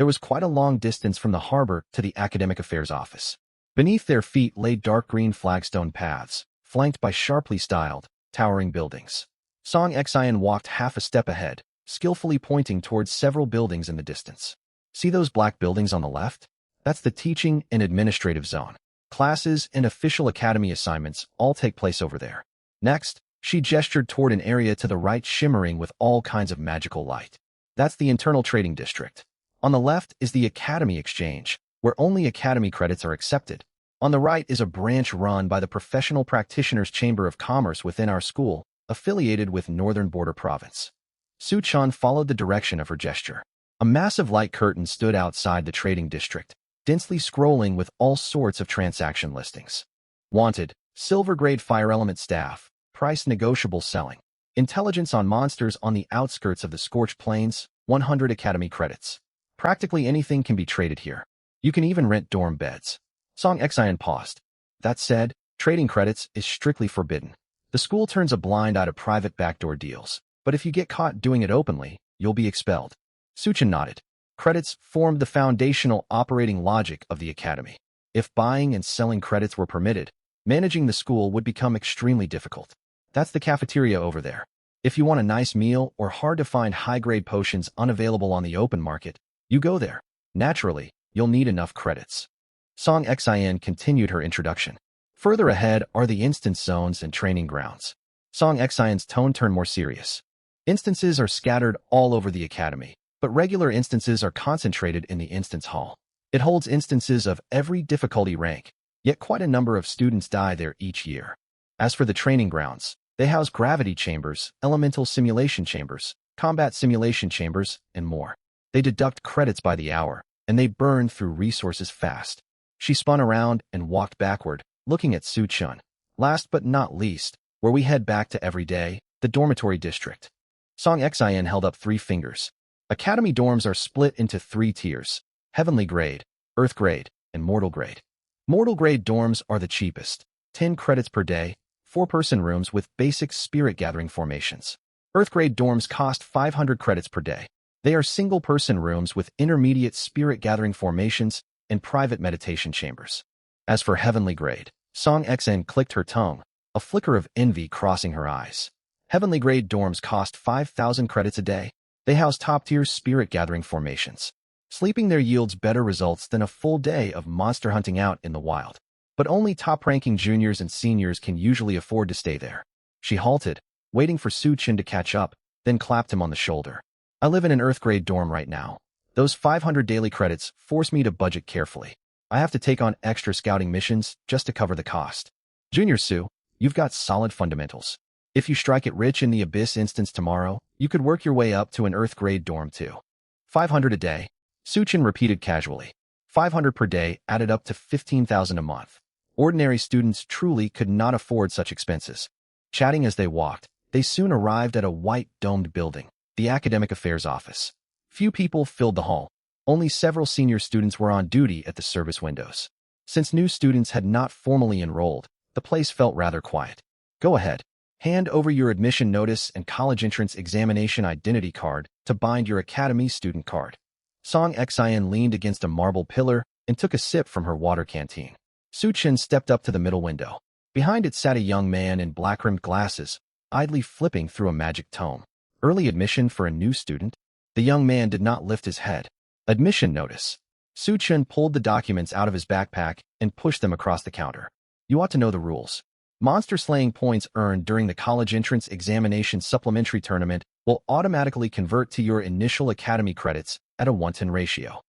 There was quite a long distance from the harbor to the academic affairs office. Beneath their feet lay dark green flagstone paths, flanked by sharply styled, towering buildings. Song Xian walked half a step ahead, skillfully pointing towards several buildings in the distance. See those black buildings on the left? That's the teaching and administrative zone. Classes and official academy assignments all take place over there. Next, she gestured toward an area to the right shimmering with all kinds of magical light. That's the internal trading district. On the left is the Academy Exchange, where only academy credits are accepted. On the right is a branch run by the Professional Practitioners Chamber of Commerce within our school, affiliated with Northern Border Province. Su Chun followed the direction of her gesture. A massive light curtain stood outside the trading district, densely scrolling with all sorts of transaction listings. Wanted, silver-grade fire element staff, price negotiable selling. Intelligence on monsters on the outskirts of the Scorched Plains, 100 academy credits. Practically anything can be traded here. You can even rent dorm beds. Song Xian paused. That said, trading credits is strictly forbidden. The school turns a blind eye to private backdoor deals, but if you get caught doing it openly, you'll be expelled. Su Chun nodded. Credits formed the foundational operating logic of the academy. If buying and selling credits were permitted, managing the school would become extremely difficult. That's the cafeteria over there. If you want a nice meal or hard-to-find high-grade potions unavailable on the open market, you go there. Naturally, you'll need enough credits. Song Xian continued her introduction. Further ahead are the instance zones and training grounds. Song Xian's tone turned more serious. Instances are scattered all over the academy, but regular instances are concentrated in the instance hall. It holds instances of every difficulty rank, yet quite a number of students die there each year. As for the training grounds, they house gravity chambers, elemental simulation chambers, combat simulation chambers, and more. They deduct credits by the hour, and they burn through resources fast. She spun around and walked backward, looking at Su Chun. Last but not least, where we head back to every day, the dormitory district. Song Xian held up 3 fingers. Academy dorms are split into 3 tiers: Heavenly Grade, Earth Grade, and Mortal Grade. Mortal Grade dorms are the cheapest, 10 credits per day, 4-person rooms with basic spirit gathering formations. Earth Grade dorms cost 500 credits per day. They are single-person rooms with intermediate spirit gathering formations and private meditation chambers. As for Heavenly Grade, Song Xian clicked her tongue, a flicker of envy crossing her eyes. Heavenly Grade dorms cost 5,000 credits a day. They house top-tier spirit gathering formations. Sleeping there yields better results than a full day of monster hunting out in the wild. But only top-ranking juniors and seniors can usually afford to stay there. She halted, waiting for Su Chun to catch up, then clapped him on the shoulder. I live in an Earth Grade dorm right now. Those 500 daily credits force me to budget carefully. I have to take on extra scouting missions just to cover the cost. Junior Su, you've got solid fundamentals. If you strike it rich in the Abyss instance tomorrow, you could work your way up to an Earth Grade dorm too. 500 a day, Su Chun repeated casually. 500 per day added up to 15,000 a month. Ordinary students truly could not afford such expenses. Chatting as they walked, they soon arrived at a white domed building, the Academic Affairs Office. Few people filled the hall. Only several senior students were on duty at the service windows. Since new students had not formally enrolled, the place felt rather quiet. Go ahead. Hand over your admission notice and college entrance examination identity card to bind your academy student card. Song Xian leaned against a marble pillar and took a sip from her water canteen. Su Chun stepped up to the middle window. Behind it sat a young man in black-rimmed glasses, idly flipping through a magic tome. Early admission for a new student? The young man did not lift his head. Admission notice. Su Chun pulled the documents out of his backpack and pushed them across the counter. You ought to know the rules. Monster slaying points earned during the college entrance examination supplementary tournament will automatically convert to your initial academy credits at a 1:10 ratio.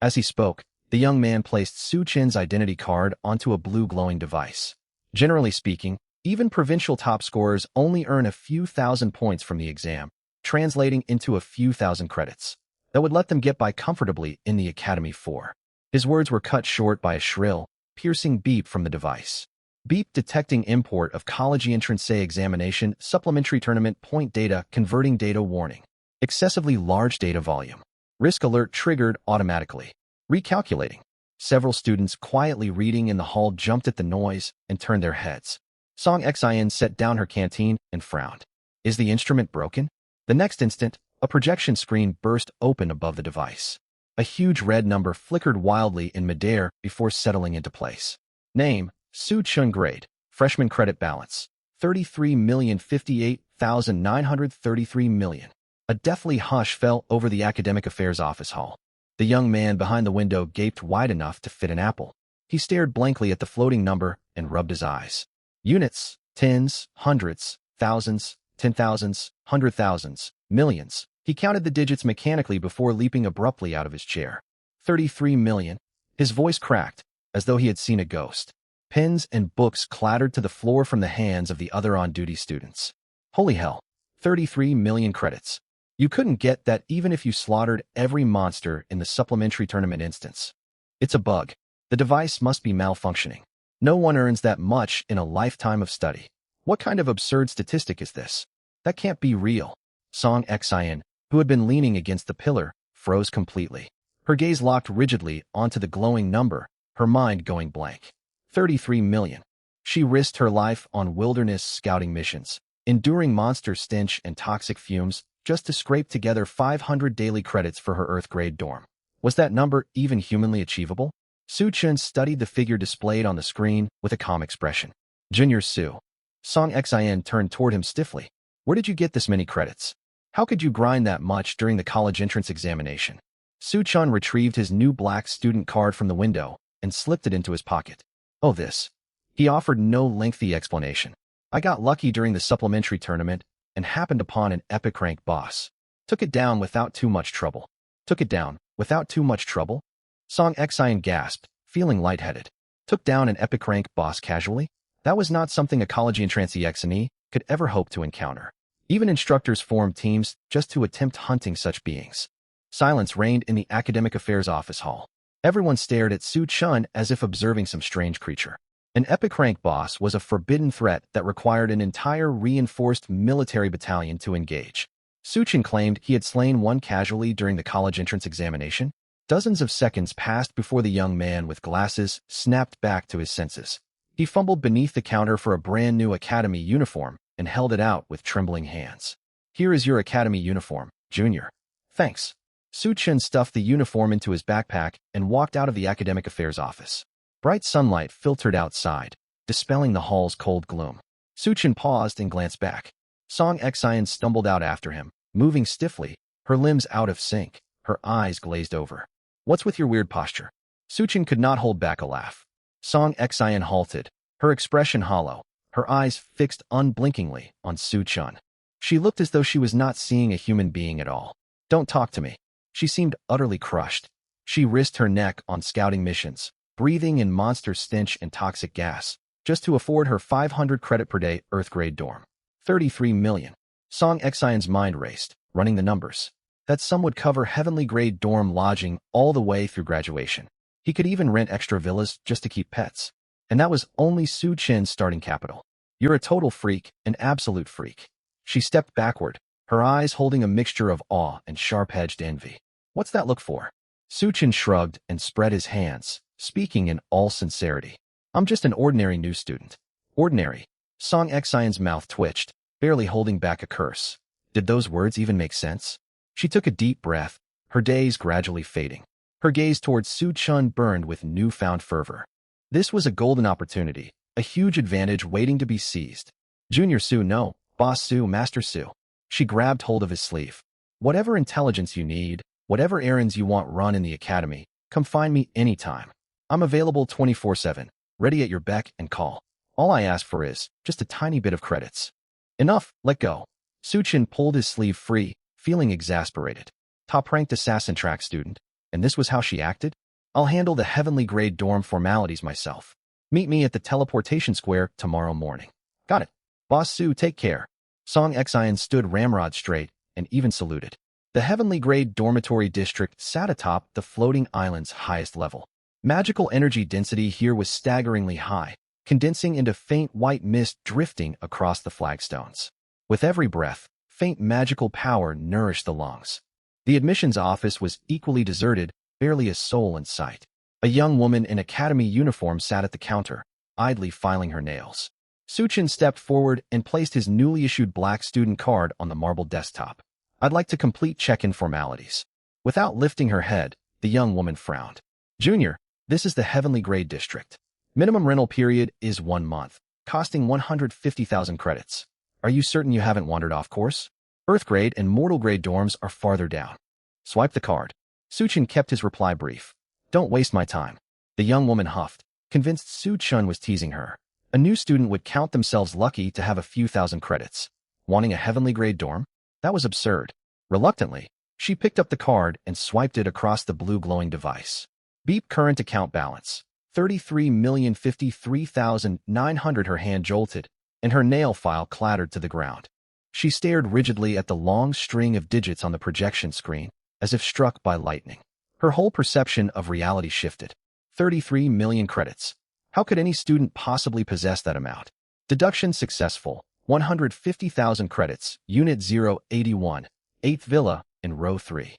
As he spoke, the young man placed Su Chun's identity card onto a blue glowing device. Generally speaking, even provincial top scorers only earn a few thousand points from the exam, translating into a few thousand credits. That would let them get by comfortably in the Academy 4. His words were cut short by a shrill, piercing beep from the device. Beep detecting import of college entrance examination supplementary tournament point data converting data warning. Excessively large data volume. Risk alert triggered automatically. Recalculating. Several students quietly reading in the hall jumped at the noise and turned their heads. Song Xian set down her canteen and frowned. Is the instrument broken? The next instant, a projection screen burst open above the device. A huge red number flickered wildly in midair before settling into place. Name, Su Chun. Grade, freshman credit balance, 33,058,933 million. A deathly hush fell over the academic affairs office hall. The young man behind the window gaped wide enough to fit an apple. He stared blankly at the floating number and rubbed his eyes. Units, tens, hundreds, thousands, 10,000s, 100,000s, millions. He counted the digits mechanically before leaping abruptly out of his chair. 33 million. His voice cracked, as though he had seen a ghost. Pens and books clattered to the floor from the hands of the other on-duty students. Holy hell. 33 million credits. You couldn't get that even if you slaughtered every monster in the supplementary tournament instance. It's a bug. The device must be malfunctioning. No one earns that much in a lifetime of study. What kind of absurd statistic is this? That can't be real. Song Xian, who had been leaning against the pillar, froze completely. Her gaze locked rigidly onto the glowing number, her mind going blank. 33 million. She risked her life on wilderness scouting missions, enduring monster stench and toxic fumes, just to scrape together 500 daily credits for her Earth-grade dorm. Was that number even humanly achievable? Su Chun studied the figure displayed on the screen with a calm expression. Junior Su. Song Xian turned toward him stiffly. Where did you get this many credits? How could you grind that much during the college entrance examination? Su Chun retrieved his new black student card from the window and slipped it into his pocket. Oh, this. He offered no lengthy explanation. I got lucky during the supplementary tournament and happened upon an epic rank boss. Took it down without too much trouble. Took it down without too much trouble? Song Xian gasped, feeling lightheaded. Took down an epic rank boss casually? That was not something a college entrance EXNE could ever hope to encounter. Even instructors formed teams just to attempt hunting such beings. Silence reigned in the academic affairs office hall. Everyone stared at Su Chun as if observing some strange creature. An epic rank boss was a forbidden threat that required an entire reinforced military battalion to engage. Su Chun claimed he had slain one casually during the college entrance examination. Dozens of seconds passed before the young man with glasses snapped back to his senses. He fumbled beneath the counter for a brand new academy uniform and held it out with trembling hands. Here is your academy uniform, Junior. Thanks. Su Chun stuffed the uniform into his backpack and walked out of the academic affairs office. Bright sunlight filtered outside, dispelling the hall's cold gloom. Su Chun paused and glanced back. Song Xian stumbled out after him, moving stiffly, her limbs out of sync, her eyes glazed over. What's with your weird posture? Su Chun could not hold back a laugh. Song Xian halted, her expression hollow, her eyes fixed unblinkingly on Su Chun. She looked as though she was not seeing a human being at all. Don't talk to me. She seemed utterly crushed. She risked her neck on scouting missions, breathing in monster stench and toxic gas, just to afford her 500 credit per day Earth-grade dorm. 33 million. Song Xian's mind raced, running the numbers. That sum would cover heavenly-grade dorm lodging all the way through graduation. He could even rent extra villas just to keep pets. And that was only Su Chun's starting capital. You're a total freak, an absolute freak. She stepped backward, her eyes holding a mixture of awe and sharp-edged envy. What's that look for? Su Chun shrugged and spread his hands, speaking in all sincerity. I'm just an ordinary new student. Ordinary. Song Xian's mouth twitched, barely holding back a curse. Did those words even make sense? She took a deep breath, her daze gradually fading. Her gaze towards Su Chun burned with newfound fervor. This was a golden opportunity, a huge advantage waiting to be seized. Junior Su, no, Boss Su, Master Su. She grabbed hold of his sleeve. Whatever intelligence you need, whatever errands you want run in the academy, come find me anytime. I'm available 24/7, ready at your beck and call. All I ask for is just a tiny bit of credits. Enough, let go. Su Chun pulled his sleeve free, feeling exasperated. Top-ranked assassin track student, and this was how she acted? I'll handle the heavenly-grade dorm formalities myself. Meet me at the teleportation square tomorrow morning. Got it. Boss Su, take care. Song Xian stood ramrod straight and even saluted. The heavenly-grade dormitory district sat atop the floating island's highest level. Magical energy density here was staggeringly high, condensing into faint white mist drifting across the flagstones. With every breath, faint magical power nourished the lungs. The admissions office was equally deserted, barely a soul in sight. A young woman in academy uniform sat at the counter, idly filing her nails. Su Chun stepped forward and placed his newly issued black student card on the marble desktop. I'd like to complete check-in formalities. Without lifting her head, The young woman frowned. Junior, this is the Heavenly Grade District. Minimum rental period is 1 month, costing 150,000 credits. Are you certain you haven't wandered off course? Earth grade and mortal grade dorms are farther down. Swipe the card. Suchin kept his reply brief. Don't waste my time. The young woman huffed, convinced Su Chun was teasing her. A new student would count themselves lucky to have a few thousand credits. Wanting a heavenly grade dorm? That was absurd. Reluctantly, she picked up the card and swiped it across the blue glowing device. Beep current account balance. 33,053,900. Her hand jolted, and her nail file clattered to the ground. She stared rigidly at the long string of digits on the projection screen, as if struck by lightning. Her whole perception of reality shifted. 33 million credits. How could any student possibly possess that amount? Deduction successful. 150,000 credits, Unit 081, 8th Villa, in Row 3.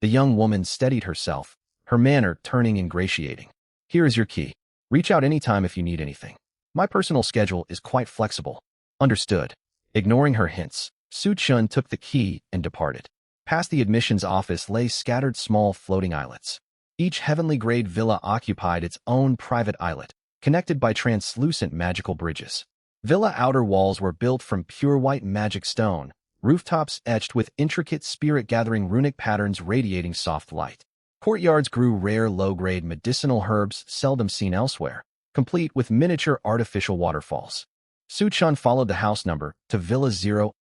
The young woman steadied herself, her manner turning ingratiating. Here is your key. Reach out anytime if you need anything. My personal schedule is quite flexible. Understood. Ignoring her hints, Su Chun took the key and departed. Past the admissions office lay scattered small floating islets. Each heavenly grade villa occupied its own private islet, connected by translucent magical bridges. Villa outer walls were built from pure white magic stone, rooftops etched with intricate spirit-gathering runic patterns radiating soft light. Courtyards grew rare low-grade medicinal herbs seldom seen elsewhere, complete with miniature artificial waterfalls. Su Chun followed the house number to Villa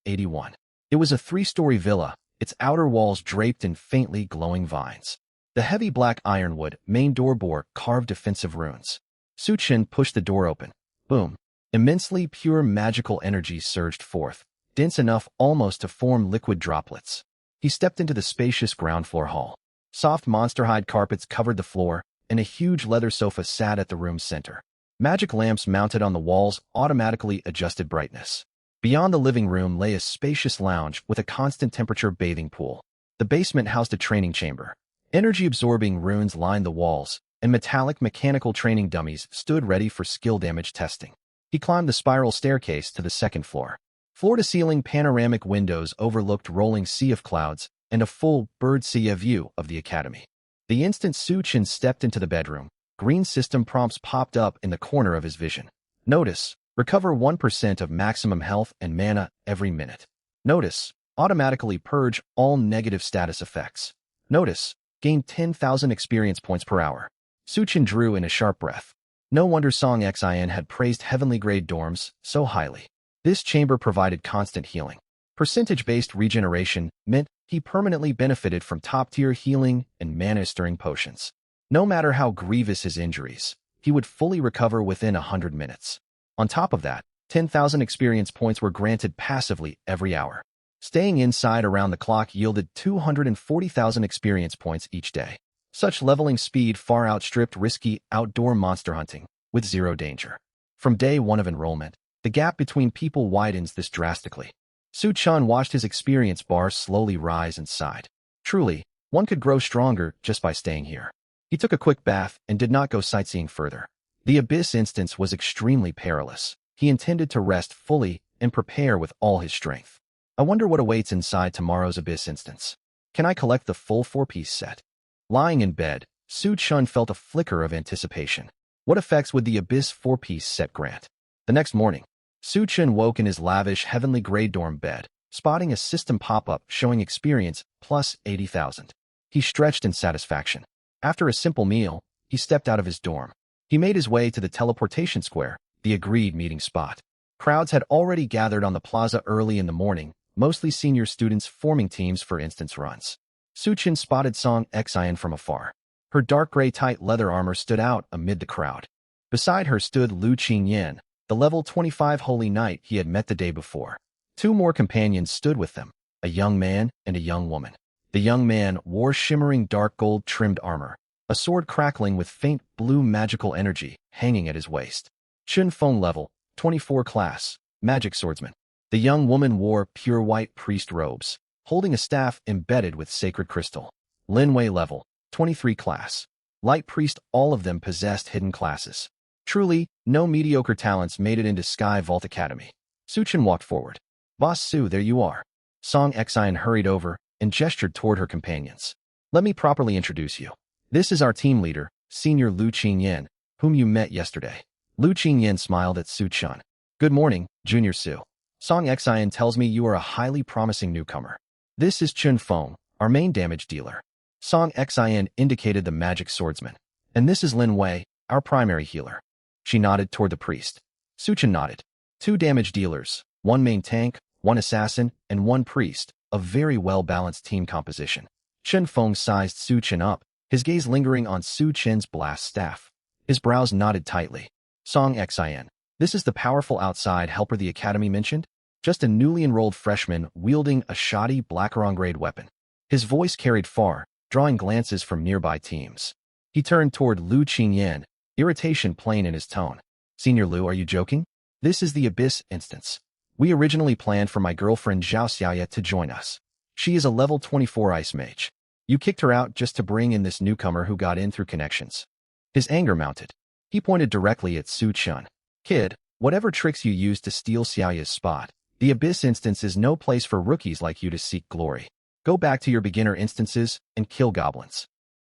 081. It was a 3-story villa, its outer walls draped in faintly glowing vines. The heavy black ironwood main door bore carved defensive runes. Su Chun pushed the door open. Boom. Immensely pure magical energy surged forth, dense enough almost to form liquid droplets. He stepped into the spacious ground floor hall. Soft monster-hide carpets covered the floor, and a huge leather sofa sat at the room's center. Magic lamps mounted on the walls automatically adjusted brightness. Beyond the living room lay a spacious lounge with a constant temperature bathing pool. The basement housed a training chamber. Energy-absorbing runes lined the walls, and metallic mechanical training dummies stood ready for skill damage testing. He climbed the spiral staircase to the second floor. Floor-to-ceiling panoramic windows overlooked rolling sea of clouds and a full bird's-eye view of the academy. The instant Su Chun stepped into the bedroom, green system prompts popped up in the corner of his vision. Notice, recover 1% of maximum health and mana every minute. Notice, automatically purge all negative status effects. Notice, gain 10,000 experience points per hour. Su Chun drew in a sharp breath. No wonder Song Xin had praised heavenly grade dorms so highly. This chamber provided constant healing. Percentage-based regeneration meant he permanently benefited from top-tier healing and mana-stirring potions. No matter how grievous his injuries, he would fully recover within 100 minutes. On top of that, 10,000 experience points were granted passively every hour. Staying inside around the clock yielded 240,000 experience points each day. Such leveling speed far outstripped risky outdoor monster hunting, with zero danger. From day one of enrollment, the gap between people widens this drastically. Su Chun watched his experience bar slowly rise and sighed. Truly, one could grow stronger just by staying here. He took a quick bath and did not go sightseeing further. The Abyss instance was extremely perilous. He intended to rest fully and prepare with all his strength. I wonder what awaits inside tomorrow's Abyss instance. Can I collect the full 4-piece set? Lying in bed, Su Chun felt a flicker of anticipation. What effects would the Abyss 4-piece set grant? The next morning, Su Chun woke in his lavish heavenly grade dorm bed, spotting a system pop-up showing experience plus 80,000. He stretched in satisfaction. After a simple meal, he stepped out of his dorm. He made his way to the teleportation square, the agreed meeting spot. Crowds had already gathered on the plaza early in the morning, mostly senior students forming teams for instance runs. Su Chun spotted Song Xin from afar. Her dark gray tight leather armor stood out amid the crowd. Beside her stood Lu Qingyan, the level 25 holy knight he had met the day before. 2 more companions stood with them, a young man and a young woman. The young man wore shimmering dark gold-trimmed armor, a sword crackling with faint blue magical energy hanging at his waist. Chun Feng level, 24 class, magic swordsman. The young woman wore pure white priest robes, holding a staff embedded with sacred crystal. Lin Wei level, 23 class, light priest. All of them possessed hidden classes. Truly, no mediocre talents made it into Sky Vault Academy. Su Chun walked forward. Boss Su, there you are. Song Xin hurried over and gestured toward her companions. Let me properly introduce you. This is our team leader, Senior Lu Qingyan, whom you met yesterday. Lu Qingyan smiled at Su Chun. Good morning, Junior Su. Song Xian tells me you are a highly promising newcomer. This is Chun Feng, our main damage dealer. Song Xian indicated the magic swordsman. And this is Lin Wei, our primary healer. She nodded toward the priest. Su Chun nodded. 2 damage dealers, 1 main tank, 1 assassin, and 1 priest, a very well-balanced team composition. Chun Feng sized Su Chun up, his gaze lingering on Su Chun's blast staff. His brows knotted tightly. Song Xian. This is the powerful outside helper the academy mentioned? Just a newly enrolled freshman wielding a shoddy Blackarong-grade weapon. His voice carried far, drawing glances from nearby teams. He turned toward Lu Qingyan, irritation plain in his tone. Senior Lu, are you joking? This is the Abyss instance. We originally planned for my girlfriend Zhao Xiaoye to join us. She is a level 24 ice mage. You kicked her out just to bring in this newcomer who got in through connections. His anger mounted. He pointed directly at Su Chun. Kid, whatever tricks you used to steal Xiaoye's spot, the Abyss instance is no place for rookies like you to seek glory. Go back to your beginner instances and kill goblins.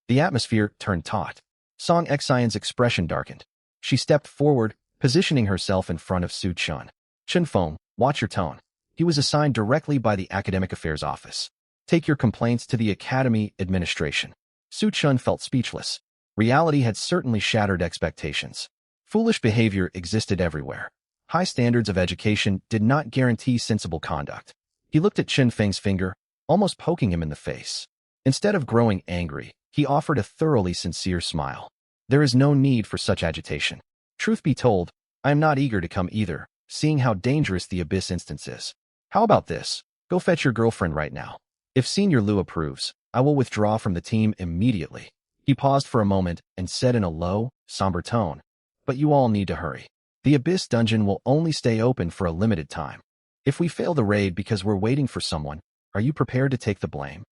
The atmosphere turned taut. Song Xian's expression darkened. She stepped forward, positioning herself in front of Su Chun. Chun Feng, watch your tone. He was assigned directly by the Academic Affairs Office. Take your complaints to the Academy Administration. Su Chun felt speechless. Reality had certainly shattered expectations. Foolish behavior existed everywhere. High standards of education did not guarantee sensible conduct. He looked at Chun Feng's finger, almost poking him in the face. Instead of growing angry, he offered a thoroughly sincere smile. There is no need for such agitation. Truth be told, I am not eager to come either, seeing how dangerous the Abyss instance is. How about this? Go fetch your girlfriend right now. If Senior Lu approves, I will withdraw from the team immediately. He paused for a moment and said in a low, somber tone, but you all need to hurry. The Abyss dungeon will only stay open for a limited time. If we fail the raid because we're waiting for someone, are you prepared to take the blame?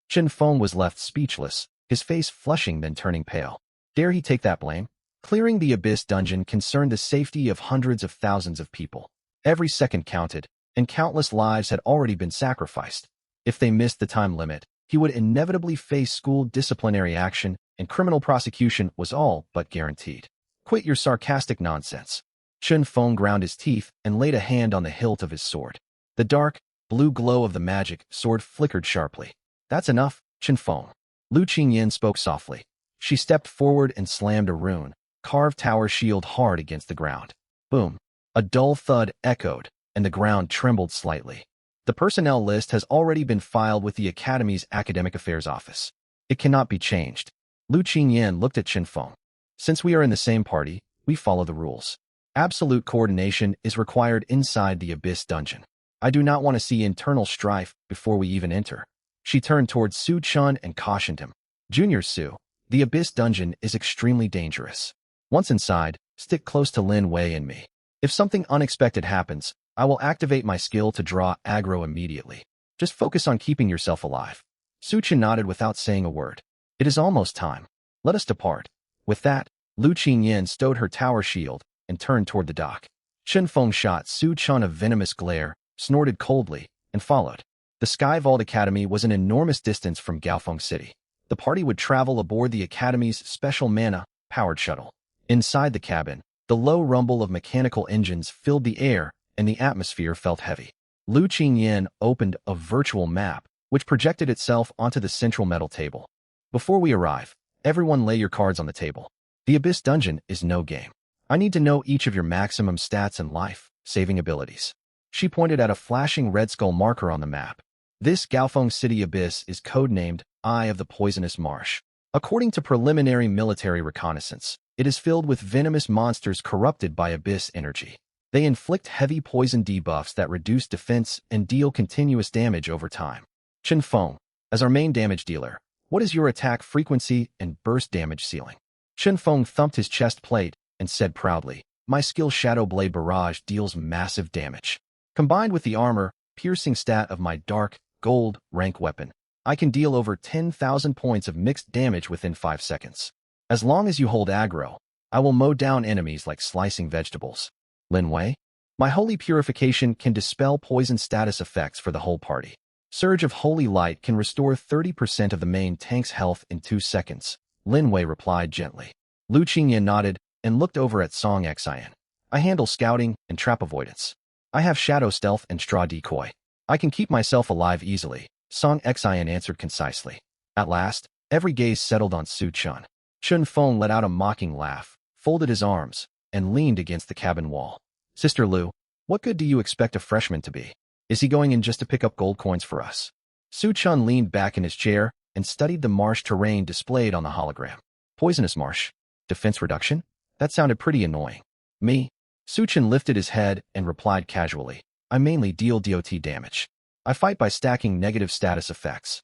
Chun Feng was left speechless, his face flushing then turning pale. Dare he take that blame? Clearing the Abyss dungeon concerned the safety of hundreds of thousands of people. Every second counted, and countless lives had already been sacrificed. If they missed the time limit, he would inevitably face school disciplinary action, and criminal prosecution was all but guaranteed. Quit your sarcastic nonsense. Chun Feng ground his teeth and laid a hand on the hilt of his sword. The dark, blue glow of the magic sword flickered sharply. That's enough, Chun Feng. Lu Qingyan spoke softly. She stepped forward and slammed a rune, carved tower shield hard against the ground. Boom. A dull thud echoed, and the ground trembled slightly. The personnel list has already been filed with the Academy's Academic Affairs Office. It cannot be changed. Lu Qingyan looked at Chun Feng. Since we are in the same party, we follow the rules. Absolute coordination is required inside the Abyss dungeon. I do not want to see internal strife before we even enter. She turned towards Su Chun and cautioned him. Junior Su, the Abyss dungeon is extremely dangerous. Once inside, stick close to Lin Wei and me. If something unexpected happens, I will activate my skill to draw aggro immediately. Just focus on keeping yourself alive. Su Chun nodded without saying a word. It is almost time. Let us depart. With that, Lu Qingyan stowed her tower shield and turned toward the dock. Chun Feng shot Su Chun a venomous glare, snorted coldly, and followed. The Sky Vault Academy was an enormous distance from Gaofeng City. The party would travel aboard the Academy's special mana-powered shuttle. Inside the cabin, the low rumble of mechanical engines filled the air, and the atmosphere felt heavy. Lu Qingyan opened a virtual map, which projected itself onto the central metal table. Before we arrive, everyone lay your cards on the table. The Abyss dungeon is no game. I need to know each of your maximum stats and life-saving abilities. She pointed at a flashing red skull marker on the map. This Gaofeng City Abyss is codenamed Eye of the Poisonous Marsh. According to preliminary military reconnaissance, it is filled with venomous monsters corrupted by Abyss energy. They inflict heavy poison debuffs that reduce defense and deal continuous damage over time. Chun Feng, as our main damage dealer, what is your attack frequency and burst damage ceiling? Chun Feng thumped his chest plate and said proudly, my skill Shadow Blade Barrage deals massive damage. Combined with the armor-piercing stat of my dark, gold, rank weapon, I can deal over 10,000 points of mixed damage within 5 seconds. As long as you hold aggro, I will mow down enemies like slicing vegetables. Lin Wei, my Holy Purification can dispel poison status effects for the whole party. Surge of Holy Light can restore 30% of the main tank's health in 2 seconds. Lin Wei replied gently. Lu Qingyan nodded and looked over at Song Xian. I handle scouting and trap avoidance. I have shadow stealth and straw decoy. I can keep myself alive easily, Song Xian answered concisely. At last, every gaze settled on Su Chun. Chun Feng let out a mocking laugh, folded his arms, and leaned against the cabin wall. Sister Lu, what good do you expect a freshman to be? Is he going in just to pick up gold coins for us? Su Chun leaned back in his chair and studied the marsh terrain displayed on the hologram. Poisonous marsh. Defense reduction? That sounded pretty annoying. Me? Su Chun lifted his head and replied casually. I mainly deal DOT damage. I fight by stacking negative status effects.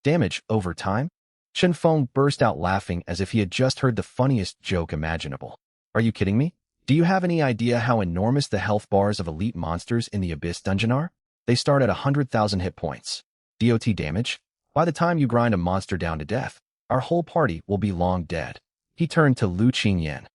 Damage over time? Chen Feng burst out laughing as if he had just heard the funniest joke imaginable. Are you kidding me? Do you have any idea how enormous the health bars of elite monsters in the Abyss dungeon are? They start at 100,000 hit points. DOT damage? By the time you grind a monster down to death, our whole party will be long dead. He turned to Lu Qingyan.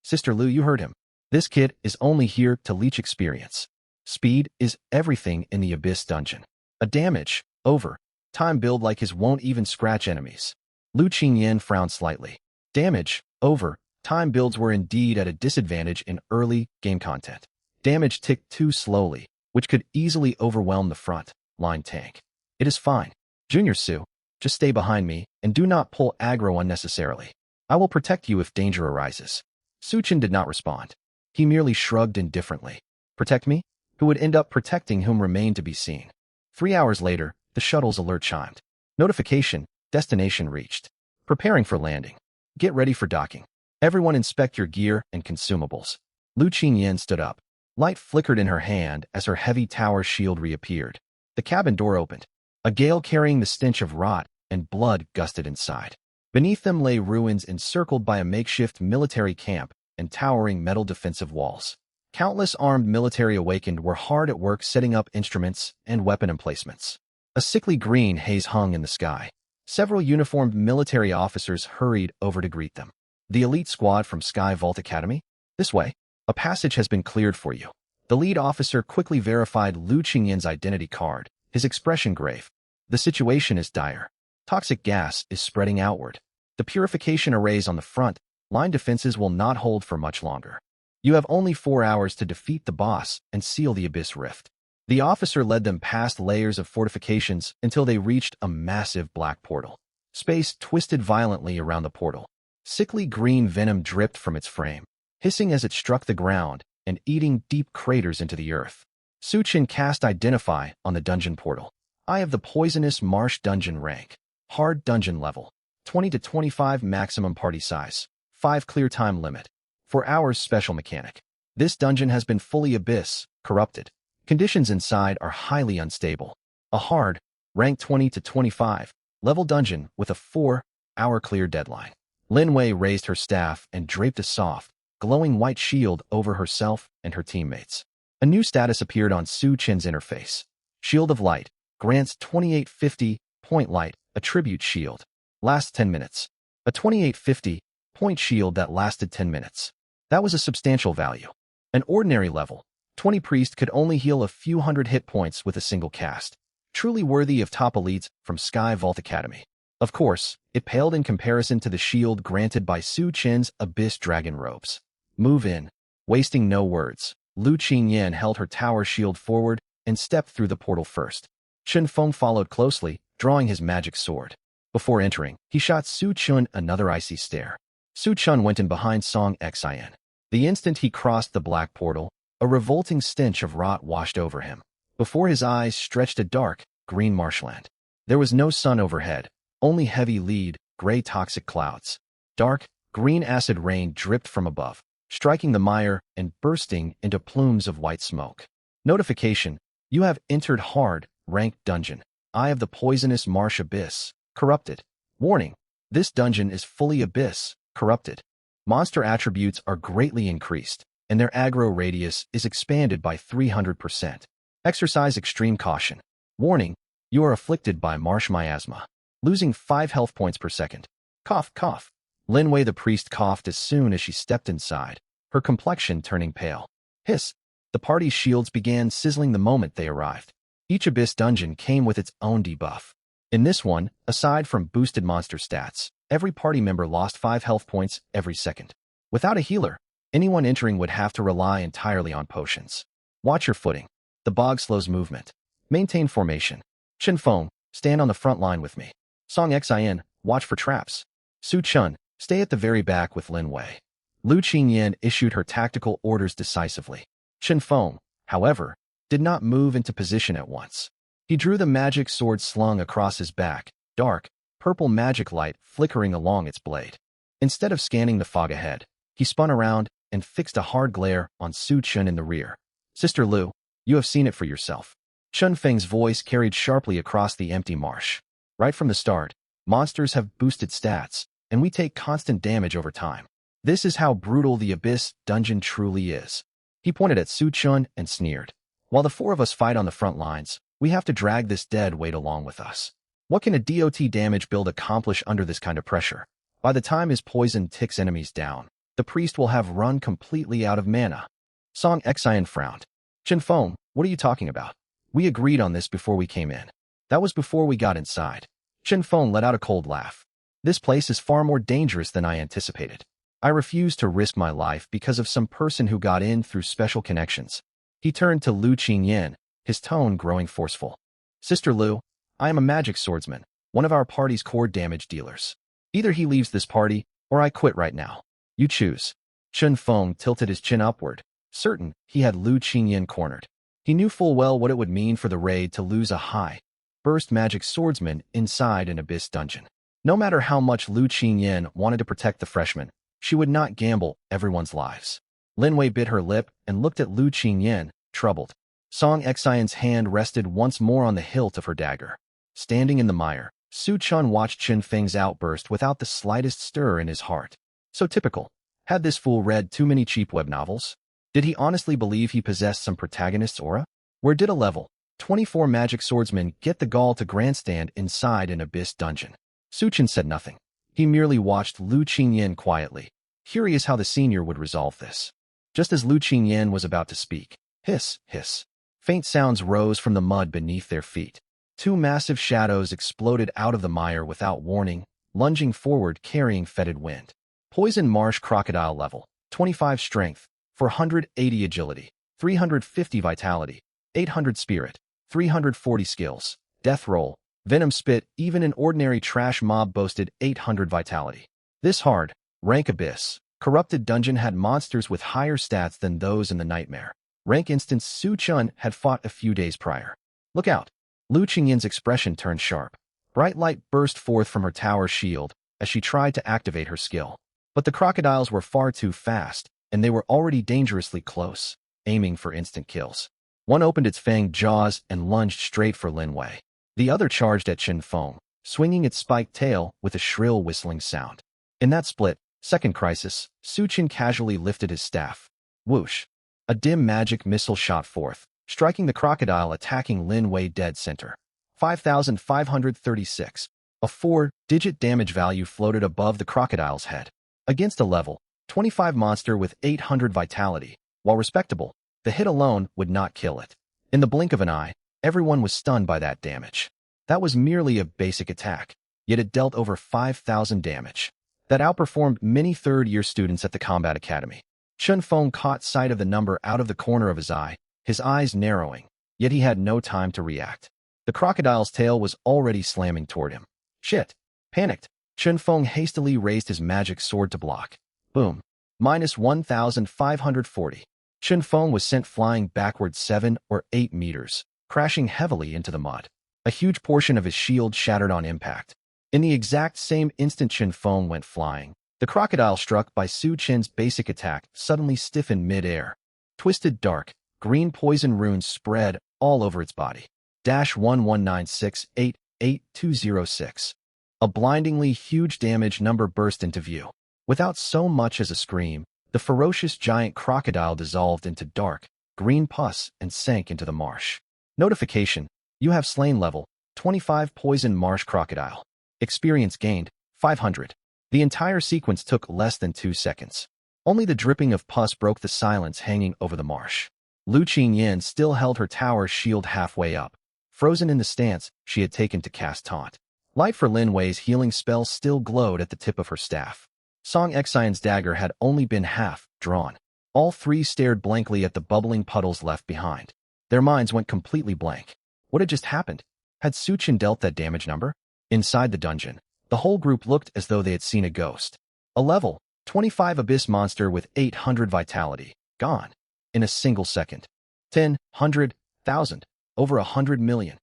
Sister Lu, you heard him. This kid is only here to leech experience. Speed is everything in the Abyss dungeon. A damage, over, time build like his won't even scratch enemies. Lu Qingyan frowned slightly. Damage, over, time builds were indeed at a disadvantage in early game content. Damage ticked too slowly, which could easily overwhelm the front line tank. It is fine. Junior Su, just stay behind me and do not pull aggro unnecessarily. I will protect you if danger arises. Su Chen did not respond. He merely shrugged indifferently. Protect me? Who would end up protecting whom remained to be seen. 3 hours later, the shuttle's alert chimed. Notification, destination reached. Preparing for landing. Get ready for docking. Everyone inspect your gear and consumables. Lu Qingyan stood up. Light flickered in her hand as her heavy tower shield reappeared. The cabin door opened. A gale carrying the stench of rot and blood gusted inside. Beneath them lay ruins encircled by a makeshift military camp and towering metal defensive walls. Countless armed military awakened were hard at work setting up instruments and weapon emplacements. A sickly green haze hung in the sky. Several uniformed military officers hurried over to greet them. The elite squad from Sky Vault Academy? This way. A passage has been cleared for you. The lead officer quickly verified Lu Qingyan's identity card, his expression grave. The situation is dire. Toxic gas is spreading outward. The purification arrays on the front line defenses will not hold for much longer. You have only 4 hours to defeat the boss and seal the Abyss Rift. The officer led them past layers of fortifications until they reached a massive black portal. Space twisted violently around the portal. Sickly green venom dripped from its frame, hissing as it struck the ground and eating deep craters into the earth. Su Chen cast Identify on the dungeon portal. Eye of the Poisonous Marsh Dungeon rank. Hard dungeon level. 20 to 25 maximum party size. 5 clear time limit. 4 hours special mechanic. This dungeon has been fully Abyss, corrupted. Conditions inside are highly unstable. A hard, rank 20 to 25, level dungeon with a 4-hour clear deadline. Lin Wei raised her staff and draped a soft, glowing white shield over herself and her teammates. A new status appeared on Su Chen's interface. Shield of Light. Grants 2850 point light, attribute shield. Lasts 10 minutes. A 2850 point shield that lasted 10 minutes. That was a substantial value. An ordinary level 20 priest could only heal a few hundred hit points with a single cast. Truly worthy of top elites from Sky Vault Academy. Of course, it paled in comparison to the shield granted by Su Chen's Abyss Dragon robes. Move in. Wasting no words, Lu Qingyan held her tower shield forward and stepped through the portal first. Chen Feng followed closely, drawing his magic sword. Before entering, he shot Su Chun another icy stare. Su Chun went in behind Song Xian. The instant he crossed the black portal, a revolting stench of rot washed over him. Before his eyes stretched a dark, green marshland. There was no sun overhead, only heavy lead, gray toxic clouds. Dark, green acid rain dripped from above, striking the mire and bursting into plumes of white smoke. Notification: you have entered hard, ranked dungeon. Eye of the Poisonous Marsh Abyss, corrupted. Warning: this dungeon is fully Abyss, corrupted. Monster attributes are greatly increased, and their aggro radius is expanded by 300%. Exercise extreme caution. Warning: you are afflicted by marsh miasma, losing 5 health points per second. Cough, cough. Lin Wei the priest coughed as soon as she stepped inside, her complexion turning pale. Hiss. The party's shields began sizzling the moment they arrived. Each Abyss dungeon came with its own debuff. In this one, aside from boosted monster stats, Every party member lost 5 health points every second. Without a healer, anyone entering would have to rely entirely on potions. Watch your footing. The bog slows movement. Maintain formation. Chen Feng, stand on the front line with me. Song Xin, watch for traps. Su Chun, stay at the very back with Lin Wei. Lu Qingyan issued her tactical orders decisively. Chen Feng, however, did not move into position at once. He drew the magic sword slung across his back, dark, purple magic light flickering along its blade. Instead of scanning the fog ahead, he spun around and fixed a hard glare on Su Chun in the rear. Sister Lu, you have seen it for yourself. Chun Feng's voice carried sharply across the empty marsh. Right from the start, monsters have boosted stats, and we take constant damage over time. This is how brutal the Abyss dungeon truly is. He pointed at Su Chun and sneered. While the 4 of us fight on the front lines, we have to drag this dead weight along with us. What can a DOT damage build accomplish under this kind of pressure? By the time his poison ticks enemies down, the priest will have run completely out of mana. Song Xian frowned. Chen Feng, what are you talking about? We agreed on this before we came in. That was before we got inside. Chen Feng let out a cold laugh. This place is far more dangerous than I anticipated. I refused to risk my life because of some person who got in through special connections. He turned to Lu Qingyan, his tone growing forceful. Sister Lu, I am a magic swordsman, one of our party's core damage dealers. Either he leaves this party, or I quit right now. You choose. Chen Feng tilted his chin upward, certain he had Lu Qingyan cornered. He knew full well what it would mean for the raid to lose a high-burst magic swordsman inside an Abyss dungeon. No matter how much Lu Qingyan wanted to protect the freshman, she would not gamble everyone's lives. Lin Wei bit her lip and looked at Lu Qingyan, troubled. Song Xian's hand rested once more on the hilt of her dagger. Standing in the mire, Su Chun watched Chen Feng's outburst without the slightest stir in his heart. So typical. Had this fool read too many cheap web novels? Did he honestly believe he possessed some protagonist's aura? Where did a level 24 magic swordsman get the gall to grandstand inside an Abyss dungeon? Su Chun said nothing. He merely watched Lu Qingyan quietly, curious how the senior would resolve this. Just as Lu Qingyan was about to speak, hiss, hiss. Faint sounds rose from the mud beneath their feet. 2 massive shadows exploded out of the mire without warning, lunging forward carrying fetid wind. Poison marsh crocodile level, 25 strength, 480 agility, 350 vitality, 800 spirit, 340 skills, death roll, venom spit. Even an ordinary trash mob boasted 800 vitality. This hard, rank Abyss, corrupted dungeon had monsters with higher stats than those in the nightmare. Rank instance Su Chun had fought a few days prior. Look out. Lu Qingyan's expression turned sharp. Bright light burst forth from her tower shield as she tried to activate her skill. But the crocodiles were far too fast, and they were already dangerously close, aiming for instant kills. One opened its fanged jaws and lunged straight for Lin Wei. The other charged at Chen Feng, swinging its spiked tail with a shrill whistling sound. In that split-second crisis, Su Chun casually lifted his staff. Whoosh! A dim magic missile shot forth, striking the crocodile attacking Lin Wei dead center. 5,536. A 4-digit damage value floated above the crocodile's head. Against a level 25 monster with 800 vitality, while respectable, the hit alone would not kill it. In the blink of an eye, everyone was stunned by that damage. That was merely a basic attack, yet it dealt over 5,000 damage. That outperformed many third-year students at the Combat Academy. Chen Feng caught sight of the number out of the corner of his eyes narrowing, yet he had no time to react. The crocodile's tail was already slamming toward him. Shit! Panicked, Chen Feng hastily raised his magic sword to block. Boom. Minus 1,540. Chen Feng was sent flying backward 7 or 8 meters, crashing heavily into the mud. A huge portion of his shield shattered on impact. In the exact same instant Chen Feng went flying, the crocodile struck by Su Chen's basic attack suddenly stiffened mid-air. Twisted dark, green poison runes spread all over its body. -119688206. A blindingly huge damage number burst into view. Without so much as a scream, the ferocious giant crocodile dissolved into dark, green pus and sank into the marsh. Notification: you have slain level 25 poison marsh crocodile. Experience gained 500. The entire sequence took less than 2 seconds. Only the dripping of pus broke the silence hanging over the marsh. Lu Qingyan still held her tower shield halfway up, frozen in the stance she had taken to cast taunt. Light for Lin Wei's healing spell still glowed at the tip of her staff. Song Xian's dagger had only been half drawn. All three stared blankly at the bubbling puddles left behind. Their minds went completely blank. What had just happened? Had Su Chen dealt that damage number? Inside the dungeon, the whole group looked as though they had seen a ghost. A level 25 abyss monster with 800 vitality. Gone. In a single second. 10, 100, 1,000. Over 100 million.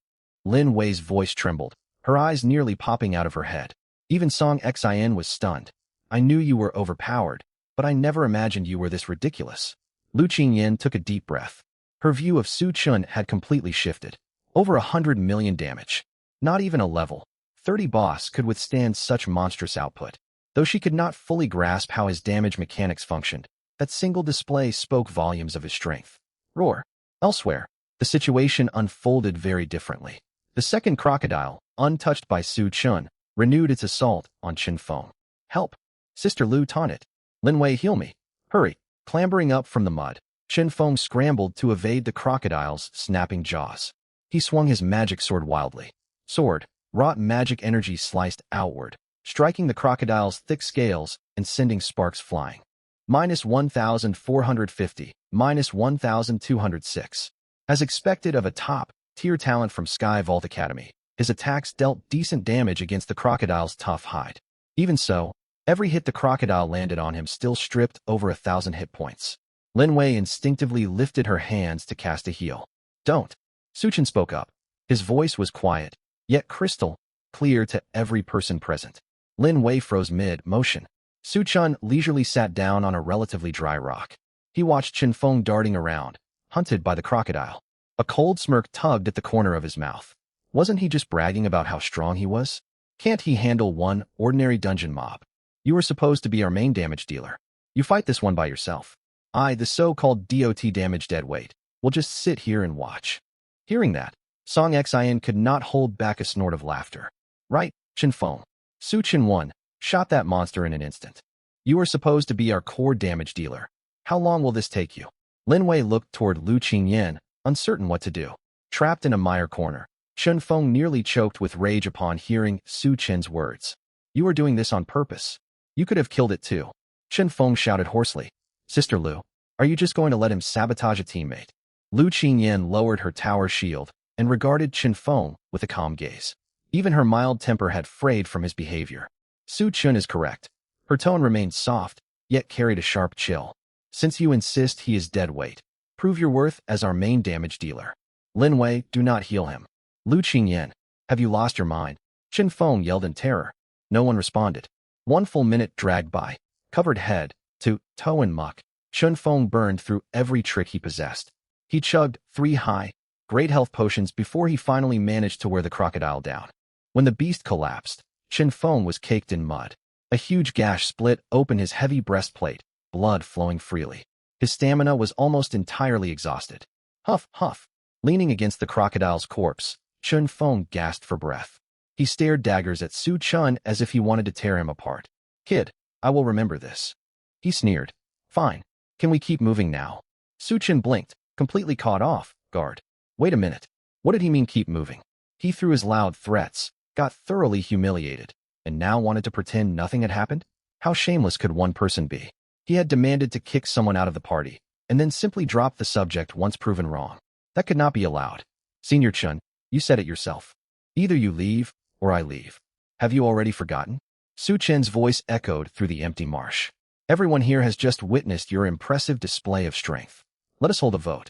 Lin Wei's voice trembled, her eyes nearly popping out of her head. Even Song Xian was stunned. I knew you were overpowered, but I never imagined you were this ridiculous. Lu Qingyan took a deep breath. Her view of Su Chen had completely shifted. Over 100 million damage. Not even a level 30 boss could withstand such monstrous output. Though she could not fully grasp how his damage mechanics functioned, that single display spoke volumes of his strength. Roar. Elsewhere, the situation unfolded very differently. The second crocodile, untouched by Su Chen, renewed its assault on Chen Feng. Help! Sister Lu taunted. Lin Wei, heal me. Hurry! Clambering up from the mud, Chen Feng scrambled to evade the crocodile's snapping jaws. He swung his magic sword wildly. Sword, wrought magic energy sliced outward, striking the crocodile's thick scales and sending sparks flying. Minus 1,450, minus 1,206. As expected of a top-tier talent from Sky Vault Academy, his attacks dealt decent damage against the crocodile's tough hide. Even so, every hit the crocodile landed on him still stripped over 1,000 hit points. Lin Wei instinctively lifted her hands to cast a heal. Don't. Su Chen spoke up. His voice was quiet, yet crystal clear to every person present. Lin Wei froze mid-motion. Su Chen leisurely sat down on a relatively dry rock. He watched Chen Feng darting around, hunted by the crocodile. A cold smirk tugged at the corner of his mouth. Wasn't he just bragging about how strong he was? Can't he handle one ordinary dungeon mob? You were supposed to be our main damage dealer. You fight this one by yourself. I, the so-called DOT damage deadweight, will just sit here and watch. Hearing that, Song Xian could not hold back a snort of laughter. Right, Chen Feng. Su Chen won, shot that monster in an instant. You are supposed to be our core damage dealer. How long will this take you? Lin Wei looked toward Lu Qingyan, uncertain what to do. Trapped in a mire corner, Chen Feng nearly choked with rage upon hearing Su Chen's words. You are doing this on purpose. You could have killed it too. Chen Feng shouted hoarsely. Sister Lu, are you just going to let him sabotage a teammate? Lu Qingyan lowered her tower shield and regarded Chen Feng with a calm gaze. Even her mild temper had frayed from his behavior. Su Chen is correct. Her tone remained soft, yet carried a sharp chill. Since you insist he is dead weight, prove your worth as our main damage dealer. Lin Wei, do not heal him. Lu Qingyan, have you lost your mind? Chen Feng yelled in terror. No one responded. 1 full minute dragged by. Covered head to toe in muck, Chen Feng burned through every trick he possessed. He chugged 3 high, great health potions before he finally managed to wear the crocodile down. When the beast collapsed, Chen Feng was caked in mud. A huge gash split open his heavy breastplate, blood flowing freely. His stamina was almost entirely exhausted. Huff, huff. Leaning against the crocodile's corpse, Chen Feng gasped for breath. He stared daggers at Su Chen as if he wanted to tear him apart. Kid, I will remember this. He sneered. Fine. Can we keep moving now? Su Chen blinked, completely caught off guard. Wait a minute. What did he mean keep moving? He threw his loud threats, got thoroughly humiliated, and now wanted to pretend nothing had happened? How shameless could one person be? He had demanded to kick someone out of the party, and then simply drop the subject once proven wrong. That could not be allowed. Senior Chen, you said it yourself. Either you leave, or I leave. Have you already forgotten? Su Chen's voice echoed through the empty marsh. Everyone here has just witnessed your impressive display of strength. Let us hold a vote.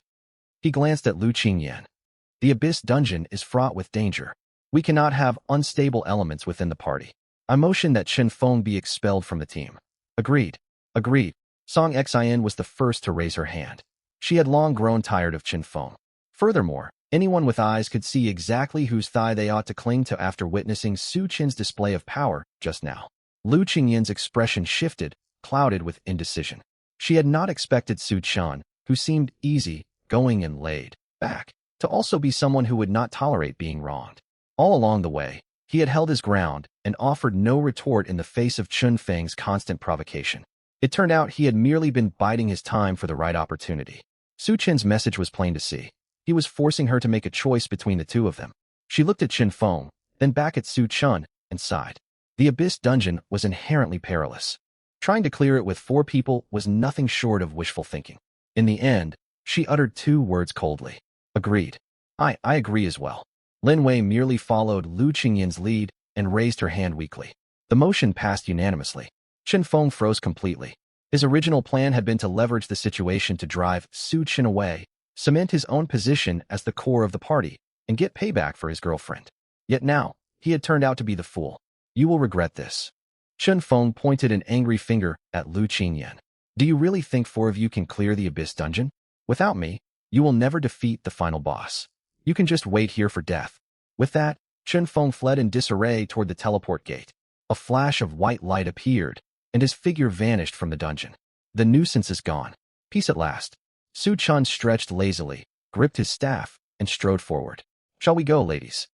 He glanced at Lu Qingyan. The Abyss Dungeon is fraught with danger. We cannot have unstable elements within the party. I motion that Chen Feng be expelled from the team. Agreed. Agreed. Song Xian was the first to raise her hand. She had long grown tired of Chen Feng. Furthermore, anyone with eyes could see exactly whose thigh they ought to cling to after witnessing Su Chen's display of power just now. Lu Qingyan's expression shifted, clouded with indecision. She had not expected Su Chen, who seemed easy, going and laid back, to also be someone who would not tolerate being wronged. All along the way, he had held his ground and offered no retort in the face of Chen Feng's constant provocation. It turned out he had merely been biding his time for the right opportunity. Su Chen's message was plain to see. He was forcing her to make a choice between the two of them. She looked at Chen Feng, then back at Su Chen, and sighed. The Abyss dungeon was inherently perilous. Trying to clear it with 4 people was nothing short of wishful thinking. In the end, she uttered 2 words coldly. Agreed. I agree as well. Lin Wei merely followed Lu Qingyin's lead and raised her hand weakly. The motion passed unanimously. Chen Feng froze completely. His original plan had been to leverage the situation to drive Su Chen away, cement his own position as the core of the party, and get payback for his girlfriend. Yet now, he had turned out to be the fool. You will regret this. Chen Feng pointed an angry finger at Lu Qinyan. Do you really think 4 of you can clear the Abyss dungeon? Without me, you will never defeat the final boss. You can just wait here for death. With that, Chen Feng fled in disarray toward the teleport gate. A flash of white light appeared, and his figure vanished from the dungeon. The nuisance is gone. Peace at last. Su Chen stretched lazily, gripped his staff, and strode forward. Shall we go, ladies?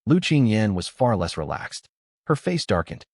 Lu Qinyan was far less relaxed. Her face darkened.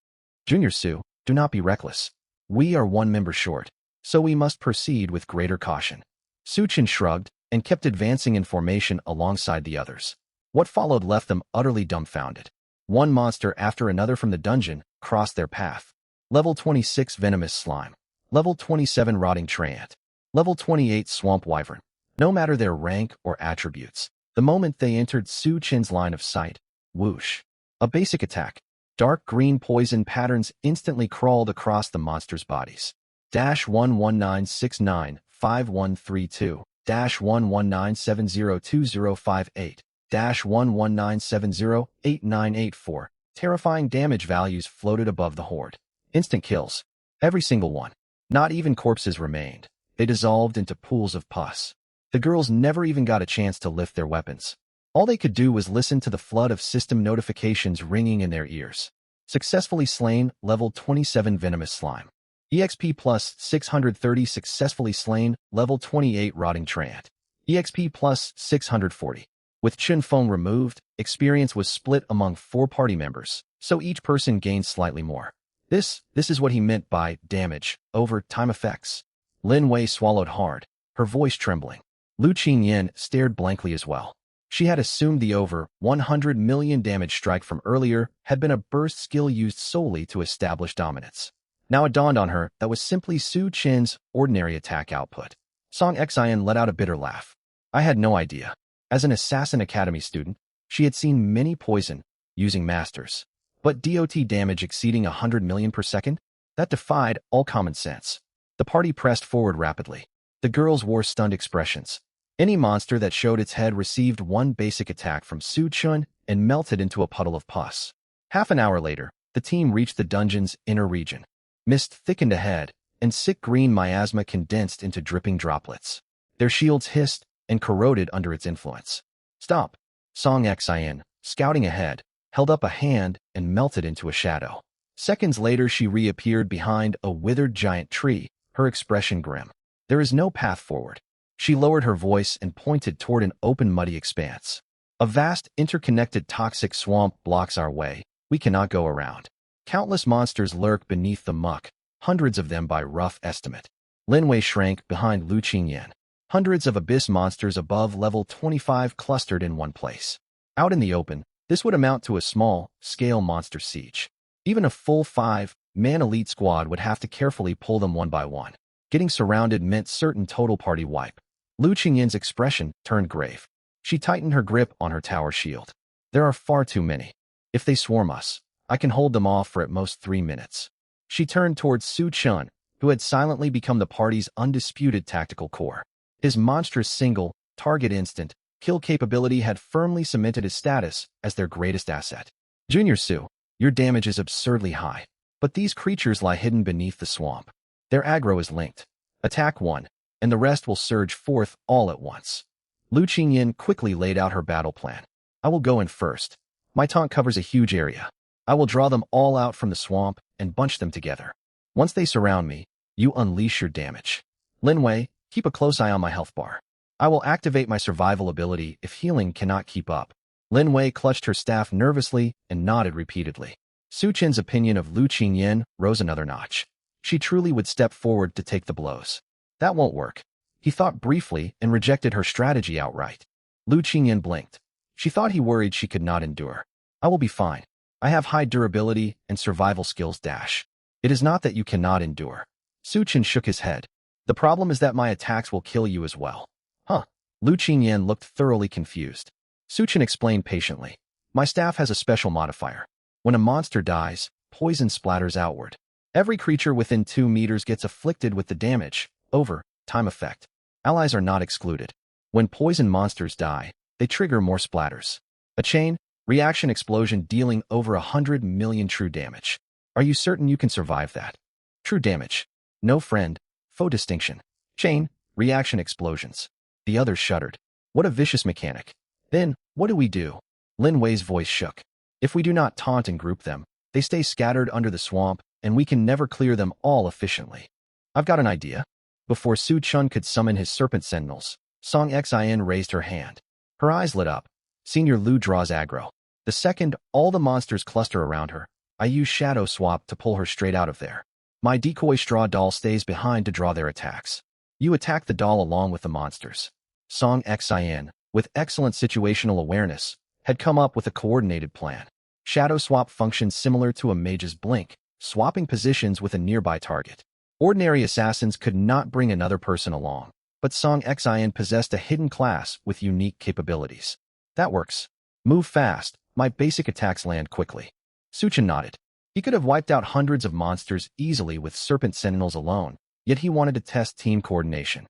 Junior Su, do not be reckless. We are 1 member short, so we must proceed with greater caution. Su Chen shrugged and kept advancing in formation alongside the others. What followed left them utterly dumbfounded. One monster after another from the dungeon crossed their path. Level 26 Venomous Slime. Level 27 Rotting Treant. Level 28 Swamp Wyvern. No matter their rank or attributes, the moment they entered Su Chen's line of sight, whoosh. A basic attack. Dark green poison patterns instantly crawled across the monsters' bodies. -11969-5132, -119702058, -119708984. Terrifying damage values floated above the horde. Instant kills. Every single one. Not even corpses remained. They dissolved into pools of pus. The girls never even got a chance to lift their weapons. All they could do was listen to the flood of system notifications ringing in their ears. Successfully slain, level 27 Venomous Slime. EXP plus 630 successfully slain, level 28 Rotting Treant. EXP plus 640. With Chen Feng removed, experience was split among 4 party members, so each person gained slightly more. This is what he meant by damage over time effects. Lin Wei swallowed hard, her voice trembling. Lu Qinyan stared blankly as well. She had assumed the over 100 million damage strike from earlier had been a burst skill used solely to establish dominance. Now it dawned on her that was simply Su Chen's ordinary attack output. Song Xian let out a bitter laugh. I had no idea. As an Assassin Academy student, she had seen many poison using masters. But DOT damage exceeding 100 million per second? That defied all common sense. The party pressed forward rapidly. The girls wore stunned expressions. Any monster that showed its head received 1 basic attack from Su Chen and melted into a puddle of pus. Half an hour later, the team reached the dungeon's inner region. Mist thickened ahead, and sick green miasma condensed into dripping droplets. Their shields hissed and corroded under its influence. Stop! Song Xian, scouting ahead, held up a hand and melted into a shadow. Seconds later, she reappeared behind a withered giant tree, her expression grim. There is no path forward. She lowered her voice and pointed toward an open muddy expanse. A vast, interconnected toxic swamp blocks our way. We cannot go around. Countless monsters lurk beneath the muck, hundreds of them by rough estimate. Lin Wei shrank behind Lu Qinyan. Hundreds of abyss monsters above level 25 clustered in one place. Out in the open, this would amount to a small-scale monster siege. Even a full 5-man elite squad would have to carefully pull them one by one. Getting surrounded meant certain total party wipe. Lu Qinyan's expression turned grave. She tightened her grip on her tower shield. There are far too many. If they swarm us, I can hold them off for at most 3 minutes. She turned towards Su Chen, who had silently become the party's undisputed tactical core. His monstrous single-target instant kill capability had firmly cemented his status as their greatest asset. Junior Su, your damage is absurdly high, but these creatures lie hidden beneath the swamp. Their aggro is linked. Attack 1, and the rest will surge forth all at once. Lu Qinyan quickly laid out her battle plan. I will go in first. My taunt covers a huge area. I will draw them all out from the swamp and bunch them together. Once they surround me, you unleash your damage. Lin Wei, keep a close eye on my health bar. I will activate my survival ability if healing cannot keep up. Lin Wei clutched her staff nervously and nodded repeatedly. Su Chen's opinion of Lu Qinyan rose another notch. She truly would step forward to take the blows. That won't work. He thought briefly and rejected her strategy outright. Lu Qinyan blinked. She thought he worried she could not endure. I will be fine. I have high durability and survival skills dash. It is not that you cannot endure. Su Chen shook his head. The problem is that my attacks will kill you as well. Huh. Lu Qingyan looked thoroughly confused. Su Chen explained patiently. My staff has a special modifier. When a monster dies, poison splatters outward. Every creature within 2 meters gets afflicted with the damage, over, time effect. Allies are not excluded. When poison monsters die, they trigger more splatters. A chain reaction explosion dealing over 100 million true damage. Are you certain you can survive that? True damage. No friend, foe distinction. Chain reaction explosions. The others shuddered. What a vicious mechanic. Then, what do we do? Lin Wei's voice shook. If we do not taunt and group them, they stay scattered under the swamp, and we can never clear them all efficiently. I've got an idea. Before Su Chun could summon his serpent sentinels, Song Xin raised her hand. Her eyes lit up. Senior Lu draws aggro. The second all the monsters cluster around her, I use Shadow Swap to pull her straight out of there. My decoy straw doll stays behind to draw their attacks. You attack the doll along with the monsters. Song Xin, with excellent situational awareness, had come up with a coordinated plan. Shadow Swap functions similar to a mage's blink, swapping positions with a nearby target. Ordinary assassins could not bring another person along, but Song Xin possessed a hidden class with unique capabilities. That works. Move fast, my basic attacks land quickly. Su Chen nodded. He could have wiped out hundreds of monsters easily with Serpent Sentinels alone, yet he wanted to test team coordination.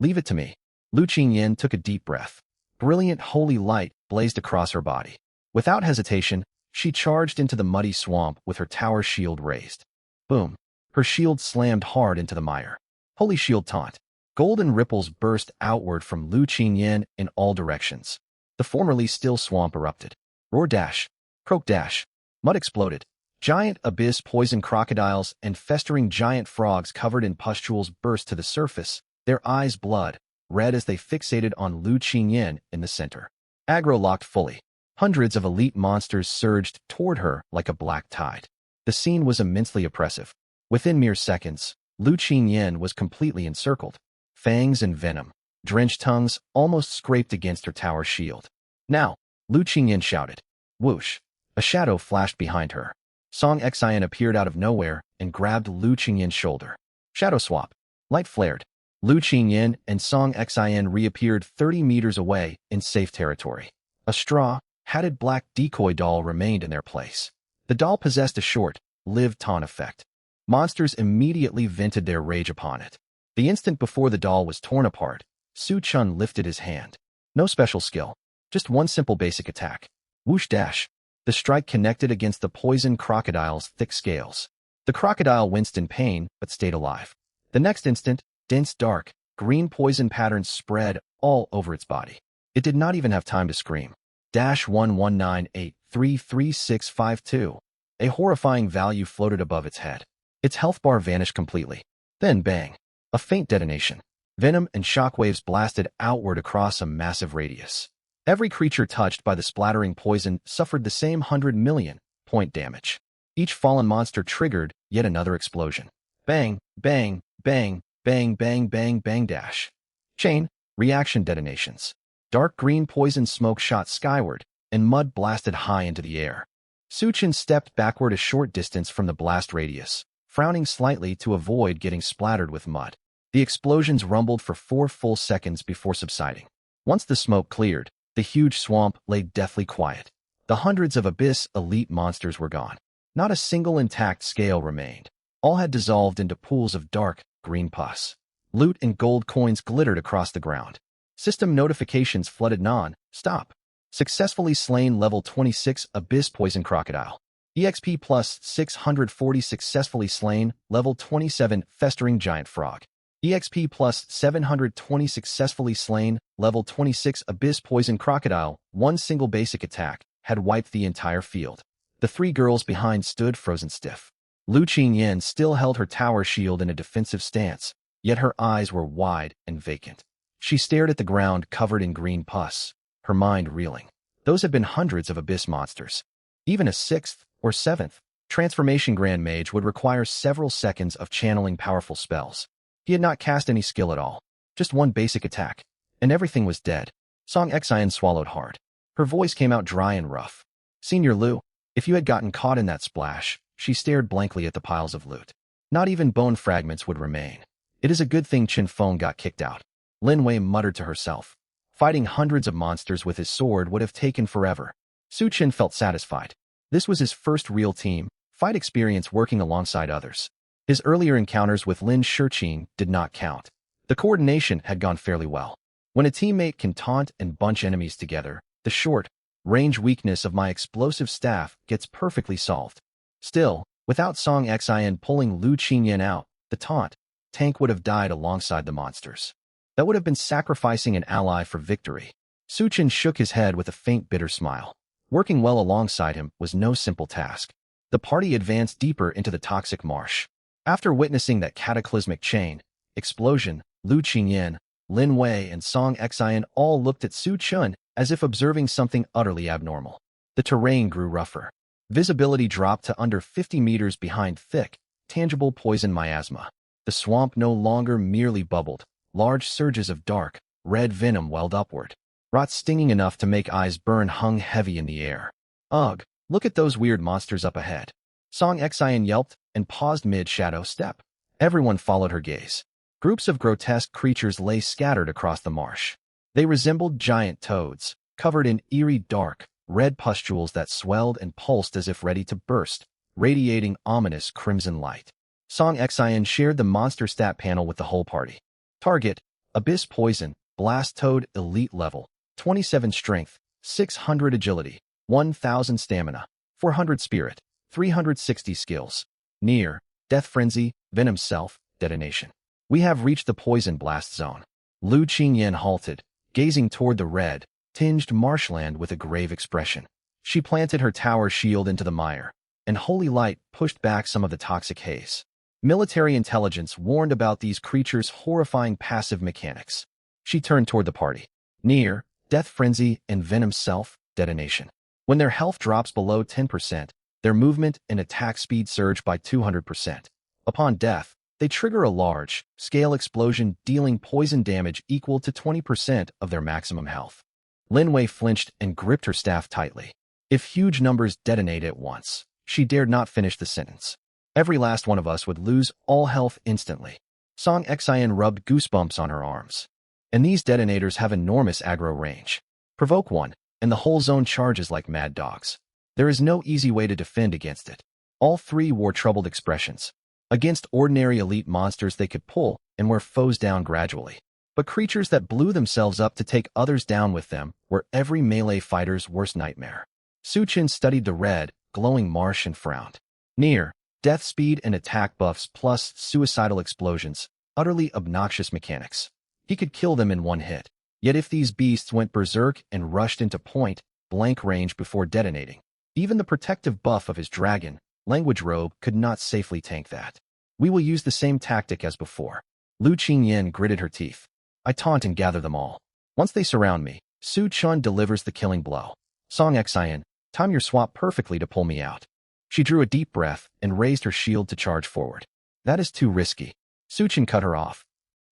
Leave it to me. Lu Qingyan took a deep breath. Brilliant holy light blazed across her body. Without hesitation, she charged into the muddy swamp with her tower shield raised. Boom. Her shield slammed hard into the mire. Holy shield taunt. Golden ripples burst outward from Lu Qingyan in all directions. The formerly still swamp erupted. Roar dash. Croak dash. Mud exploded. Giant abyss poison crocodiles and festering giant frogs covered in pustules burst to the surface, their eyes blood, red as they fixated on Lu Qingyan in the center. Aggro locked fully. Hundreds of elite monsters surged toward her like a black tide. The scene was immensely oppressive. Within mere seconds, Lu Qingyan was completely encircled. Fangs and venom, drenched tongues almost scraped against her tower shield. Now, Lu Qingyan shouted. Whoosh. A shadow flashed behind her. Song Xin appeared out of nowhere and grabbed Lu Qingyan's shoulder. Shadow swap. Light flared. Lu Qingyan and Song Xin reappeared 30 meters away in safe territory. A straw, hatted black decoy doll remained in their place. The doll possessed a short-lived taunt effect. Monsters immediately vented their rage upon it. The instant before the doll was torn apart, Su Chun lifted his hand. No special skill, just one simple basic attack. Whoosh dash. The strike connected against the poison crocodile's thick scales. The crocodile winced in pain, but stayed alive. The next instant, dense dark, green poison patterns spread all over its body. It did not even have time to scream. -1198333652. A horrifying value floated above its head. Its health bar vanished completely. Then bang. A faint detonation. Venom and shockwaves blasted outward across a massive radius. Every creature touched by the splattering poison suffered the same 100 million point damage. Each fallen monster triggered yet another explosion. Bang, bang, bang, bang, bang, bang, bang dash. Chain reaction detonations. Dark green poison smoke shot skyward, and mud blasted high into the air. Su Chen stepped backward a short distance from the blast radius, frowning slightly to avoid getting splattered with mud. The explosions rumbled for 4 full seconds before subsiding. Once the smoke cleared, the huge swamp lay deathly quiet. The hundreds of Abyss elite monsters were gone. Not a single intact scale remained. All had dissolved into pools of dark, green pus. Loot and gold coins glittered across the ground. System notifications flooded non-stop. Successfully slain level 26 Abyss Poison Crocodile. EXP plus 640 successfully slain level 27 Festering Giant Frog. EXP plus 720 successfully slain level 26 Abyss Poison Crocodile. One single basic attack had wiped the entire field. The 3 girls behind stood frozen stiff. Lu Qingyan still held her tower shield in a defensive stance, yet her eyes were wide and vacant. She stared at the ground covered in green pus, her mind reeling. Those had been hundreds of Abyss monsters. Even a 6th or 7th transformation Grand Mage would require several seconds of channeling powerful spells. He had not cast any skill at all, just one basic attack, and everything was dead. Song Xin swallowed hard. Her voice came out dry and rough. Senior Lu, If you had gotten caught in that splash, she stared blankly at the piles of loot. Not even bone fragments would remain. It is a good thing Qin Feng got kicked out. Lin Wei muttered to herself. Fighting hundreds of monsters with his sword would have taken forever. Su Chen felt satisfied. This was his first real team fight experience working alongside others. His earlier encounters with Lin Shiqing did not count. The coordination had gone fairly well. When a teammate can taunt and bunch enemies together, the short-range weakness of my explosive staff gets perfectly solved. Still, without Song Xian pulling Lu Qingyan out, the taunt tank would have died alongside the monsters. That would have been sacrificing an ally for victory. Su Chen shook his head with a faint bitter smile. Working well alongside him was no simple task. The party advanced deeper into the toxic marsh. After witnessing that cataclysmic chain explosion, Lu Qingyan, Lin Wei, and Song Xian all looked at Su Chen as if observing something utterly abnormal. The terrain grew rougher. Visibility dropped to under 50 meters behind thick, tangible poison miasma. The swamp no longer merely bubbled. Large surges of dark, red venom welled upward. Rot stinging enough to make eyes burn hung heavy in the air. Ugh, look at those weird monsters up ahead. Song Xian yelped and paused mid-shadow step. Everyone followed her gaze. Groups of grotesque creatures lay scattered across the marsh. They resembled giant toads, covered in eerie dark, red pustules that swelled and pulsed as if ready to burst, radiating ominous crimson light. Song Xian shared the monster stat panel with the whole party. Target, Abyss Poison, Blast Toad Elite Level, 27 Strength, 600 Agility, 1000 Stamina, 400 Spirit, 360 Skills. Near, Death Frenzy, Venom Self, Detonation. We have reached the Poison Blast Zone. Lu Qingyan halted, gazing toward the red, tinged marshland with a grave expression. She planted her tower shield into the mire, and holy light pushed back some of the toxic haze. Military intelligence warned about these creatures' horrifying passive mechanics. She turned toward the party. Near, Death Frenzy, and Venom Self, Detonation. When their health drops below 10%, their movement and attack speed surge by 200%. Upon death, they trigger a large-scale explosion dealing poison damage equal to 20% of their maximum health. Lin Wei flinched and gripped her staff tightly. If huge numbers detonate at once, she dared not finish the sentence. Every last one of us would lose all health instantly. Song Xian rubbed goosebumps on her arms. And these detonators have enormous aggro range. Provoke one, and the whole zone charges like mad dogs. There is no easy way to defend against it. All three wore troubled expressions. Against ordinary elite monsters they could pull and wear foes down gradually. But creatures that blew themselves up to take others down with them were every melee fighter's worst nightmare. Su Chen studied the red, glowing marsh and frowned. Near, death speed and attack buffs plus suicidal explosions, utterly obnoxious mechanics. He could kill them in one hit. Yet if these beasts went berserk and rushed into point-blank range before detonating, even the protective buff of his dragon language robe could not safely tank that. We will use the same tactic as before. Lu Qingyan gritted her teeth. I taunt and gather them all. Once they surround me, Su Chen delivers the killing blow. Song Xian, time your swap perfectly to pull me out. She drew a deep breath and raised her shield to charge forward. That is too risky. Su Chen cut her off.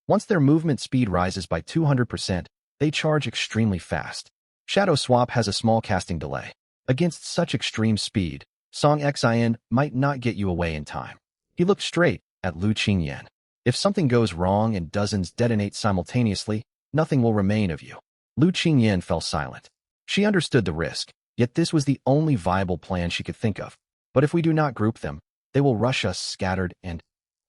Once their movement speed rises by 200%, they charge extremely fast. Shadow Swap has a small casting delay. Against such extreme speed, Song Xian might not get you away in time. He looked straight at Lu Qingyan. If something goes wrong and dozens detonate simultaneously, nothing will remain of you. Lu Qingyan fell silent. She understood the risk, yet this was the only viable plan she could think of. But if we do not group them, they will rush us scattered and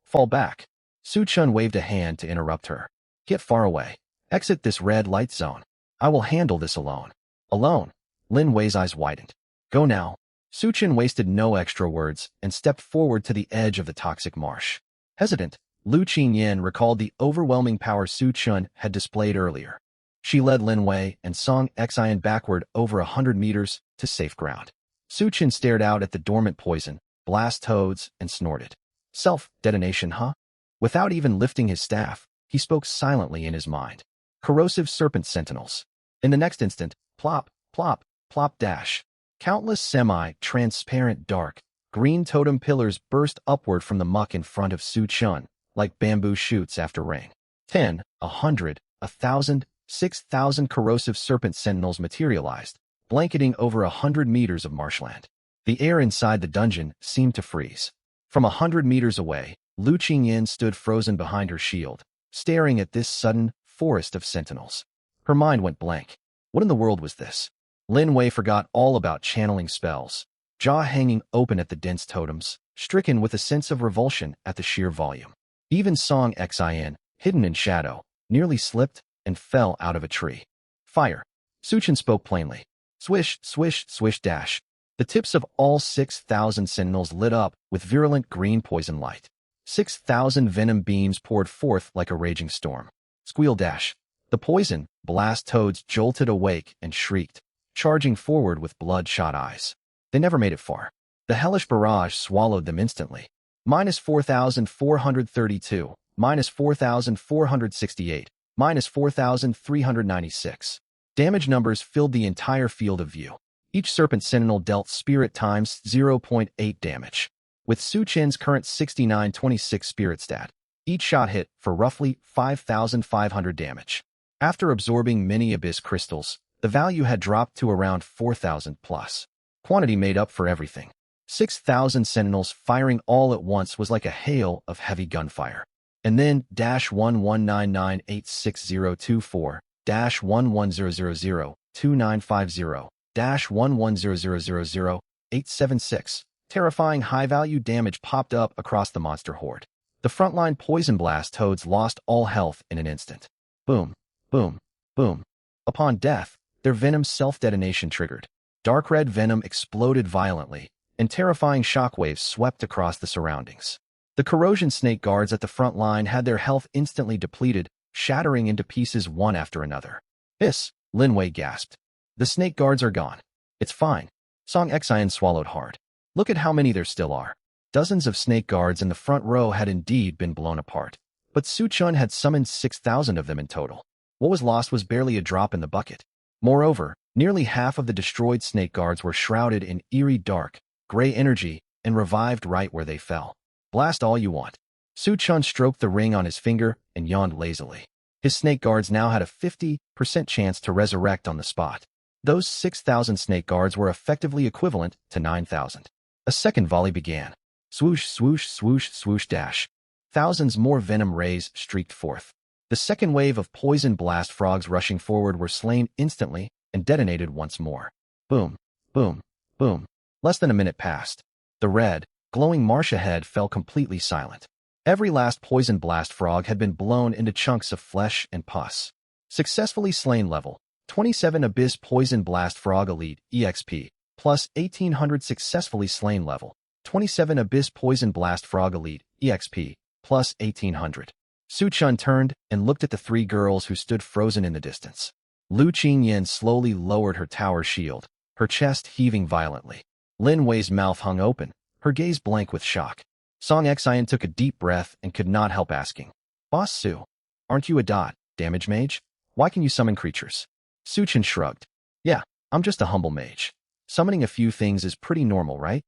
fall back. Su Chen waved a hand to interrupt her. Get far away. Exit this red light zone. I will handle this alone. Alone? Lin Wei's eyes widened. Go now. Su Chen wasted no extra words and stepped forward to the edge of the toxic marsh. Hesitant, Lu Qingyan recalled the overwhelming power Su Chen had displayed earlier. She led Lin Wei and Song Xian backward over 100 meters to safe ground. Su Chen stared out at the dormant poison, blast toads, and snorted. Self-detonation, huh? Without even lifting his staff, he spoke silently in his mind. Corrosive serpent sentinels. In the next instant, plop, plop, plop dash. Countless semi-transparent dark, green totem pillars burst upward from the muck in front of Su Chen, like bamboo shoots after rain. 10, 100, 1,000, 6,000 corrosive serpent sentinels materialized, blanketing over 100 meters of marshland. The air inside the dungeon seemed to freeze. From 100 meters away, Lu Qingyan stood frozen behind her shield, staring at this sudden forest of sentinels. Her mind went blank. What in the world was this? Lin Wei forgot all about channeling spells, jaw hanging open at the dense totems, stricken with a sense of revulsion at the sheer volume. Even Song Xian, hidden in shadow, nearly slipped and fell out of a tree. Fire. Su Chen spoke plainly. Swish, swish, swish dash. The tips of all 6,000 sentinels lit up with virulent green poison light. 6,000 venom beams poured forth like a raging storm. Squeal dash. The poison blast toads jolted awake and shrieked, charging forward with bloodshot eyes. They never made it far. The hellish barrage swallowed them instantly. Minus 4,432, minus 4,468, minus 4,396. Damage numbers filled the entire field of view. Each serpent sentinel dealt spirit times 0.8 damage. With Su Chen's current 6926 spirit stat, each shot hit for roughly 5,500 damage. After absorbing many abyss crystals, the value had dropped to around 4,000 plus. Quantity made up for everything. 6,000 sentinels firing all at once was like a hail of heavy gunfire. And then -1199866024, -11002950, -11000876. Terrifying high-value damage popped up across the monster horde. The frontline poison blast toads lost all health in an instant. Boom, boom, boom. Upon death, their venom's self-detonation triggered. Dark red venom exploded violently, and terrifying shockwaves swept across the surroundings. The corrosion snake guards at the front line had their health instantly depleted, shattering into pieces one after another. Hiss, Lin Wei gasped. The snake guards are gone. It's fine. Song Xian swallowed hard. Look at how many there still are. Dozens of snake guards in the front row had indeed been blown apart. But Su Chen had summoned 6,000 of them in total. What was lost was barely a drop in the bucket. Moreover, nearly half of the destroyed snake guards were shrouded in eerie dark, gray energy and revived right where they fell. Blast all you want. Su Chen stroked the ring on his finger and yawned lazily. His snake guards now had a 50% chance to resurrect on the spot. Those 6,000 snake guards were effectively equivalent to 9,000. A second volley began. Swoosh, swoosh, swoosh, swoosh dash. Thousands more venom rays streaked forth. The second wave of poison blast frogs rushing forward were slain instantly and detonated once more. Boom, boom, boom. Less than a minute passed. The red, glowing marsh ahead fell completely silent. Every last poison blast frog had been blown into chunks of flesh and pus. Successfully slain level, 27 Abyss Poison Blast Frog Elite EXP, plus 1,800 successfully slain level, 27 Abyss Poison Blast Frog Elite EXP, plus 1,800. Su Chen turned and looked at the three girls who stood frozen in the distance. Lu Qingyan slowly lowered her tower shield, her chest heaving violently. Lin Wei's mouth hung open, her gaze blank with shock. Song Xian took a deep breath and could not help asking, Boss Su, aren't you a damage mage? Why can you summon creatures? Su Chen shrugged. Yeah, I'm just a humble mage. Summoning a few things is pretty normal, right?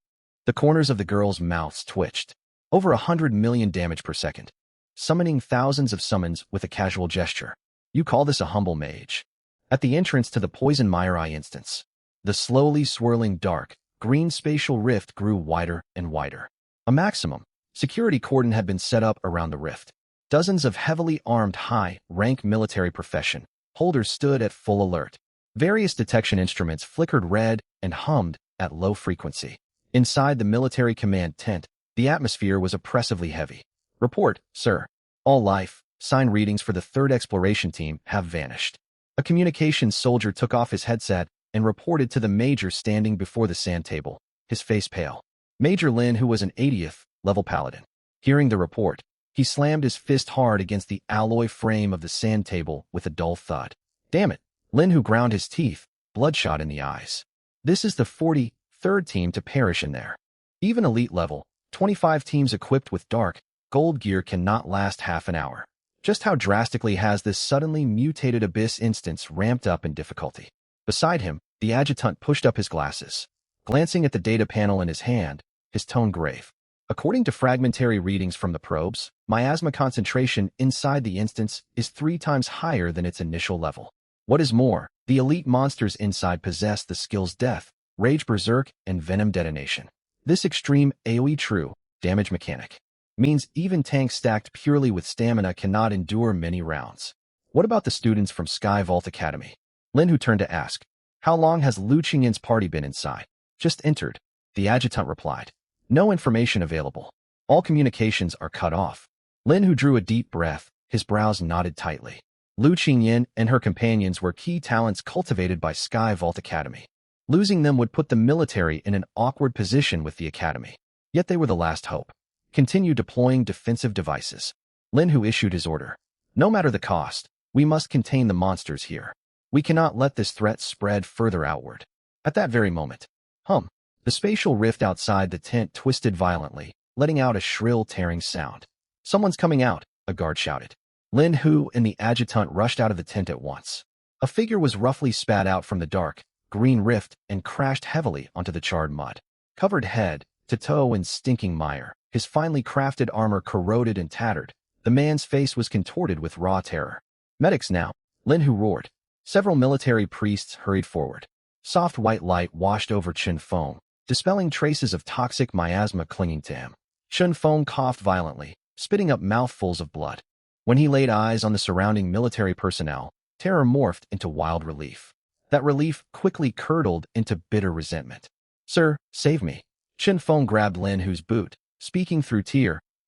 The corners of the girls' mouths twitched. Over 100 million damage per second. Summoning thousands of summons with a casual gesture. You call this a humble mage? At the entrance to the Poison Mirai instance, the slowly swirling dark, green spatial rift grew wider and wider. A maximum security cordon had been set up around the rift. Dozens of heavily armed high-rank military profession holders stood at full alert. Various detection instruments flickered red and hummed at low frequency. Inside the military command tent, the atmosphere was oppressively heavy. Report, sir. All life sign readings for the 3rd exploration team have vanished. A communications soldier took off his headset and reported to the major standing before the sand table, his face pale. Major Lin, who was an 80th level paladin. Hearing the report, he slammed his fist hard against the alloy frame of the sand table with a dull thud. Damn it, Lin, who ground his teeth, bloodshot in the eyes. This is the 43rd team to perish in there. Even elite level, 25 teams equipped with dark, gold gear cannot last half an hour. Just how drastically has this suddenly mutated Abyss instance ramped up in difficulty? Beside him, the adjutant pushed up his glasses. Glancing at the data panel in his hand, his tone grave. According to fragmentary readings from the probes, miasma concentration inside the instance is 3 times higher than its initial level. What is more, the elite monsters inside possess the skills Death, Rage Berserk, and Venom Detonation. This extreme AoE true damage mechanic means even tanks stacked purely with stamina cannot endure many rounds. What about the students from Sky Vault Academy? Lin Hu turned to ask. How long has Lu Qingyin's party been inside? Just entered, the adjutant replied. No information available. All communications are cut off. Lin Hu drew a deep breath, his brows knotted tightly. Lu Qingyin and her companions were key talents cultivated by Sky Vault Academy. Losing them would put the military in an awkward position with the academy. Yet they were the last hope. Continue deploying defensive devices. Lin Hu issued his order. No matter the cost, we must contain the monsters here. We cannot let this threat spread further outward. At that very moment, the spatial rift outside the tent twisted violently, letting out a shrill tearing sound. Someone's coming out, a guard shouted. Lin Hu and the adjutant rushed out of the tent at once. A figure was roughly spat out from the dark, green rift and crashed heavily onto the charred mud. Covered head to toe in stinking mire, his finely crafted armor corroded and tattered, the man's face was contorted with raw terror. Medics now, Lin Hu roared. Several military priests hurried forward. Soft white light washed over Chen Feng, dispelling traces of toxic miasma clinging to him. Chen Feng coughed violently, spitting up mouthfuls of blood. When he laid eyes on the surrounding military personnel, terror morphed into wild relief. That relief quickly curdled into bitter resentment. Sir, save me. Chen Feng grabbed Lin Hu's boot, speaking through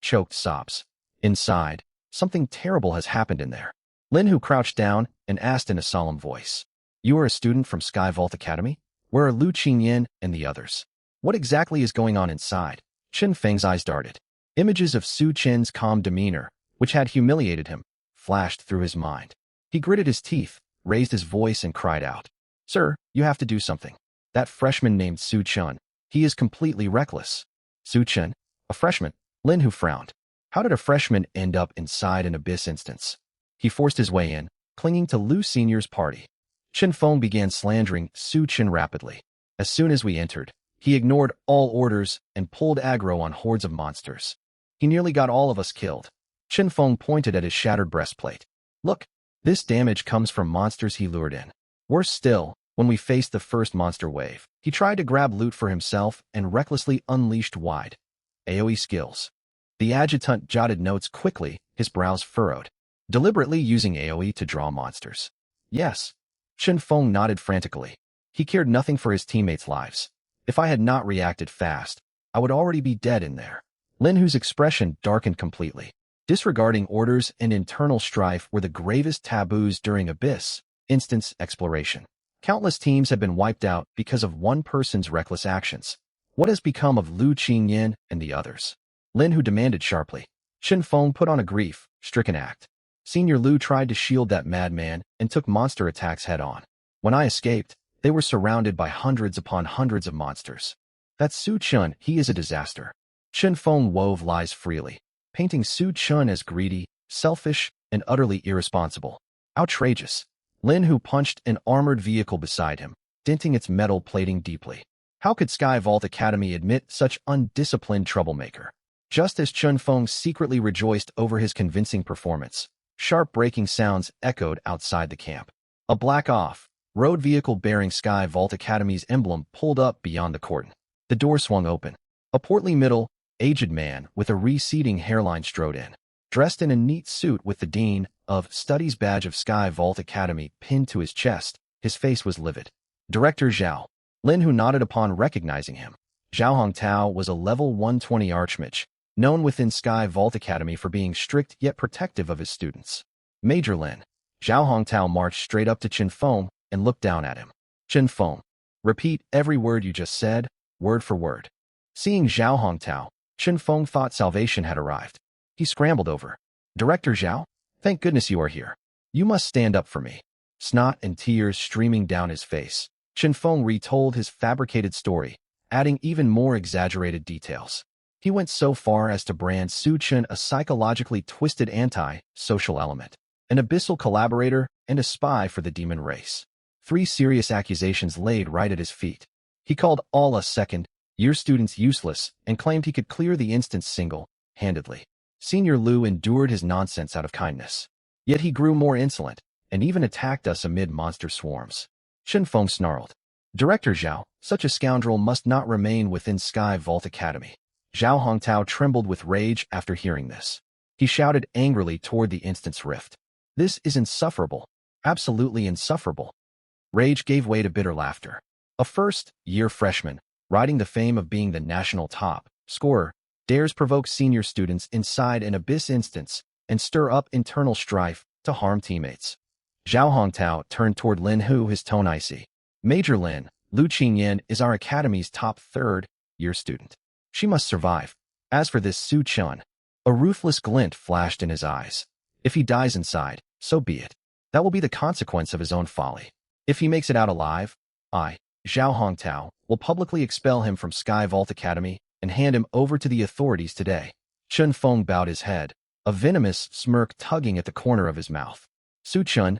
choked sobs. Inside, something terrible has happened in there. Lin Hu crouched down and asked in a solemn voice. You are a student from Sky Vault Academy? Where are Lu Qingyin and the others? What exactly is going on inside? Chen Feng's eyes darted. Images of Su Chen's calm demeanor, which had humiliated him, flashed through his mind. He gritted his teeth, raised his voice and cried out. Sir, you have to do something. That freshman named Su Chen, he is completely reckless. Su Chen? A freshman? Lin Hu frowned. How did a freshman end up inside an abyss instance? He forced his way in, clinging to Lu Senior's party. Chen Feng began slandering Su Chen rapidly. As soon as we entered, he ignored all orders and pulled aggro on hordes of monsters. He nearly got all of us killed. Chen Feng pointed at his shattered breastplate. Look, this damage comes from monsters he lured in. Worse still, when we faced the first monster wave, he tried to grab loot for himself and recklessly unleashed wide AoE skills. The adjutant jotted notes quickly, his brows furrowed. Deliberately using AoE to draw monsters. Yes. Chen Feng nodded frantically. He cared nothing for his teammates' lives. If I had not reacted fast, I would already be dead in there. Lin Hu's expression darkened completely. Disregarding orders and internal strife were the gravest taboos during Abyss instance exploration. Countless teams have been wiped out because of one person's reckless actions. What has become of Lu Qingyin and the others? Lin Hu demanded sharply. Chen Feng put on a grief-stricken act. Senior Lu tried to shield that madman and took monster attacks head-on. When I escaped, they were surrounded by hundreds upon hundreds of monsters. That Su Chen, he is a disaster. Chen Feng wove lies freely, painting Su Chen as greedy, selfish, and utterly irresponsible. Outrageous. Lin Hu punched an armored vehicle beside him, denting its metal plating deeply. How could Sky Vault Academy admit such undisciplined troublemaker? Just as Chen Feng secretly rejoiced over his convincing performance, sharp braking sounds echoed outside the camp. A black off-road vehicle bearing Sky Vault Academy's emblem pulled up beyond the cordon. The door swung open. A portly middle-aged man with a receding hairline strode in. Dressed in a neat suit with the Dean of Studies badge of Sky Vault Academy pinned to his chest, his face was livid. Director Zhao. Lin Hu nodded upon recognizing him. Zhao Hongtao was a level 120 archmage, known within Sky Vault Academy for being strict yet protective of his students. Major Lin. Zhao Hongtao marched straight up to Chen Feng and looked down at him. Chen Feng. Repeat every word you just said, word for word. Seeing Zhao Hongtao, Chen Feng thought salvation had arrived. He scrambled over. Director Zhao? Thank goodness you are here. You must stand up for me. Snot and tears streaming down his face, Chen Feng retold his fabricated story, adding even more exaggerated details. He went so far as to brand Su Chen a psychologically twisted anti-social element, an abyssal collaborator, and a spy for the demon race. 3 serious accusations laid right at his feet. He called all us second-year students useless and claimed he could clear the instance single-handedly. Senior Lu endured his nonsense out of kindness. Yet he grew more insolent, and even attacked us amid monster swarms. Chen Feng snarled. Director Zhao, such a scoundrel must not remain within Sky Vault Academy. Zhao Hongtao trembled with rage after hearing this. He shouted angrily toward the instant's rift. This is insufferable. Absolutely insufferable. Rage gave way to bitter laughter. A first-year freshman, riding the fame of being the national top scorer, dares provoke senior students inside an abyss instance and stir up internal strife to harm teammates. Zhao Hongtao turned toward Lin Hu, his tone icy. Major Lin, Lu Qingyan is our academy's top third-year student. She must survive. As for this Su Chun, a ruthless glint flashed in his eyes. If he dies inside, so be it. That will be the consequence of his own folly. If he makes it out alive, I, Zhao Hongtao, will publicly expel him from Sky Vault Academy and hand him over to the authorities today. Chun Feng bowed his head, a venomous smirk tugging at the corner of his mouth. Su Chun,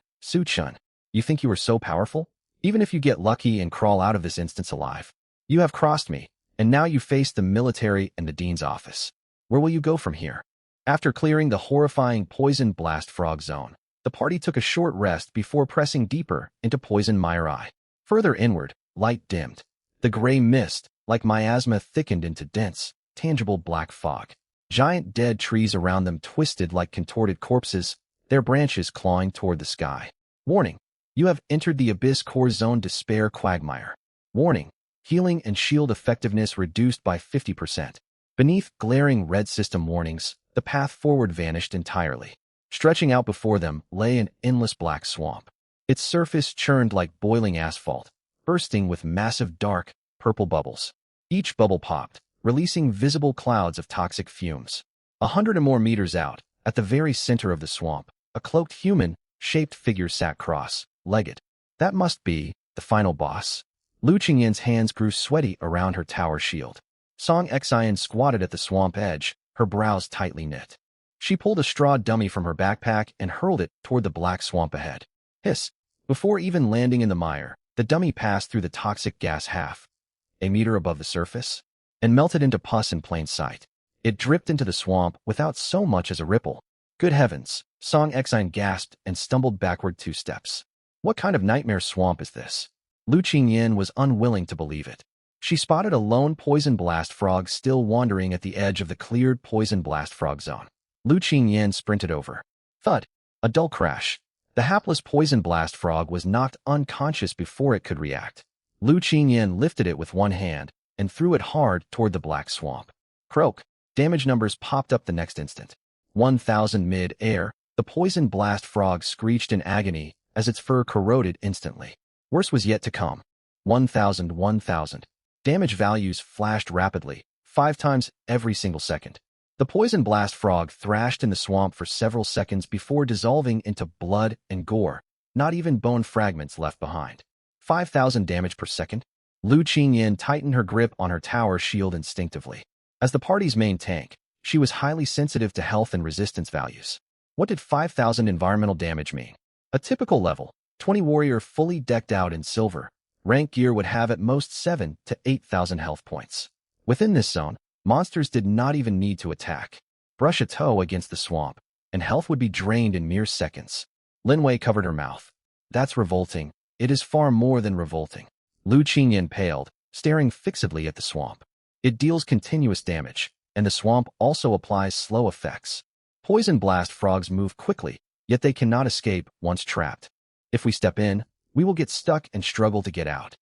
you think you are so powerful? Even if you get lucky and crawl out of this instance alive, you have crossed me, and now you face the military and the dean's office. Where will you go from here? After clearing the horrifying Poison Blast Frog Zone, the party took a short rest before pressing deeper into Poison Mire Eye. Further inward, light dimmed. The gray mist, like miasma, thickened into dense, tangible black fog. Giant dead trees around them twisted like contorted corpses, their branches clawing toward the sky. Warning. You have entered the Abyss Core Zone Despair Quagmire. Warning. Healing and shield effectiveness reduced by 50%. Beneath glaring red system warnings, the path forward vanished entirely. Stretching out before them lay an endless black swamp. Its surface churned like boiling asphalt, bursting with massive dark, purple bubbles. Each bubble popped, releasing visible clouds of toxic fumes. 100 or more meters out, at the very center of the swamp, a cloaked human-shaped figure sat cross-legged. That must be the final boss. Lu Qingyan's hands grew sweaty around her tower shield. Song Xian squatted at the swamp edge, her brows tightly knit. She pulled a straw dummy from her backpack and hurled it toward the black swamp ahead. Hiss! Before even landing in the mire, the dummy passed through the toxic gas a meter above the surface, and melted into pus in plain sight. It dripped into the swamp without so much as a ripple. Good heavens! Song Xian gasped and stumbled backward 2 steps. What kind of nightmare swamp is this? Lu Qingyan was unwilling to believe it. She spotted a lone Poison Blast Frog still wandering at the edge of the cleared Poison Blast Frog Zone. Lu Qingyan sprinted over. Thud! A dull crash. The hapless Poison Blast Frog was knocked unconscious before it could react. Lu Qingyan lifted it with one hand and threw it hard toward the black swamp. Croak! Damage numbers popped up the next instant. 1,000 mid-air, the Poison Blast Frog screeched in agony as its fur corroded instantly. Worse was yet to come. 1,000. Damage values flashed rapidly, 5 times every single second. The Poison Blast Frog thrashed in the swamp for several seconds before dissolving into blood and gore, not even bone fragments left behind. 5,000 damage per second? Lu Qingyan tightened her grip on her tower shield instinctively. As the party's main tank, she was highly sensitive to health and resistance values. What did 5,000 environmental damage mean? A typical level 20 warrior fully decked out in silver, rank gear would have at most 7 to 8,000 health points. Within this zone, monsters did not even need to attack. Brush a toe against the swamp, and health would be drained in mere seconds. Lin Wei covered her mouth. That's revolting. It is far more than revolting. Lu Qingyan paled, staring fixedly at the swamp. It deals continuous damage, and the swamp also applies slow effects. Poison Blast Frogs move quickly, yet they cannot escape once trapped. If we step in, we will get stuck and struggle to get out.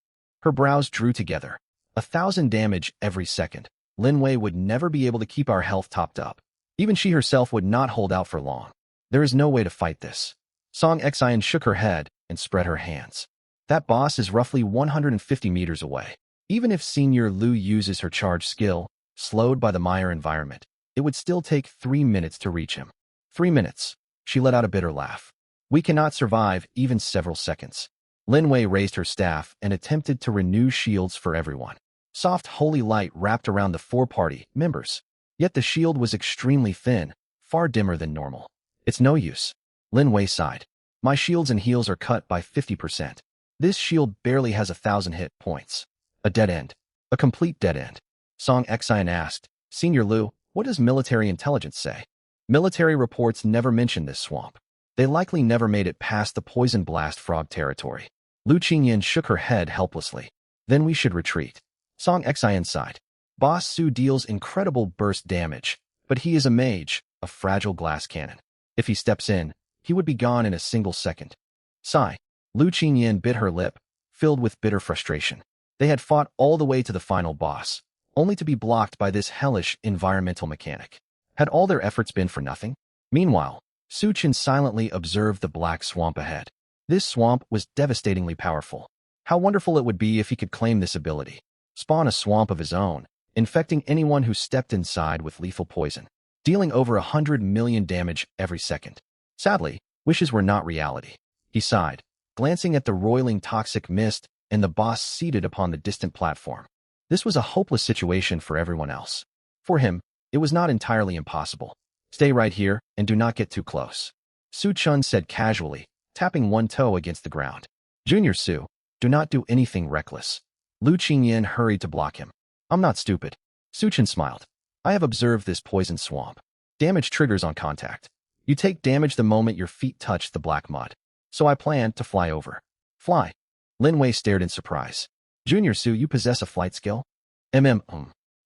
Her brows drew together. 1,000 damage every second. Lin Wei would never be able to keep our health topped up. Even she herself would not hold out for long. There is no way to fight this. Song Xian shook her head and spread her hands. That boss is roughly 150 meters away. Even if Senior Lu uses her charge skill, slowed by the mire environment, it would still take 3 minutes to reach him. 3 minutes. She let out a bitter laugh. We cannot survive even several seconds. Lin Wei raised her staff and attempted to renew shields for everyone. Soft holy light wrapped around the 4 party members. Yet the shield was extremely thin, far dimmer than normal. It's no use. Lin Wei sighed. My shields and heals are cut by 50%. This shield barely has 1,000 hit points. A dead end. A complete dead end. Song Xian asked, Senior Lu, what does military intelligence say? Military reports never mention this swamp. They likely never made it past the Poison Blast Frog territory. Lu Qingyan shook her head helplessly. Then we should retreat. Song Xian sighed. Boss Su deals incredible burst damage, but he is a mage, a fragile glass cannon. If he steps in, he would be gone in a single second. Sigh. Lu Qingyan bit her lip, filled with bitter frustration. They had fought all the way to the final boss, only to be blocked by this hellish environmental mechanic. Had all their efforts been for nothing? Meanwhile, Su Chen silently observed the black swamp ahead. This swamp was devastatingly powerful. How wonderful it would be if he could claim this ability. Spawn a swamp of his own, infecting anyone who stepped inside with lethal poison, dealing over 100 million damage every second. Sadly, wishes were not reality. He sighed, glancing at the roiling toxic mist and the boss seated upon the distant platform. This was a hopeless situation for everyone else. For him, it was not entirely impossible. Stay right here and do not get too close. Su Chun said casually, tapping one toe against the ground. Junior Su, do not do anything reckless. Lu Qingyan hurried to block him. I'm not stupid. Su Chen smiled. I have observed this poison swamp. Damage triggers on contact. You take damage the moment your feet touch the black mud. So I planned to fly over. Fly. Lin Wei stared in surprise. Junior Su, you possess a flight skill?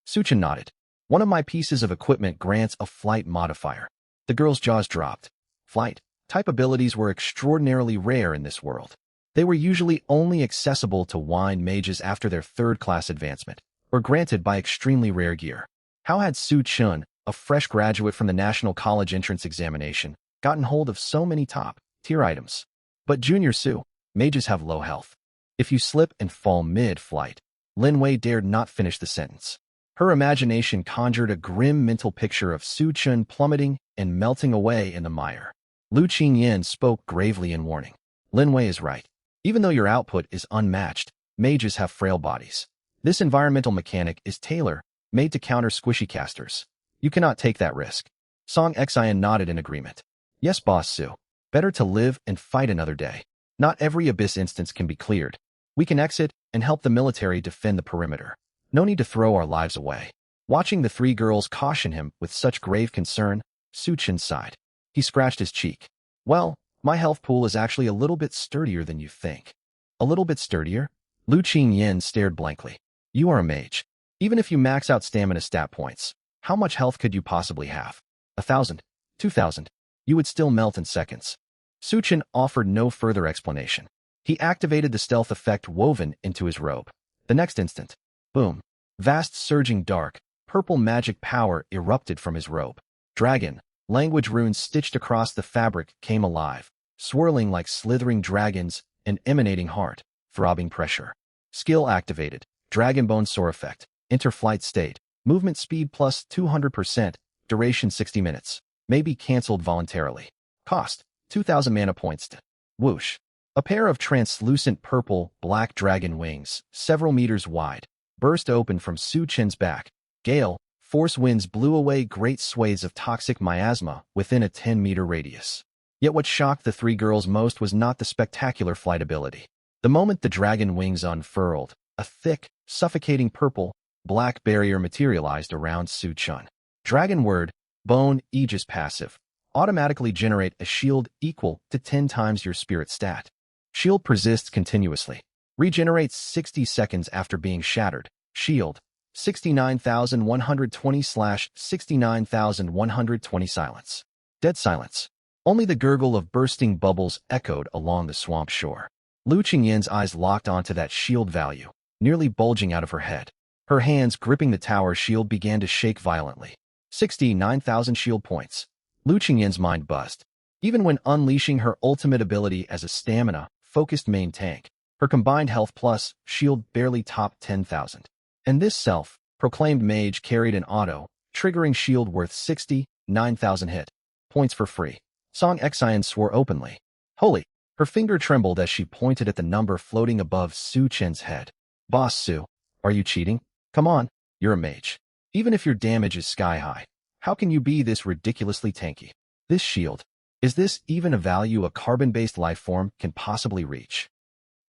Su Chen nodded. One of my pieces of equipment grants a flight modifier. The girl's jaws dropped. Flight-type abilities were extraordinarily rare in this world. They were usually only accessible to wine mages after their third-class advancement, or granted by extremely rare gear. How had Su Chen, a fresh graduate from the National College entrance examination, gotten hold of so many top-tier items? But Junior Su, mages have low health. If you slip and fall mid-flight, Lin Wei dared not finish the sentence. Her imagination conjured a grim mental picture of Su Chen plummeting and melting away in the mire. Lu Qingyan spoke gravely in warning. Lin Wei is right. Even though your output is unmatched, mages have frail bodies. This environmental mechanic is tailor-made to counter squishy casters. You cannot take that risk. Song Xian nodded in agreement. Yes, Boss Su. Better to live and fight another day. Not every abyss instance can be cleared. We can exit and help the military defend the perimeter. No need to throw our lives away. Watching the three girls caution him with such grave concern, Su Chen sighed. He scratched his cheek. Well, my health pool is actually a little bit sturdier than you think. A little bit sturdier? Lu Qingyan stared blankly. You are a mage. Even if you max out stamina stat points, how much health could you possibly have? 1,000? 2,000? You would still melt in seconds. Su Chen offered no further explanation. He activated the stealth effect woven into his robe. The next instant, boom, vast surging dark, purple magic power erupted from his robe. Dragon, language runes stitched across the fabric came alive, swirling like slithering dragons and emanating heart-throbbing pressure. Skill activated, Dragonbone Soar effect, enter flight state, movement speed plus 200%, duration 60 minutes, may be cancelled voluntarily. Cost, 2,000 mana points. Whoosh. A pair of translucent purple-black dragon wings, several meters wide, burst open from Su Chen's back. Gale, force winds blew away great swathes of toxic miasma within a 10-meter radius. Yet what shocked the three girls most was not the spectacular flight ability. The moment the dragon wings unfurled, a thick, suffocating purple-black barrier materialized around Su Chen. Dragon word, bone, Aegis passive. Automatically generate a shield equal to 10 times your spirit stat. Shield persists continuously. Regenerates 60 seconds after being shattered. Shield, 69,120/69,120 silence. Dead silence. Only the gurgle of bursting bubbles echoed along the swamp shore. Lu Qingyan's eyes locked onto that shield value, nearly bulging out of her head. Her hands gripping the tower shield began to shake violently. 69,000 shield points. Lu Qingyan's mind buzzed. Even when unleashing her ultimate ability as a stamina-focused main tank, her combined health plus shield barely topped 10,000. And this self-proclaimed mage carried an auto-triggering shield worth 69,000 hit points for free. Song Xian swore openly. Holy! Her finger trembled as she pointed at the number floating above Su Chen's head. Boss Su, are you cheating? Come on, you're a mage. Even if your damage is sky-high, how can you be this ridiculously tanky? This shield, is this even a value a carbon-based life form can possibly reach?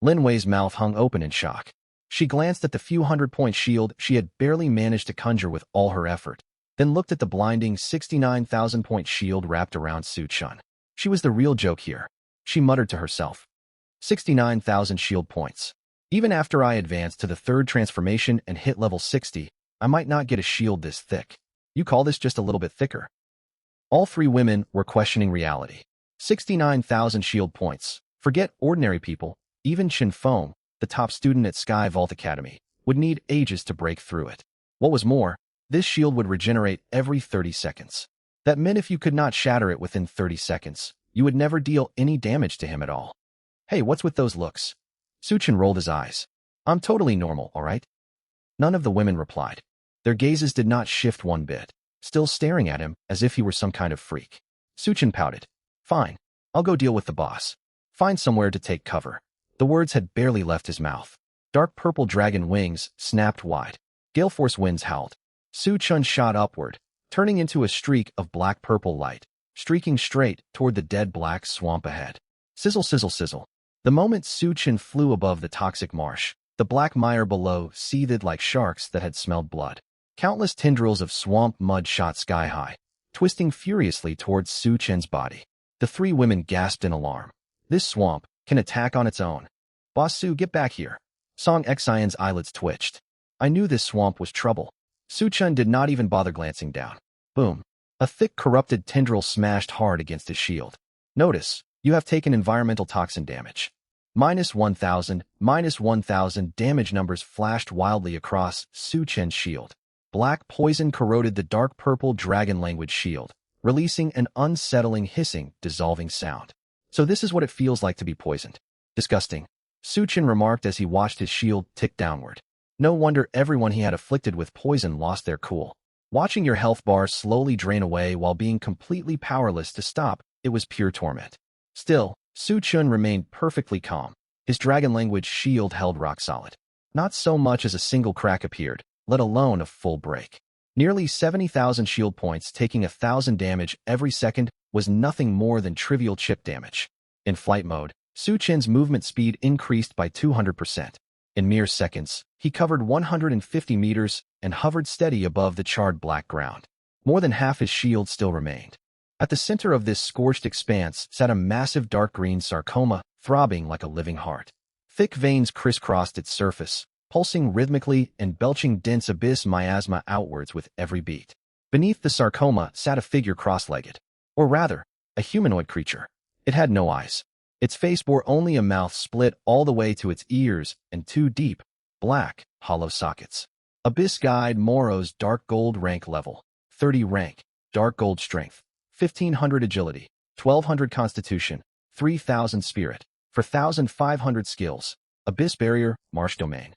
Lin Wei's mouth hung open in shock. She glanced at the few hundred-point shield she had barely managed to conjure with all her effort, then looked at the blinding 69,000-point shield wrapped around Su Chen. She was the real joke here. She muttered to herself. 69,000 shield points. Even after I advance to the third transformation and hit level 60, I might not get a shield this thick. You call this just a little bit thicker? All three women were questioning reality. 69,000 shield points. Forget ordinary people, even Chen Feng, the top student at Sky Vault Academy, would need ages to break through it. What was more, this shield would regenerate every 30 seconds. That meant if you could not shatter it within 30 seconds, you would never deal any damage to him at all. Hey, what's with those looks? Su Chen rolled his eyes. I'm totally normal, all right? None of the women replied. Their gazes did not shift one bit, still staring at him as if he were some kind of freak. Su Chen pouted. Fine, I'll go deal with the boss. Find somewhere to take cover. The words had barely left his mouth. Dark purple dragon wings snapped wide. Gale force winds howled. Su Chen shot upward, turning into a streak of black-purple light, streaking straight toward the dead black swamp ahead. Sizzle, sizzle, sizzle. The moment Su Chen flew above the toxic marsh, the black mire below seethed like sharks that had smelled blood. Countless tendrils of swamp mud shot sky-high, twisting furiously towards Su Chen's body. The three women gasped in alarm. This swamp can attack on its own. Boss Su, get back here. Song Xian's eyelids twitched. I knew this swamp was trouble. Su Chen did not even bother glancing down. Boom. A thick, corrupted tendril smashed hard against his shield. Notice, you have taken environmental toxin damage. -1,000, -1,000 damage numbers flashed wildly across Su Chen's shield. Black poison corroded the dark purple dragon language shield, releasing an unsettling hissing, dissolving sound. So this is what it feels like to be poisoned. Disgusting. Su Chen remarked as he watched his shield tick downward. No wonder everyone he had afflicted with poison lost their cool. Watching your health bar slowly drain away while being completely powerless to stop, it was pure torment. Still, Su Chen remained perfectly calm. His dragon language shield held rock solid. Not so much as a single crack appeared, let alone a full break. Nearly 70,000 shield points taking 1,000 damage every second was nothing more than trivial chip damage. In flight mode, Su Chen's movement speed increased by 200%. In mere seconds, he covered 150 meters and hovered steady above the charred black ground. More than half his shield still remained. At the center of this scorched expanse sat a massive dark green sarcoma, throbbing like a living heart. Thick veins crisscrossed its surface, pulsing rhythmically and belching dense abyss miasma outwards with every beat. Beneath the sarcoma sat a figure cross-legged. Or rather, a humanoid creature. It had no eyes. Its face bore only a mouth split all the way to its ears and two deep, black, hollow sockets. Abyss Guide Moro's Dark Gold rank level. 30 rank, Dark Gold strength. 1,500 agility. 1,200 constitution. 3,000 spirit. 4,500 skills. Abyss Barrier, Marsh Domain.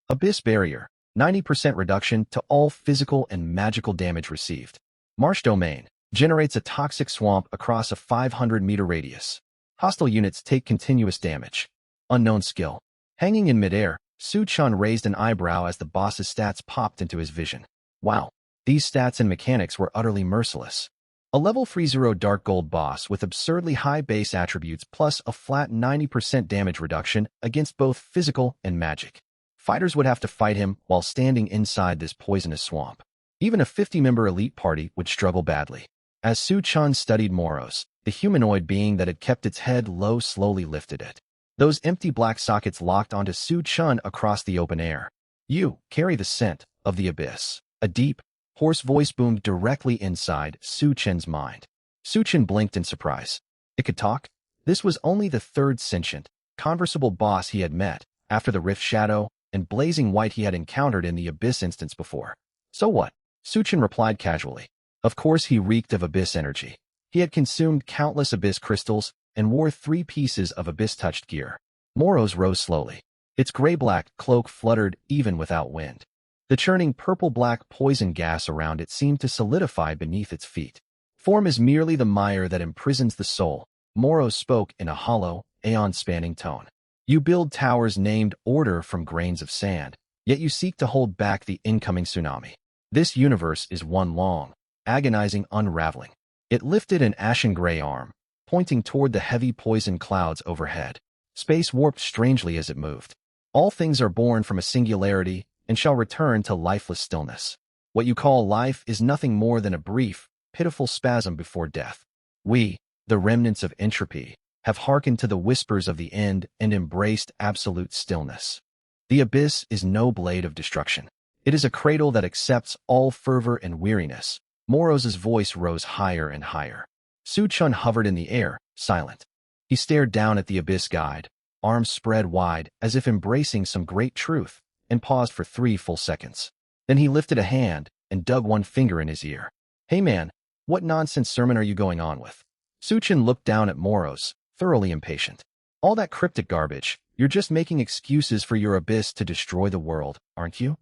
Abyss Barrier, 90% reduction to all physical and magical damage received. Marsh Domain, generates a toxic swamp across a 500-meter radius. Hostile units take continuous damage. Unknown skill. Hanging in midair, Su Chen raised an eyebrow as the boss's stats popped into his vision. Wow, these stats and mechanics were utterly merciless. A level 3-0 Dark Gold boss with absurdly high base attributes plus a flat 90% damage reduction against both physical and magic. Fighters would have to fight him while standing inside this poisonous swamp. Even a 50-member elite party would struggle badly. As Su Chen studied Moros, the humanoid being that had kept its head low slowly lifted it. Those empty black sockets locked onto Su Chen across the open air. You carry the scent of the abyss. A deep, hoarse voice boomed directly inside Su Chen's mind. Su Chen blinked in surprise. It could talk? This was only the third sentient, conversable boss he had met, after the Rift Shadow and Blazing White he had encountered in the Abyss instance before. So what? Su Chen replied casually. Of course he reeked of Abyss energy. He had consumed countless Abyss crystals and wore 3 pieces of Abyss-touched gear. Moros rose slowly. Its gray-black cloak fluttered even without wind. The churning purple-black poison gas around it seemed to solidify beneath its feet. Form is merely the mire that imprisons the soul, Moros spoke in a hollow, aeon-spanning tone. You build towers named order from grains of sand, yet you seek to hold back the incoming tsunami. This universe is one long, agonizing unraveling. It lifted an ashen gray arm, pointing toward the heavy poison clouds overhead. Space warped strangely as it moved. All things are born from a singularity and shall return to lifeless stillness. What you call life is nothing more than a brief, pitiful spasm before death. We, the remnants of entropy, have hearkened to the whispers of the end and embraced absolute stillness. The abyss is no blade of destruction. It is a cradle that accepts all fervor and weariness. Moroz's voice rose higher and higher. Su Chun hovered in the air, silent. He stared down at the abyss guide, arms spread wide as if embracing some great truth, and paused for 3 full seconds. Then he lifted a hand and dug one finger in his ear. "Hey man, what nonsense sermon are you going on with?" Su Chun looked down at Moroz, thoroughly impatient. "All that cryptic garbage, you're just making excuses for your abyss to destroy the world, aren't you?"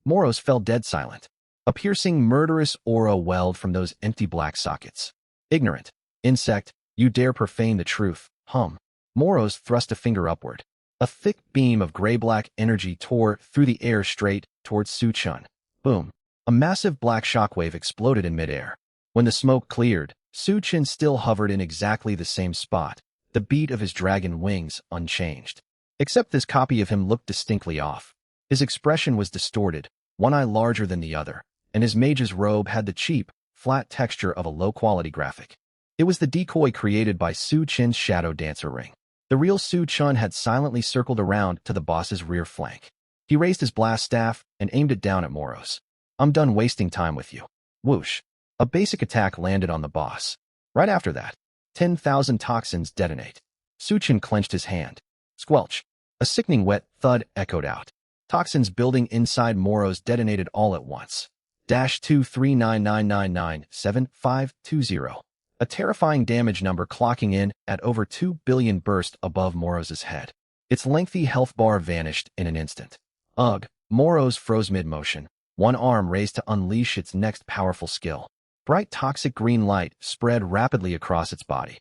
Moroz fell dead silent. A piercing, murderous aura welled from those empty black sockets. "Ignorant insect, you dare profane the truth, hum." Moroz thrust a finger upward. A thick beam of gray-black energy tore through the air straight towards Su Chun. Boom. A massive black shockwave exploded in midair. When the smoke cleared, Su Chun still hovered in exactly the same spot, the beat of his dragon wings unchanged. Except this copy of him looked distinctly off. His expression was distorted, one eye larger than the other, and his mage's robe had the cheap, flat texture of a low-quality graphic. It was the decoy created by Su Chun's Shadow Dancer ring. The real Su Chun had silently circled around to the boss's rear flank. He raised his blast staff and aimed it down at Moroz. "I'm done wasting time with you." Whoosh. A basic attack landed on the boss. Right after that, 10,000 toxins detonate. Su Chun clenched his hand. Squelch. A sickening wet thud echoed out. Toxins building inside Moroz detonated all at once. -2399997,520. A terrifying damage number clocking in at over 2 billion burst above Moroz's head. Its lengthy health bar vanished in an instant. Ugh, Moroz froze mid-motion, one arm raised to unleash its next powerful skill. Bright toxic green light spread rapidly across its body.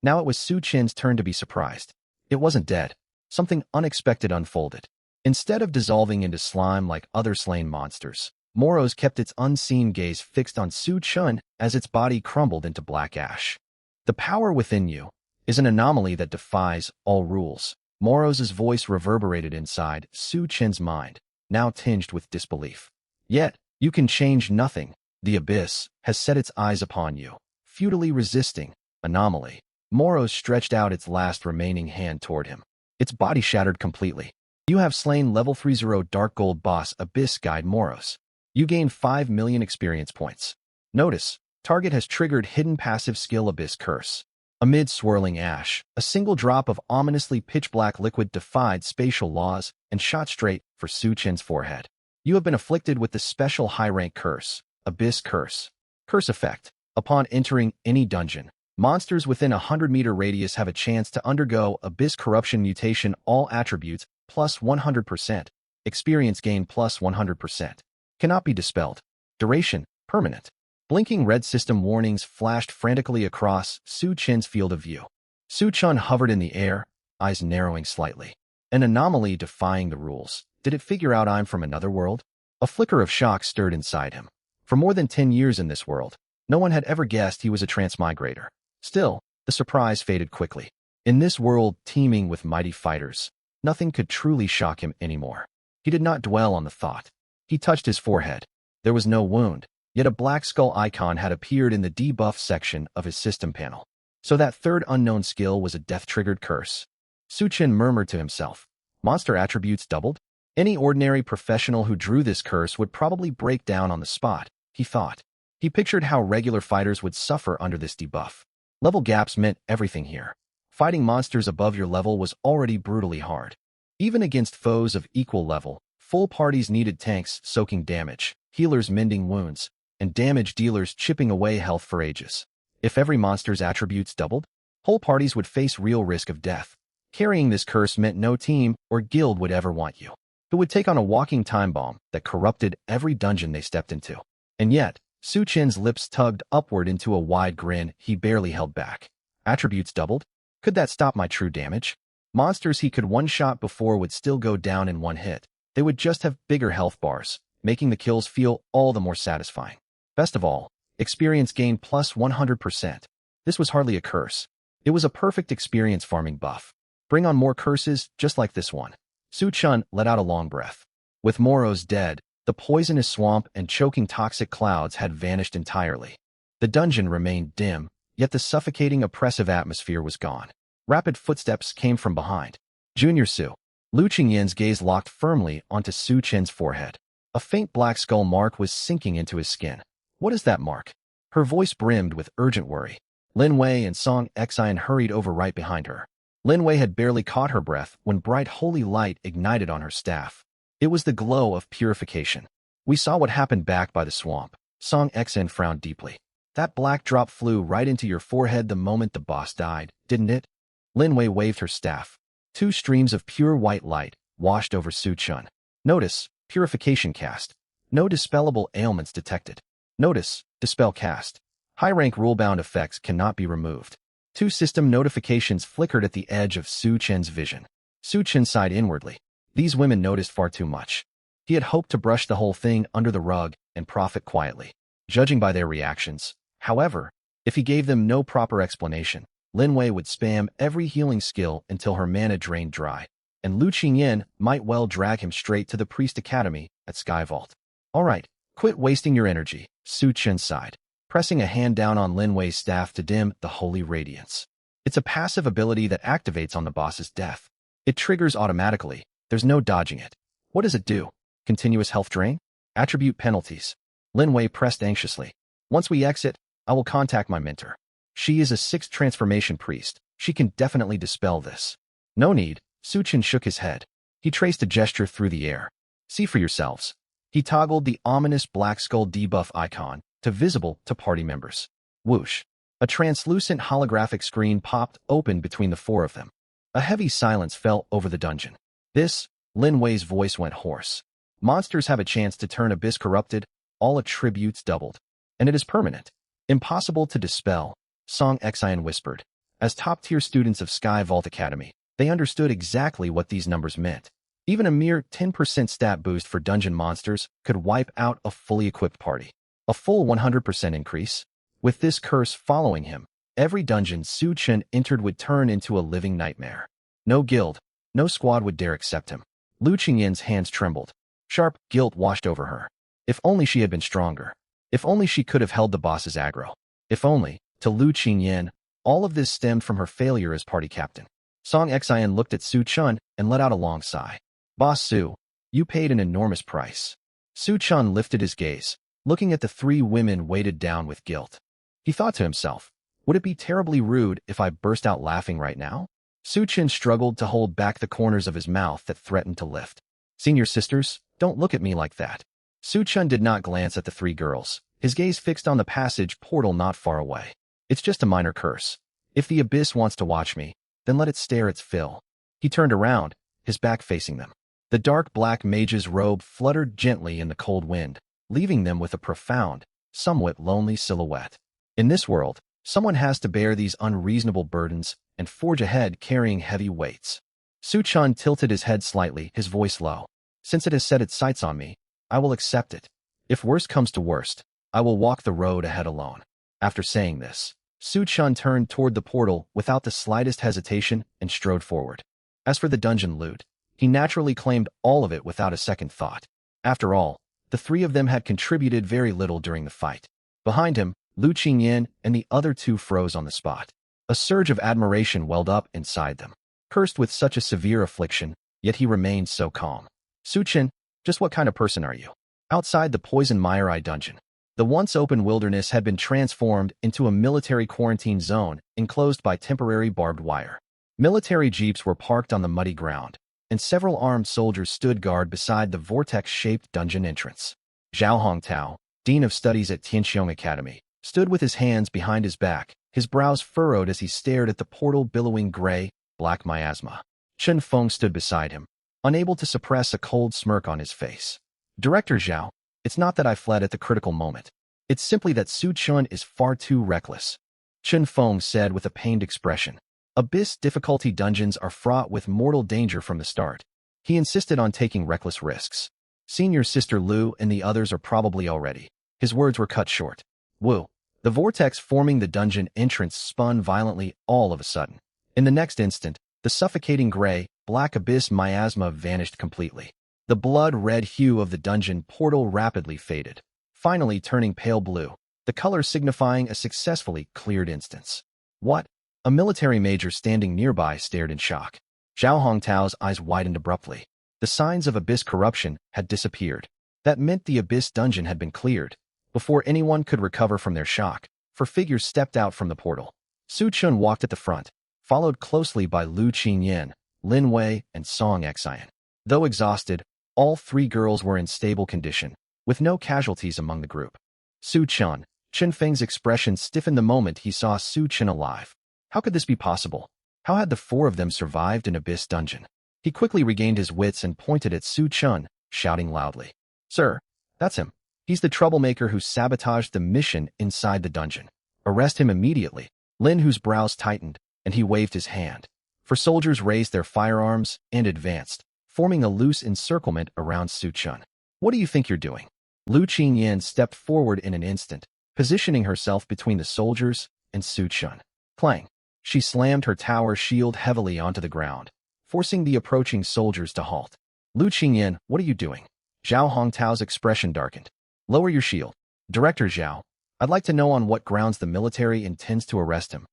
Now it was Su Chun's turn to be surprised. It wasn't dead. Something unexpected unfolded. Instead of dissolving into slime like other slain monsters, Moroz kept its unseen gaze fixed on Su Chun as its body crumbled into black ash. "The power within you is an anomaly that defies all rules." Moroz's voice reverberated inside Su Chun's mind, now tinged with disbelief. "Yet, you can change nothing. The abyss has set its eyes upon you, futilely resisting. Anomaly." Moroz stretched out its last remaining hand toward him. Its body shattered completely. "You have slain level 30 Dark Gold boss Abyss Guide Moroz. You gain 5 million experience points. Notice, target has triggered hidden passive skill Abyss Curse." Amid swirling ash, a single drop of ominously pitch-black liquid defied spatial laws and shot straight for Su Chun's forehead. "You have been afflicted with the special high-rank curse, Abyss Curse. Curse effect. Upon entering any dungeon, monsters within a 100-meter radius have a chance to undergo Abyss Corruption Mutation. All attributes plus 100%. Experience gain plus 100%. Cannot be dispelled. Duration, permanent." Blinking red system warnings flashed frantically across Su Chun's field of view. Su Chun hovered in the air, eyes narrowing slightly. An anomaly defying the rules. Did it figure out I'm from another world? A flicker of shock stirred inside him. For more than 10 years in this world, no one had ever guessed he was a transmigrator. Still, the surprise faded quickly. In this world teeming with mighty fighters, nothing could truly shock him anymore. He did not dwell on the thought. He touched his forehead. There was no wound. Yet a black skull icon had appeared in the debuff section of his system panel. So that third unknown skill was a death-triggered curse. Su Chun murmured to himself. Monster attributes doubled? Any ordinary professional who drew this curse would probably break down on the spot, he thought. He pictured how regular fighters would suffer under this debuff. Level gaps meant everything here. Fighting monsters above your level was already brutally hard. Even against foes of equal level, full parties needed tanks soaking damage, healers mending wounds, and damage dealers chipping away health for ages. If every monster's attributes doubled, whole parties would face real risk of death. Carrying this curse meant no team or guild would ever want you. It would take on a walking time bomb that corrupted every dungeon they stepped into. And yet, Su Chun's lips tugged upward into a wide grin he barely held back. Attributes doubled? Could that stop my true damage? Monsters he could one-shot before would still go down in one hit. They would just have bigger health bars, making the kills feel all the more satisfying. Best of all, experience gain plus 100%. This was hardly a curse. It was a perfect experience farming buff. Bring on more curses just like this one. Su Chun let out a long breath. With Moroz dead, the poisonous swamp and choking toxic clouds had vanished entirely. The dungeon remained dim, yet the suffocating oppressive atmosphere was gone. Rapid footsteps came from behind. Junior Su. Lu Qingyin's gaze locked firmly onto Su Chen's forehead. A faint black skull mark was sinking into his skin. What is that mark? Her voice brimmed with urgent worry. Lin Wei and Song Xian hurried over right behind her. Lin Wei had barely caught her breath when bright holy light ignited on her staff. It was the glow of purification. We saw what happened back by the swamp. Song Xian frowned deeply. That black drop flew right into your forehead the moment the boss died, didn't it? Lin Wei waved her staff. Two streams of pure white light washed over Su Chen. Notice, purification cast. No dispellable ailments detected. Notice, dispel cast. High-rank rule-bound effects cannot be removed. Two system notifications flickered at the edge of Su Chen's vision. Su Chen sighed inwardly. These women noticed far too much. He had hoped to brush the whole thing under the rug and profit quietly. Judging by their reactions, however, if he gave them no proper explanation, Lin Wei would spam every healing skill until her mana drained dry, and Lu Qingyin might well drag him straight to the Priest Academy at Sky Vault. All right, quit wasting your energy, Su Chen sighed, pressing a hand down on Lin Wei's staff to dim the holy radiance. It's a passive ability that activates on the boss's death. It triggers automatically. There's no dodging it. What does it do? Continuous health drain? Attribute penalties. Lin Wei pressed anxiously. Once we exit, I will contact my mentor. She is a 6th transformation priest. She can definitely dispel this. No need. Su Chen shook his head. He traced a gesture through the air. See for yourselves. He toggled the ominous black skull debuff icon to visible to party members. Whoosh. A translucent holographic screen popped open between the four of them. A heavy silence fell over the dungeon. This, Lin Wei's voice went hoarse. Monsters have a chance to turn abyss corrupted, all attributes doubled. And it is permanent. Impossible to dispel, Song Xian whispered. As top-tier students of Sky Vault Academy, they understood exactly what these numbers meant. Even a mere 10% stat boost for dungeon monsters could wipe out a fully equipped party. A full 100% increase. With this curse following him, every dungeon Su Chen entered would turn into a living nightmare. No guild, no squad would dare accept him. Lu Qingyin's hands trembled. Sharp guilt washed over her. If only she had been stronger. If only she could have held the boss's aggro. If only, to Lu Qingyin, all of this stemmed from her failure as party captain. Song Xian looked at Su Chen and let out a long sigh. Boss Su, you paid an enormous price. Su Chen lifted his gaze, looking at the three women weighted down with guilt. He thought to himself, would it be terribly rude if I burst out laughing right now? Su Chen struggled to hold back the corners of his mouth that threatened to lift. Senior sisters, don't look at me like that. Su Chen did not glance at the three girls, his gaze fixed on the passage portal not far away. It's just a minor curse. If the abyss wants to watch me, then let it stare its fill. He turned around, his back facing them. The dark black mage's robe fluttered gently in the cold wind, leaving them with a profound, somewhat lonely silhouette. In this world, someone has to bear these unreasonable burdens and forge ahead carrying heavy weights. Su Chen tilted his head slightly, his voice low. Since it has set its sights on me, I will accept it. If worst comes to worst, I will walk the road ahead alone. After saying this, Su Chen turned toward the portal without the slightest hesitation and strode forward. As for the dungeon loot, he naturally claimed all of it without a second thought. After all, the three of them had contributed very little during the fight. Behind him, Lu Qingyin and the other two froze on the spot. A surge of admiration welled up inside them. Cursed with such a severe affliction, yet he remained so calm. Su Chen, just what kind of person are you? Outside the Poison Mire Eye dungeon, the once open wilderness had been transformed into a military quarantine zone enclosed by temporary barbed wire. Military jeeps were parked on the muddy ground, and several armed soldiers stood guard beside the vortex-shaped dungeon entrance. Zhao Hongtao, Dean of Studies at Tianxiong Academy, stood with his hands behind his back, his brows furrowed as he stared at the portal billowing gray, black miasma. Chen Feng stood beside him, unable to suppress a cold smirk on his face. Director Zhao, it's not that I fled at the critical moment. It's simply that Su Chen is far too reckless. Chen Feng said with a pained expression. Abyss difficulty dungeons are fraught with mortal danger from the start. He insisted on taking reckless risks. Senior Sister Lu and the others are probably already. His words were cut short. Woo. The vortex forming the dungeon entrance spun violently all of a sudden. In the next instant, the suffocating gray, black abyss miasma vanished completely. The blood-red hue of the dungeon portal rapidly faded, finally turning pale blue, the color signifying a successfully cleared instance. What? A military major standing nearby stared in shock. Zhao Hongtao's eyes widened abruptly. The signs of abyss corruption had disappeared. That meant the abyss dungeon had been cleared. Before anyone could recover from their shock, four figures stepped out from the portal. Su Chun walked at the front, followed closely by Lu Qingyan, Lin Wei, and Song Xian. Though exhausted, all three girls were in stable condition, with no casualties among the group. Su Chun, Chen Feng's expression stiffened the moment he saw Su Chun alive. How could this be possible? How had the four of them survived an abyss dungeon? He quickly regained his wits and pointed at Su Chun, shouting loudly, "Sir, that's him. He's the troublemaker who sabotaged the mission inside the dungeon. Arrest him immediately." Lin Hu's brows tightened, and he waved his hand. Four soldiers raised their firearms and advanced, forming a loose encirclement around Su Chun. "What do you think you're doing?" Lu Qingyan stepped forward in an instant, positioning herself between the soldiers and Su Chun. Clang! She slammed her tower shield heavily onto the ground, forcing the approaching soldiers to halt. "Lu Qingyan, what are you doing?" Zhao Hongtao's expression darkened. "Lower your shield. Director Zhao, I'd like to know on what grounds the military intends to arrest him."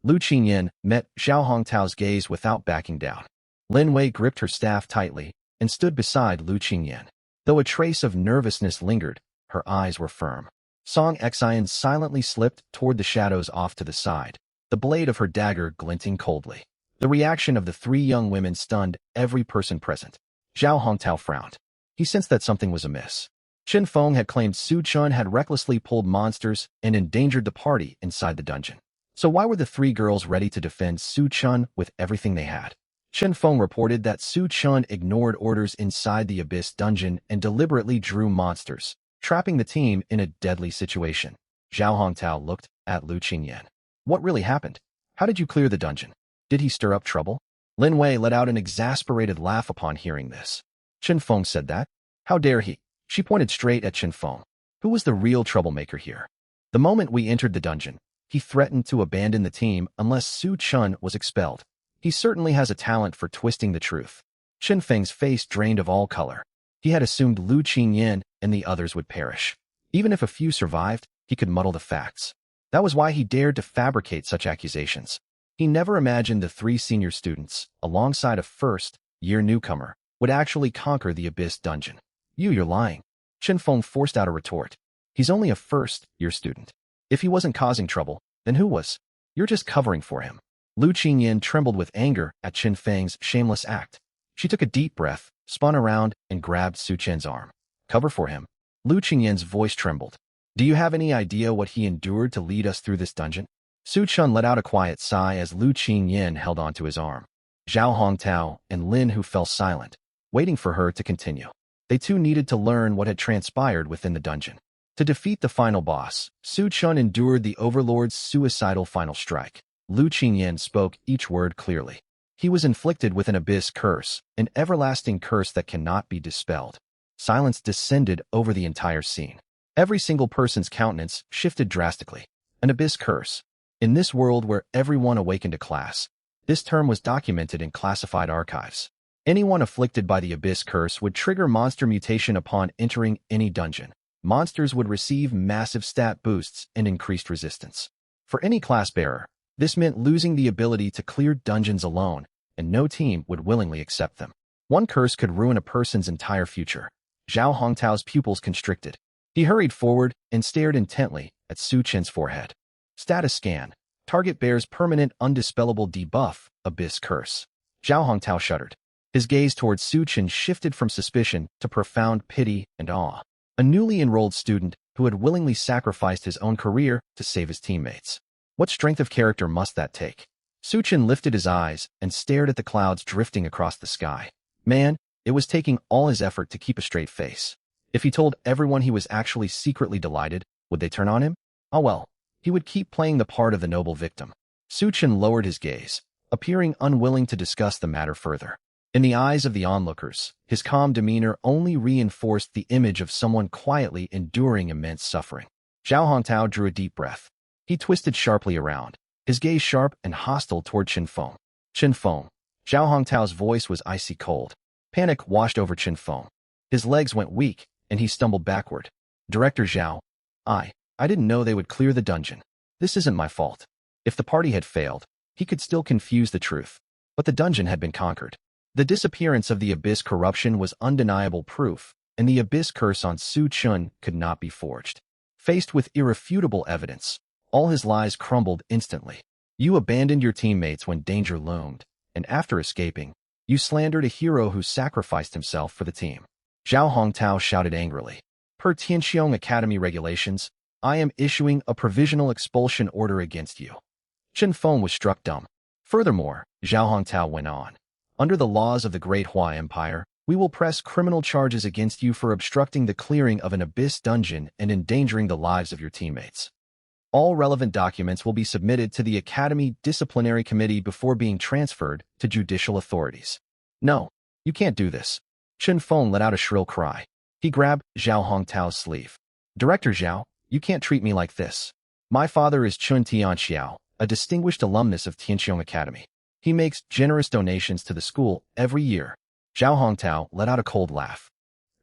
Lu Qingyan met Zhao Hongtao's gaze without backing down. Lin Wei gripped her staff tightly and stood beside Lu Qingyan. Though a trace of nervousness lingered, her eyes were firm. Song Xian silently slipped toward the shadows off to the side, the blade of her dagger glinting coldly. The reaction of the three young women stunned every person present. Zhao Hongtao frowned. He sensed that something was amiss. Chen Feng had claimed Su Chun had recklessly pulled monsters and endangered the party inside the dungeon. So why were the three girls ready to defend Su Chun with everything they had? Chen Feng reported that Su Chun ignored orders inside the abyss dungeon and deliberately drew monsters, trapping the team in a deadly situation. Zhao Hongtao looked at Lu Qingyan. "What really happened? How did you clear the dungeon? Did he stir up trouble?" Lin Wei let out an exasperated laugh upon hearing this. Chen Feng said that? How dare he? She pointed straight at Chen Feng. Who was the real troublemaker here? The moment we entered the dungeon, he threatened to abandon the team unless Su Chun was expelled. He certainly has a talent for twisting the truth. Chen Feng's face drained of all color. He had assumed Lu Qingyan and the others would perish. Even if a few survived, he could muddle the facts. That was why he dared to fabricate such accusations. He never imagined the three senior students, alongside a first-year newcomer, would actually conquer the abyss dungeon. You're lying." Chen Feng forced out a retort. "He's only a first-year student. If he wasn't causing trouble, then who was? You're just covering for him." Lu Qingyan trembled with anger at Chen Feng's shameless act. She took a deep breath, spun around, and grabbed Su Chen's arm. "Cover for him." Lu Qingyan's voice trembled. "Do you have any idea what he endured to lead us through this dungeon?" Su Chun let out a quiet sigh as Lu Qingyan held onto his arm. Zhao Hongtao and Lin Hu fell silent, waiting for her to continue. They too needed to learn what had transpired within the dungeon. To defeat the final boss, Su Chun endured the Overlord's suicidal final strike. Lu Qingyan spoke each word clearly. He was inflicted with an abyss curse, an everlasting curse that cannot be dispelled. Silence descended over the entire scene. Every single person's countenance shifted drastically. An abyss curse. In this world where everyone awakened to class, this term was documented in classified archives. Anyone afflicted by the abyss curse would trigger monster mutation upon entering any dungeon. Monsters would receive massive stat boosts and increased resistance. For any class bearer, this meant losing the ability to clear dungeons alone, and no team would willingly accept them. One curse could ruin a person's entire future. Zhao Hongtao's pupils constricted. He hurried forward and stared intently at Su Chen's forehead. Status scan. Target bears permanent undispellable debuff, abyss curse. Zhao Hongtao shuddered. His gaze towards Su Chen shifted from suspicion to profound pity and awe. A newly enrolled student who had willingly sacrificed his own career to save his teammates. What strength of character must that take? Su Chen lifted his eyes and stared at the clouds drifting across the sky. Man, it was taking all his effort to keep a straight face. If he told everyone he was actually secretly delighted, would they turn on him? Oh well, he would keep playing the part of the noble victim. Su Chen lowered his gaze, appearing unwilling to discuss the matter further. In the eyes of the onlookers, his calm demeanor only reinforced the image of someone quietly enduring immense suffering. Zhao Hongtao drew a deep breath. He twisted sharply around, his gaze sharp and hostile toward Chen Feng. Chen Feng. Zhao Hongtao's voice was icy cold. Panic washed over Chen Feng. His legs went weak, and he stumbled backward. Director Zhao. I didn't know they would clear the dungeon. This isn't my fault. If the party had failed, he could still confuse the truth. But the dungeon had been conquered. The disappearance of the Abyss corruption was undeniable proof, and the Abyss curse on Su Chun could not be forged. Faced with irrefutable evidence, all his lies crumbled instantly. You abandoned your teammates when danger loomed, and after escaping, you slandered a hero who sacrificed himself for the team. Zhao Hongtao shouted angrily. Per Tianxiong Academy regulations, I am issuing a provisional expulsion order against you. Chen Feng was struck dumb. Furthermore, Zhao Hongtao went on. Under the laws of the Great Hua Empire, we will press criminal charges against you for obstructing the clearing of an Abyss dungeon and endangering the lives of your teammates. All relevant documents will be submitted to the Academy Disciplinary Committee before being transferred to judicial authorities. No, you can't do this. Chen Feng let out a shrill cry. He grabbed Zhao Hongtao's sleeve. Director Zhao, you can't treat me like this. My father is Chun Tianxiao, a distinguished alumnus of Tianxiong Academy. He makes generous donations to the school every year. Zhao Hongtao let out a cold laugh.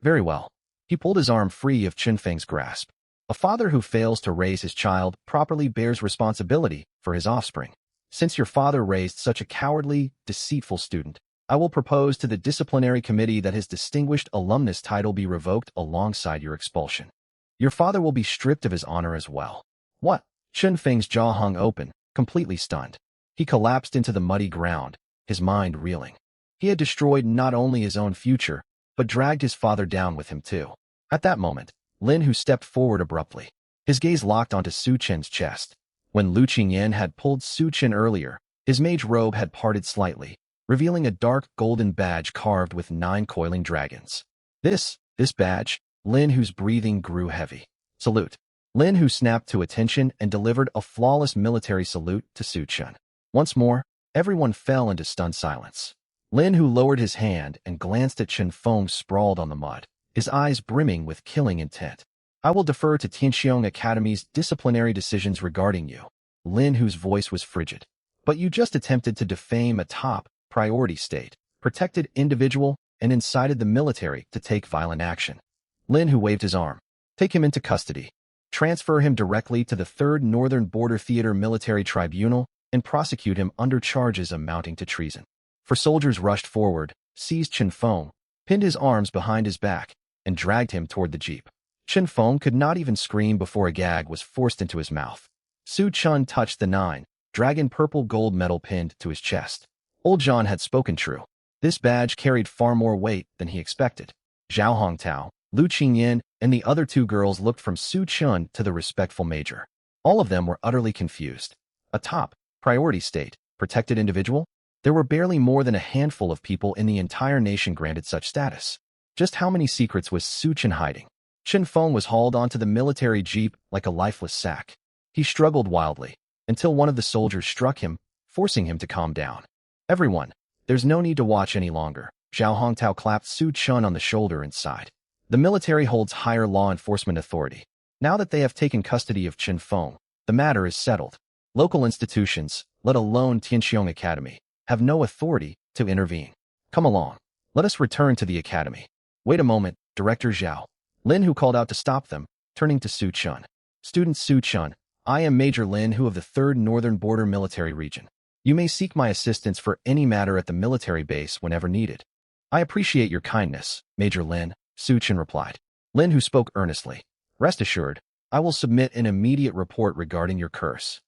Very well. He pulled his arm free of Chen Feng's grasp. A father who fails to raise his child properly bears responsibility for his offspring. Since your father raised such a cowardly, deceitful student, I will propose to the disciplinary committee that his distinguished alumnus title be revoked alongside your expulsion. Your father will be stripped of his honor as well. What? Chen Feng's jaw hung open, completely stunned. He collapsed into the muddy ground, his mind reeling. He had destroyed not only his own future, but dragged his father down with him too. At that moment, Lin Hu stepped forward abruptly. His gaze locked onto Su Chen's chest. When Lu Qingyan had pulled Su Chen earlier, his mage robe had parted slightly, revealing a dark golden badge carved with 9 coiling dragons. This badge, Lin Hu's breathing grew heavy. Salute. Lin Hu snapped to attention and delivered a flawless military salute to Su Chen. Once more, everyone fell into stunned silence. Lin Hu lowered his hand and glanced at Chen Feng sprawled on the mud, his eyes brimming with killing intent. I will defer to Tianxiong Academy's disciplinary decisions regarding you. Lin Hu's voice was frigid. But you just attempted to defame a top priority state, protected individual, and incited the military to take violent action. Lin Hu waved his arm. Take him into custody. Transfer him directly to the 3rd Northern Border Theater Military Tribunal and prosecute him under charges amounting to treason. 4 soldiers rushed forward, seized Chen Feng, pinned his arms behind his back, and dragged him toward the jeep. Chen Feng could not even scream before a gag was forced into his mouth. Su Chun touched the 9 dragon purple gold medal pinned to his chest. Old John had spoken true. This badge carried far more weight than he expected. Zhao Hongtao, Lu Qingyan, and the other 2 girls looked from Su Chun to the respectful major. All of them were utterly confused. A top priority state, protected individual? There were barely more than a handful of people in the entire nation granted such status. Just how many secrets was Su Chen hiding? Chen Feng was hauled onto the military jeep like a lifeless sack. He struggled wildly, until one of the soldiers struck him, forcing him to calm down. Everyone, there's no need to watch any longer. Zhao Hongtao clapped Su Chun on the shoulder and sighed. The military holds higher law enforcement authority. Now that they have taken custody of Chen Feng, the matter is settled. Local institutions, let alone Tianxiong Academy, have no authority to intervene. Come along. Let us return to the academy. Wait a moment, Director Zhao. Lin Hu called out to stop them, turning to Su Chun. Student Su Chun, I am Major Lin Hu of the 3rd Northern Border Military Region. You may seek my assistance for any matter at the military base whenever needed. I appreciate your kindness, Major Lin, Su Chun replied. Lin Hu spoke earnestly. Rest assured, I will submit an immediate report regarding your curse.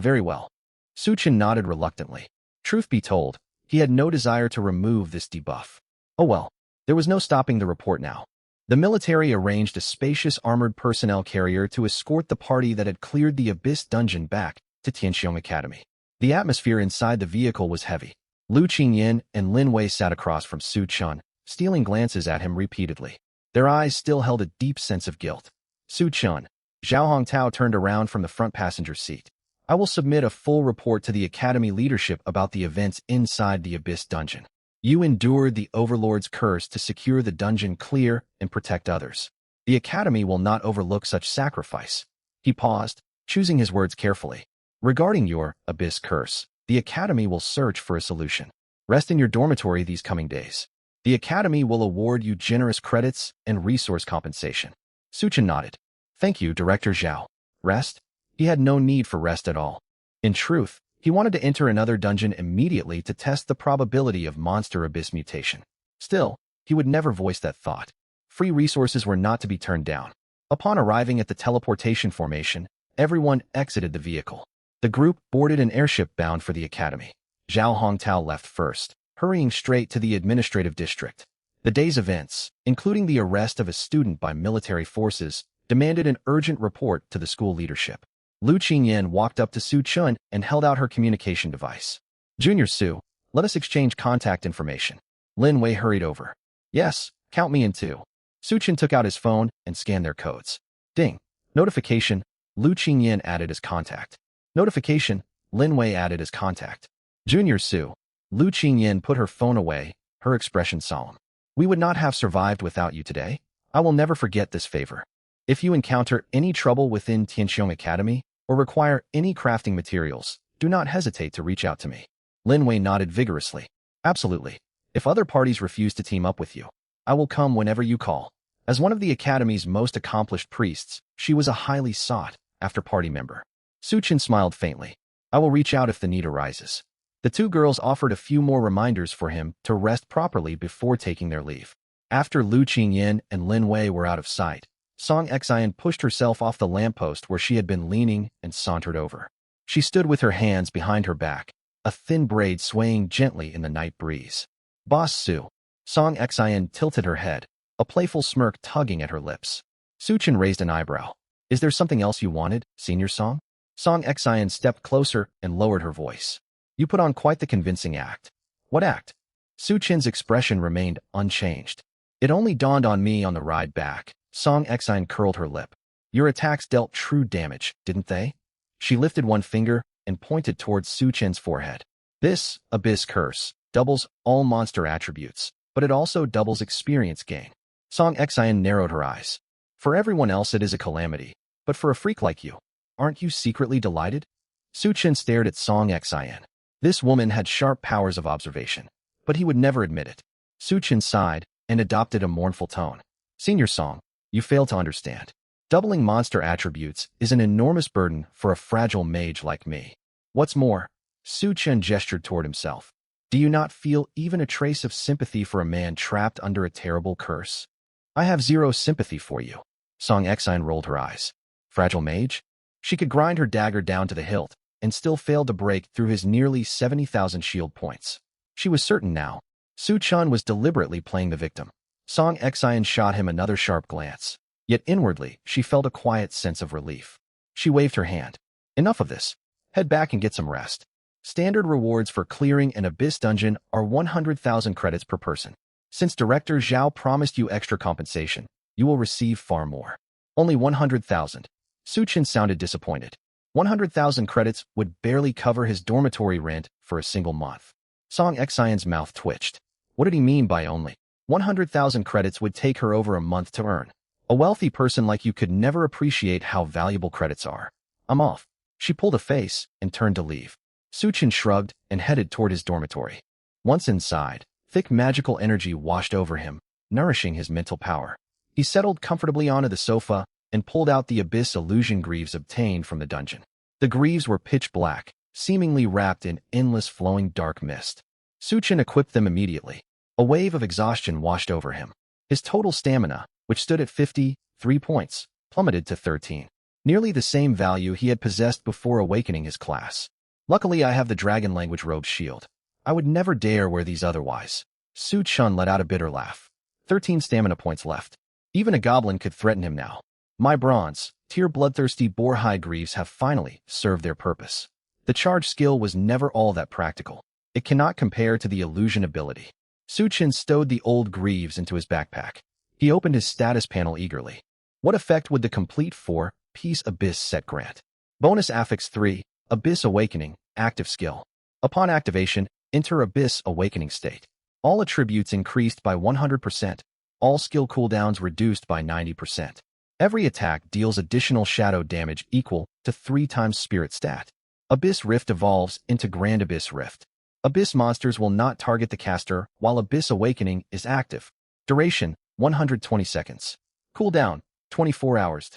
Very well. Su Chun nodded reluctantly. Truth be told, he had no desire to remove this debuff. Oh well, there was no stopping the report now. The military arranged a spacious armored personnel carrier to escort the party that had cleared the Abyss dungeon back to Tianxiong Academy. The atmosphere inside the vehicle was heavy. Lu Qingyan and Lin Wei sat across from Su Chun, stealing glances at him repeatedly. Their eyes still held a deep sense of guilt. Su Chun. Zhao Hongtao turned around from the front passenger seat. I will submit a full report to the Academy leadership about the events inside the Abyss dungeon. You endured the Overlord's curse to secure the dungeon clear and protect others. The Academy will not overlook such sacrifice. He paused, choosing his words carefully. Regarding your Abyss curse, the Academy will search for a solution. Rest in your dormitory these coming days. The Academy will award you generous credits and resource compensation. Su Chen nodded. Thank you, Director Zhao. Rest? He had no need for rest at all. In truth, He wanted to enter another dungeon immediately to test the probability of Monster Abyss mutation. Still, he would never voice that thought. Free resources were not to be turned down. Upon arriving at the teleportation formation, everyone exited the vehicle. The group boarded an airship bound for the academy. Zhao Hongtao left first, hurrying straight to the administrative district. The day's events, including the arrest of a student by military forces, demanded an urgent report to the school leadership. Lu Qingyan walked up to Su Chun and held out her communication device. Junior Su, let us exchange contact information. Lin Wei hurried over. Yes, count me in too. Su Chun took out his phone and scanned their codes. Ding. Notification. Lu Qingyan added as contact. Notification. Lin Wei added as contact. Junior Su. Lu Qingyan put her phone away, her expression solemn. We would not have survived without you today. I will never forget this favor. If you encounter any trouble within Tianxiong Academy or require any crafting materials, do not hesitate to reach out to me. Lin Wei nodded vigorously. Absolutely. If other parties refuse to team up with you, I will come whenever you call. As one of the Academy's most accomplished priests, she was a highly sought-after party member. Su Chen smiled faintly. I will reach out if the need arises. The two girls offered a few more reminders for him to rest properly before taking their leave. After Lu Qingyan and Lin Wei were out of sight, Song Xian pushed herself off the lamppost where she had been leaning and sauntered over. She stood with her hands behind her back, a thin braid swaying gently in the night breeze. Boss Su. Song Xian tilted her head, a playful smirk tugging at her lips. Su Chen raised an eyebrow. Is there something else you wanted, Senior Song? Song Xian stepped closer and lowered her voice. You put on quite the convincing act. What act? Su Chen's expression remained unchanged. It only dawned on me on the ride back. Song Xian curled her lip. Your attacks dealt true damage, didn't they? She lifted one finger and pointed towards Su Chen's forehead. This Abyss Curse doubles all monster attributes, but it also doubles experience gain. Song Xian narrowed her eyes. For everyone else it is a calamity, but for a freak like you, aren't you secretly delighted? Su Chen stared at Song Xian. This woman had sharp powers of observation, but he would never admit it. Su Chen sighed and adopted a mournful tone. Senior Song, you fail to understand. Doubling monster attributes is an enormous burden for a fragile mage like me. What's more, Su Chen gestured toward himself. Do you not feel even a trace of sympathy for a man trapped under a terrible curse? I have zero sympathy for you. Song Xian rolled her eyes. Fragile mage? She could grind her dagger down to the hilt and still failed to break through his nearly 70,000 shield points. She was certain now. Su Chen was deliberately playing the victim. Song Xian shot him another sharp glance. Yet inwardly, she felt a quiet sense of relief. She waved her hand. Enough of this. Head back and get some rest. Standard rewards for clearing an Abyss dungeon are 100,000 credits per person. Since Director Zhao promised you extra compensation, you will receive far more. Only 100,000. Su Chen sounded disappointed. 100,000 credits would barely cover his dormitory rent for a single month. Song Xian's mouth twitched. What did he mean by only? 100,000 credits would take her over a month to earn. A wealthy person like you could never appreciate how valuable credits are. I'm off. She pulled a face and turned to leave. Su Chen shrugged and headed toward his dormitory. Once inside, thick magical energy washed over him, nourishing his mental power. He settled comfortably onto the sofa and pulled out the Abyss illusion greaves obtained from the dungeon. The greaves were pitch black, seemingly wrapped in endless flowing dark mist. Su Chen equipped them immediately. A wave of exhaustion washed over him. His total stamina, which stood at 53 points, plummeted to 13. Nearly the same value he had possessed before awakening his class. Luckily, I have the dragon language robe shield. I would never dare wear these otherwise. Su Chen let out a bitter laugh. 13 stamina points left. Even a goblin could threaten him now. My bronze, tier bloodthirsty boar-hide greaves have finally served their purpose. The charge skill was never all that practical. It cannot compare to the illusion ability. Su Chen stowed the old greaves into his backpack. He opened his status panel eagerly. What effect would the complete 4-piece Abyss set grant? Bonus Affix 3, Abyss Awakening, active skill. Upon activation, enter Abyss Awakening state. All attributes increased by 100%. All skill cooldowns reduced by 90%. Every attack deals additional shadow damage equal to 3 times spirit stat. Abyss Rift evolves into Grand Abyss Rift. Abyss monsters will not target the caster while Abyss Awakening is active. Duration, 120 seconds. Cooldown, 24 hours.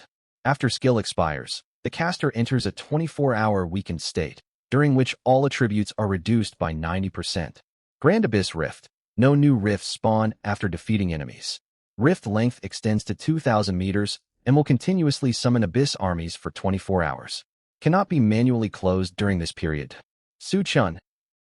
After skill expires, the caster enters a 24-hour weakened state. during which all attributes are reduced by 90%. Grand Abyss Rift. No new rifts spawn after defeating enemies. Rift length extends to 2,000 meters and will continuously summon Abyss armies for 24 hours. Cannot be manually closed during this period. Su Chun.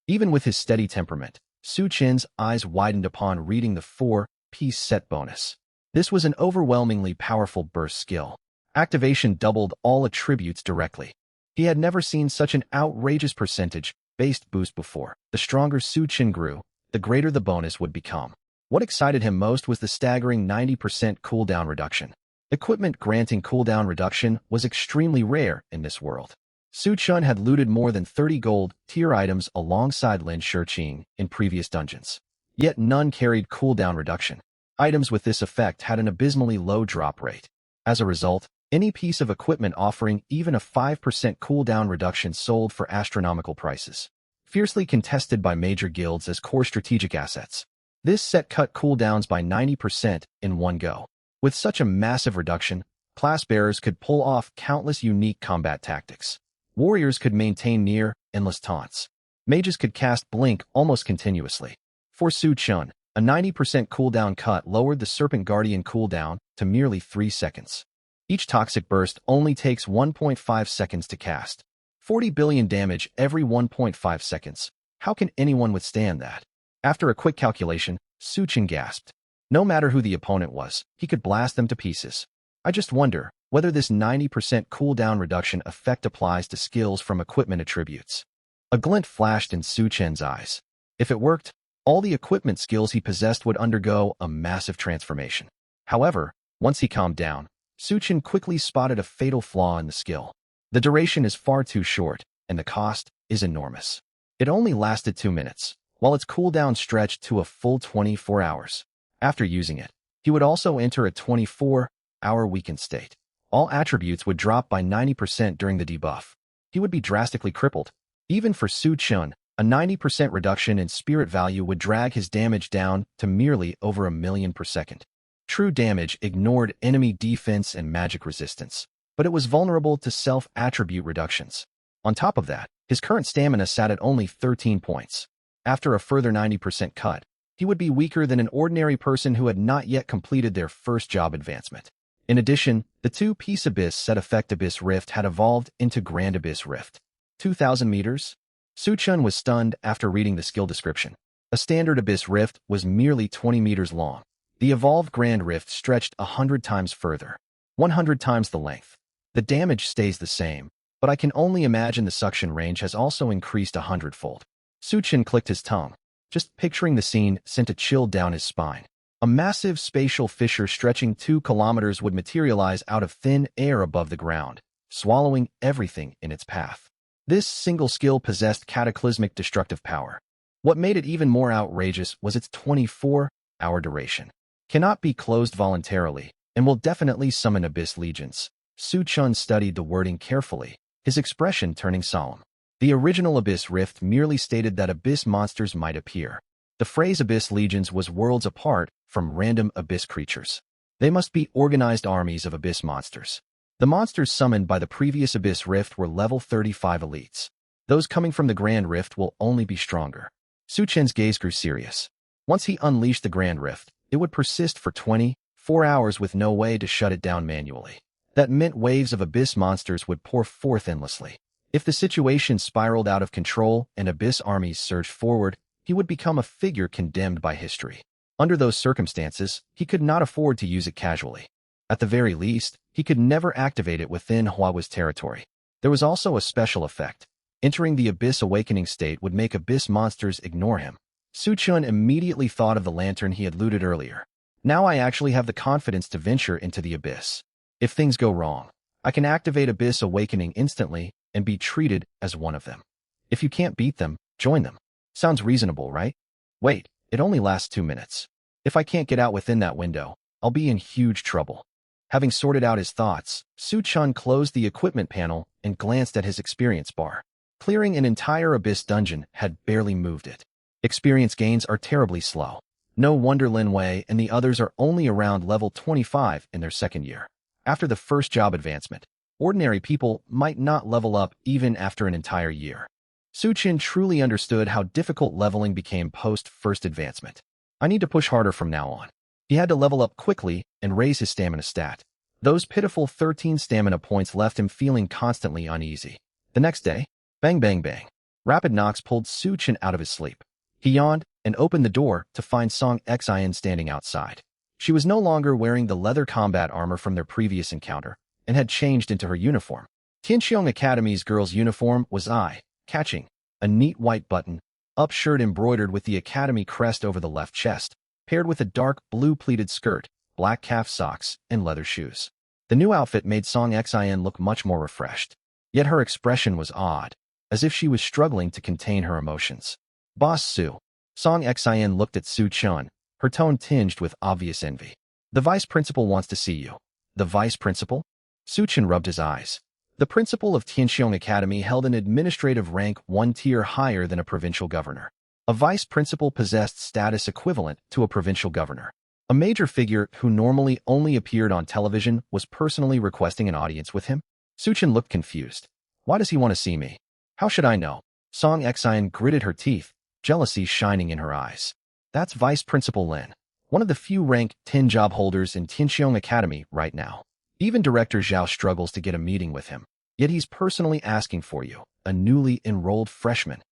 Even with his steady temperament, Su Chen's eyes widened upon reading the 4-piece set bonus. This was an overwhelmingly powerful burst skill. Activation doubled all attributes directly. He had never seen such an outrageous percentage-based boost before. The stronger Su Chen grew, the greater the bonus would become. What excited him most was the staggering 90% cooldown reduction. Equipment granting cooldown reduction was extremely rare in this world. Su Chun had looted more than 30 gold-tier items alongside Lin Shiqing in previous dungeons. Yet none carried cooldown reduction. Items with this effect had an abysmally low drop rate. As a result, any piece of equipment offering even a 5% cooldown reduction sold for astronomical prices. Fiercely contested by major guilds as core strategic assets. This set cut cooldowns by 90% in one go. With such a massive reduction, class bearers could pull off countless unique combat tactics. Warriors could maintain near-endless taunts. Mages could cast Blink almost continuously. For Su Chun, a 90% cooldown cut lowered the Serpent Guardian cooldown to merely 3 seconds. Each toxic burst only takes 1.5 seconds to cast. 40 billion damage every 1.5 seconds. How can anyone withstand that? After a quick calculation, Su Chun gasped. No matter who the opponent was, he could blast them to pieces. I just wonder whether this 90% cooldown reduction effect applies to skills from equipment attributes. A glint flashed in Su Chen's eyes. If it worked, all the equipment skills he possessed would undergo a massive transformation. However, once he calmed down, Su Chen quickly spotted a fatal flaw in the skill. The duration is far too short, and the cost is enormous. It only lasted 2 minutes, while its cooldown stretched to a full 24 hours. After using it, he would also enter a 24-hour weakened state. All attributes would drop by 90% during the debuff. He would be drastically crippled. Even for Su Chun, a 90% reduction in spirit value would drag his damage down to merely over 1 million per second. True damage ignored enemy defense and magic resistance, but it was vulnerable to self-attribute reductions. On top of that, his current stamina sat at only 13 points. After a further 90% cut, he would be weaker than an ordinary person who had not yet completed their first job advancement. In addition, the 2-piece Abyss set effect Abyss Rift had evolved into Grand Abyss Rift. 2,000 meters? Su Chun was stunned after reading the skill description. A standard Abyss Rift was merely 20 meters long. The evolved Grand Rift stretched 100 times further. 100 times the length. The damage stays the same, but I can only imagine the suction range has also increased 100-fold. Su Chun clicked his tongue. Just picturing the scene sent a chill down his spine. A massive spatial fissure stretching 2 kilometers would materialize out of thin air above the ground, swallowing everything in its path. This single skill possessed cataclysmic destructive power. What made it even more outrageous was its 24-hour duration. Cannot be closed voluntarily, and will definitely summon Abyss Legions. Su Chun studied the wording carefully, his expression turning solemn. The original Abyss Rift merely stated that Abyss monsters might appear. The phrase Abyss Legions was worlds apart from random Abyss creatures. They must be organized armies of Abyss monsters. The monsters summoned by the previous Abyss Rift were level 35 elites. Those coming from the Grand Rift will only be stronger. Su Chen's gaze grew serious. Once he unleashed the Grand Rift, it would persist for 24 hours with no way to shut it down manually. That meant waves of Abyss monsters would pour forth endlessly. If the situation spiraled out of control and Abyss armies surged forward, he would become a figure condemned by history. Under those circumstances, he could not afford to use it casually. At the very least, he could never activate it within Huawa's territory. There was also a special effect. Entering the Abyss Awakening state would make Abyss monsters ignore him. Su Chun immediately thought of the lantern he had looted earlier. Now I actually have the confidence to venture into the Abyss. If things go wrong, I can activate Abyss Awakening instantly and be treated as one of them. If you can't beat them, join them. Sounds reasonable, right? Wait, it only lasts 2 minutes. If I can't get out within that window, I'll be in huge trouble. Having sorted out his thoughts, Su Chun closed the equipment panel and glanced at his experience bar. Clearing an entire Abyss dungeon had barely moved it. Experience gains are terribly slow. No wonder Lin Wei and the others are only around level 25 in their second year. After the first job advancement, ordinary people might not level up even after an entire year. Su Qin truly understood how difficult leveling became post-first advancement. I need to push harder from now on. He had to level up quickly and raise his stamina stat. Those pitiful 13 stamina points left him feeling constantly uneasy. The next day, bang bang bang. Rapid knocks pulled Su Qin out of his sleep. He yawned and opened the door to find Song Xian standing outside. She was no longer wearing the leather combat armor from their previous encounter and had changed into her uniform. Tianqiong Academy's girls' uniform was eye-catching, a neat white button-up shirt embroidered with the academy crest over the left chest, paired with a dark blue pleated skirt, black calf socks, and leather shoes. The new outfit made Song Xian look much more refreshed. Yet her expression was odd, as if she was struggling to contain her emotions. Boss Su. Song Xian looked at Su Qin, her tone tinged with obvious envy. The vice principal wants to see you. The vice principal? Su Qin rubbed his eyes. The principal of Tianqiong Academy held an administrative rank one tier higher than a provincial governor. A vice principal possessed status equivalent to a provincial governor. A major figure who normally only appeared on television was personally requesting an audience with him? Su Qin looked confused. Why does he want to see me? How should I know? Song Xian gritted her teeth, jealousy shining in her eyes. That's Vice Principal Lin, one of the few rank 10 job holders in Tianqiong Academy right now. Even Director Zhao struggles to get a meeting with him, yet he's personally asking for you, a newly enrolled freshman.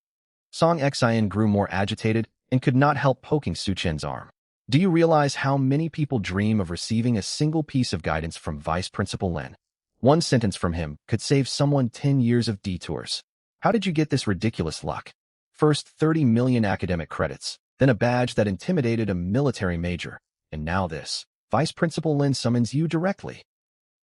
Song Xian grew more agitated and could not help poking Su Qin's arm. Do you realize how many people dream of receiving a single piece of guidance from Vice Principal Lin? One sentence from him could save someone 10 years of detours. How did you get this ridiculous luck? First 30 million academic credits, then a badge that intimidated a military major, and now this. Vice Principal Lin summons you directly.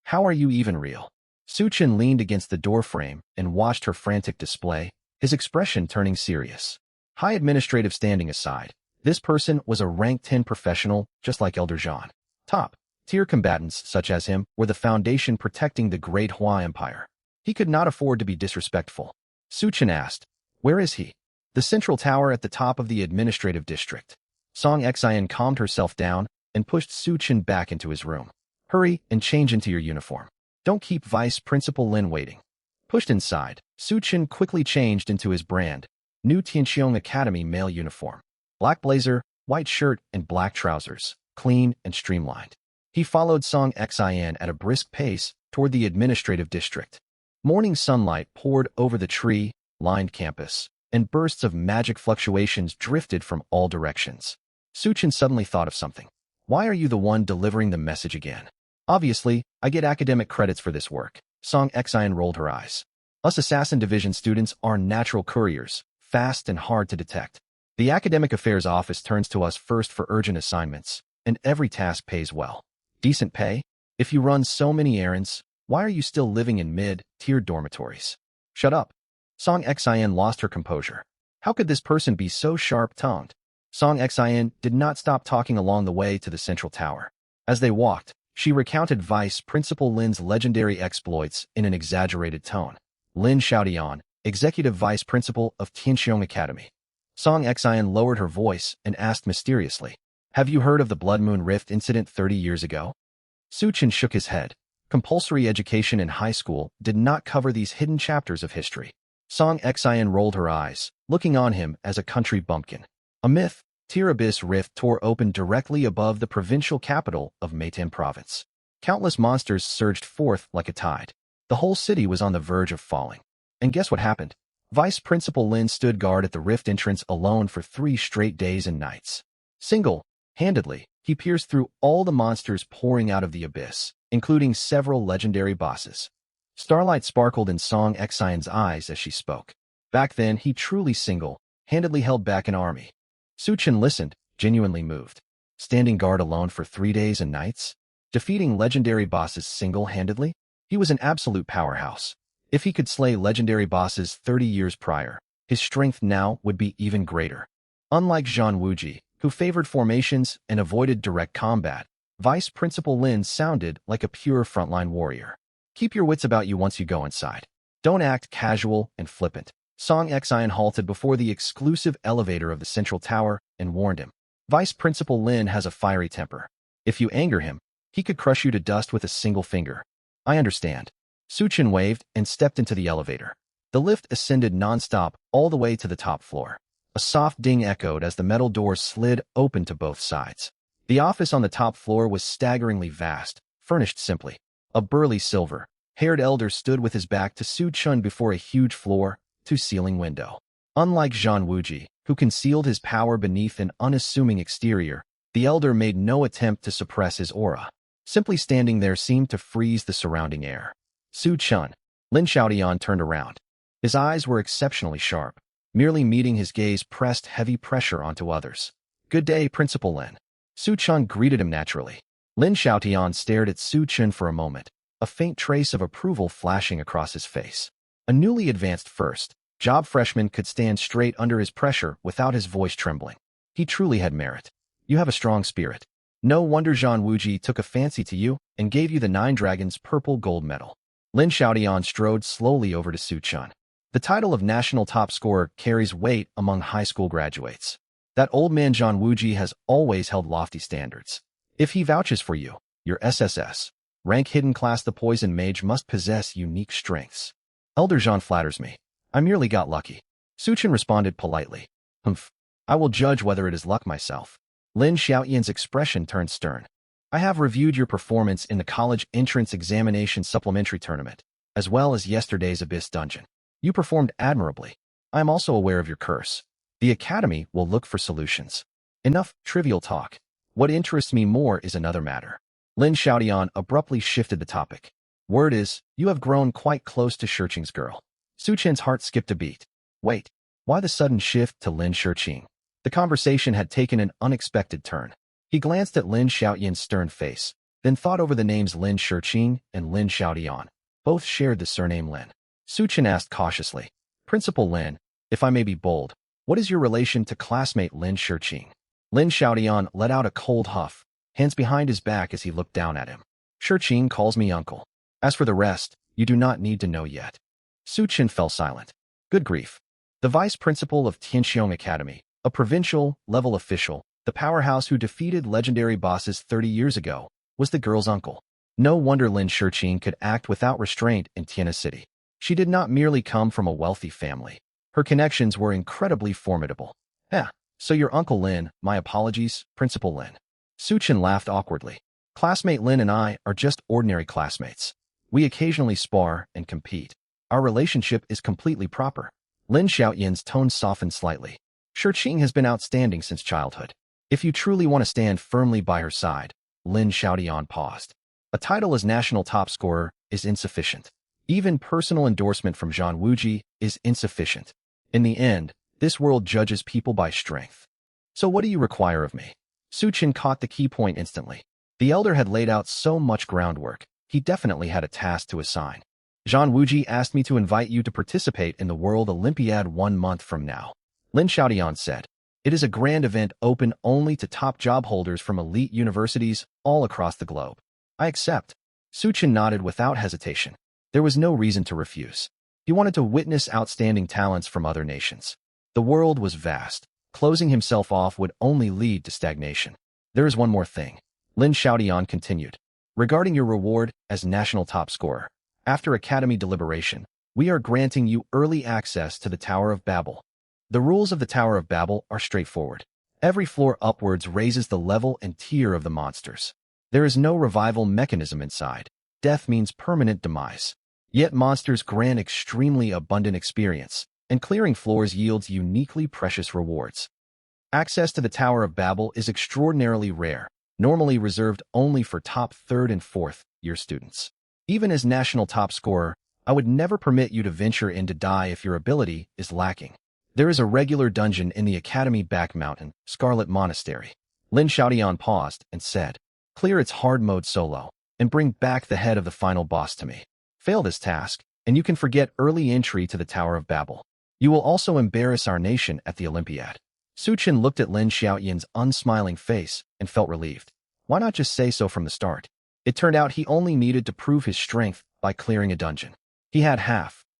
How are you even real? Su Qin leaned against the doorframe and watched her frantic display, his expression turning serious. High administrative standing aside, this person was a rank 10 professional just like Elder Zhan. Top-tier combatants such as him were the foundation protecting the Great Hua Empire. He could not afford to be disrespectful. Su Qin asked, where is he? The central tower at the top of the administrative district. Song Xian calmed herself down and pushed Su Qin back into his room. Hurry and change into your uniform. Don't keep Vice Principal Lin waiting. Pushed inside, Su Qin quickly changed into his brand new Tianqiong Academy male uniform. Black blazer, white shirt, and black trousers, clean and streamlined. He followed Song Xian at a brisk pace toward the administrative district. Morning sunlight poured over the tree-lined campus, and bursts of magic fluctuations drifted from all directions. Su Qin suddenly thought of something. Why are you the one delivering the message again? Obviously, I get academic credits for this work. Song Xian rolled her eyes. Us Assassin Division students are natural couriers, fast and hard to detect. The Academic Affairs Office turns to us first for urgent assignments, and every task pays well. Decent pay? If you run so many errands, why are you still living in mid-tier dormitories? Shut up. Song Xian lost her composure. How could this person be so sharp-tongued? Song Xian did not stop talking along the way to the central tower. As they walked, she recounted Vice Principal Lin's legendary exploits in an exaggerated tone. Lin Xiaodian, Executive Vice Principal of Tianqiong Academy. Song Xian lowered her voice and asked mysteriously, have you heard of the Blood Moon Rift incident 30 years ago? Su Qin shook his head. Compulsory education in high school did not cover these hidden chapters of history. Song Xian rolled her eyes, looking on him as a country bumpkin. A myth, Tirabis Rift tore open directly above the provincial capital of Meitan Province. Countless monsters surged forth like a tide. The whole city was on the verge of falling. And guess what happened? Vice Principal Lin stood guard at the rift entrance alone for 3 straight days and nights. Single-handedly, he pierced through all the monsters pouring out of the abyss, including several legendary bosses. Starlight sparkled in Song Xian's eyes as she spoke. Back then, he truly single-handedly held back an army. Su Qin listened, genuinely moved. Standing guard alone for 3 days and nights? Defeating legendary bosses single-handedly? He was an absolute powerhouse. If he could slay legendary bosses 30 years prior, his strength now would be even greater. Unlike Zhang Wuji, who favored formations and avoided direct combat, Vice Principal Lin sounded like a pure frontline warrior. Keep your wits about you once you go inside. Don't act casual and flippant. Song Xian halted before the exclusive elevator of the central tower and warned him. Vice Principal Lin has a fiery temper. If you anger him, he could crush you to dust with a single finger. I understand. Su Qin waved and stepped into the elevator. The lift ascended nonstop all the way to the top floor. A soft ding echoed as the metal doors slid open to both sides. The office on the top floor was staggeringly vast, furnished simply. A burly silver-haired elder stood with his back to Su Chun before a huge floor-to-ceiling window. Unlike Zhang Wuji, who concealed his power beneath an unassuming exterior, the elder made no attempt to suppress his aura. Simply standing there seemed to freeze the surrounding air. Su Chun. Lin Xiaotian turned around. His eyes were exceptionally sharp. Merely meeting his gaze pressed heavy pressure onto others. "Good day, Principal Lin." Su Chun greeted him naturally. Lin Xiaotian stared at Su Chun for a moment, a faint trace of approval flashing across his face. A newly advanced first-job freshman could stand straight under his pressure without his voice trembling. He truly had merit. "You have a strong spirit. No wonder Zhang Wuji took a fancy to you and gave you the Nine Dragons Purple Gold Medal." Lin Xiaotian strode slowly over to Su Chun. The title of national top scorer carries weight among high school graduates. That old man Zhang Wuji has always held lofty standards. If he vouches for you, your SSS rank hidden class, the poison mage must possess unique strengths. Elder Zhang flatters me. I merely got lucky. Su Chun responded politely. Humph. I will judge whether it is luck myself. Lin Xiaotian's expression turned stern. I have reviewed your performance in the college entrance examination supplementary tournament, as well as yesterday's Abyss dungeon. You performed admirably. I am also aware of your curse. The Academy will look for solutions. Enough trivial talk. What interests me more is another matter. Lin Xiaotian abruptly shifted the topic. Word is, you have grown quite close to Shiqing's girl. Su Chen's heart skipped a beat. Wait, why the sudden shift to Lin Shiqing? The conversation had taken an unexpected turn. He glanced at Lin Xiaotian's stern face, then thought over the names Lin Shiqing and Lin Xiaotian. Both shared the surname Lin. Su Chen asked cautiously, Principal Lin, if I may be bold, what is your relation to classmate Lin Shiqing? Lin Xiaotian let out a cold huff, hands behind his back as he looked down at him. Shiqing calls me uncle. As for the rest, you do not need to know yet. Su Chen fell silent. Good grief. The vice principal of Tianxiong Academy, a provincial-level official, the powerhouse who defeated legendary bosses 30 years ago, was the girl's uncle. No wonder Lin Shiqing could act without restraint in Tiana City. She did not merely come from a wealthy family. Her connections were incredibly formidable. So your Uncle Lin, my apologies, Principal Lin. Su Chen laughed awkwardly. Classmate Lin and I are just ordinary classmates. We occasionally spar and compete. Our relationship is completely proper. Lin Xiaotian's tone softened slightly. Shiqing has been outstanding since childhood. If you truly want to stand firmly by her side, Lin Xiaotian paused. A title as national top scorer is insufficient. Even personal endorsement from Zhang Wuji is insufficient. In the end, this world judges people by strength. So what do you require of me? Su Chen caught the key point instantly. The elder had laid out so much groundwork, he definitely had a task to assign. Zhang Wuji asked me to invite you to participate in the World Olympiad 1 month from now. Lin Xiaotian said. It is a grand event open only to top job holders from elite universities all across the globe. I accept. Su Chen nodded without hesitation. There was no reason to refuse. He wanted to witness outstanding talents from other nations. The world was vast. Closing himself off would only lead to stagnation. There is one more thing. Lin Xiaotian continued. Regarding your reward as national top scorer, after Academy deliberation, we are granting you early access to the Tower of Babel. The rules of the Tower of Babel are straightforward. Every floor upwards raises the level and tier of the monsters. There is no revival mechanism inside. Death means permanent demise. Yet monsters grant extremely abundant experience, and clearing floors yields uniquely precious rewards. Access to the Tower of Babel is extraordinarily rare, normally reserved only for top 3rd and 4th year students. Even as national top scorer, I would never permit you to venture in to die if your ability is lacking. There is a regular dungeon in the Academy back mountain, Scarlet Monastery. Lin Xiaotian paused and said, clear its hard mode solo, and bring back the head of the final boss to me. Fail this task, and you can forget early entry to the Tower of Babel. You will also embarrass our nation at the Olympiad. Su Chen looked at Lin Xiaotian's unsmiling face and felt relieved. Why not just say so from the start? It turned out he only needed to prove his strength by clearing a dungeon. He had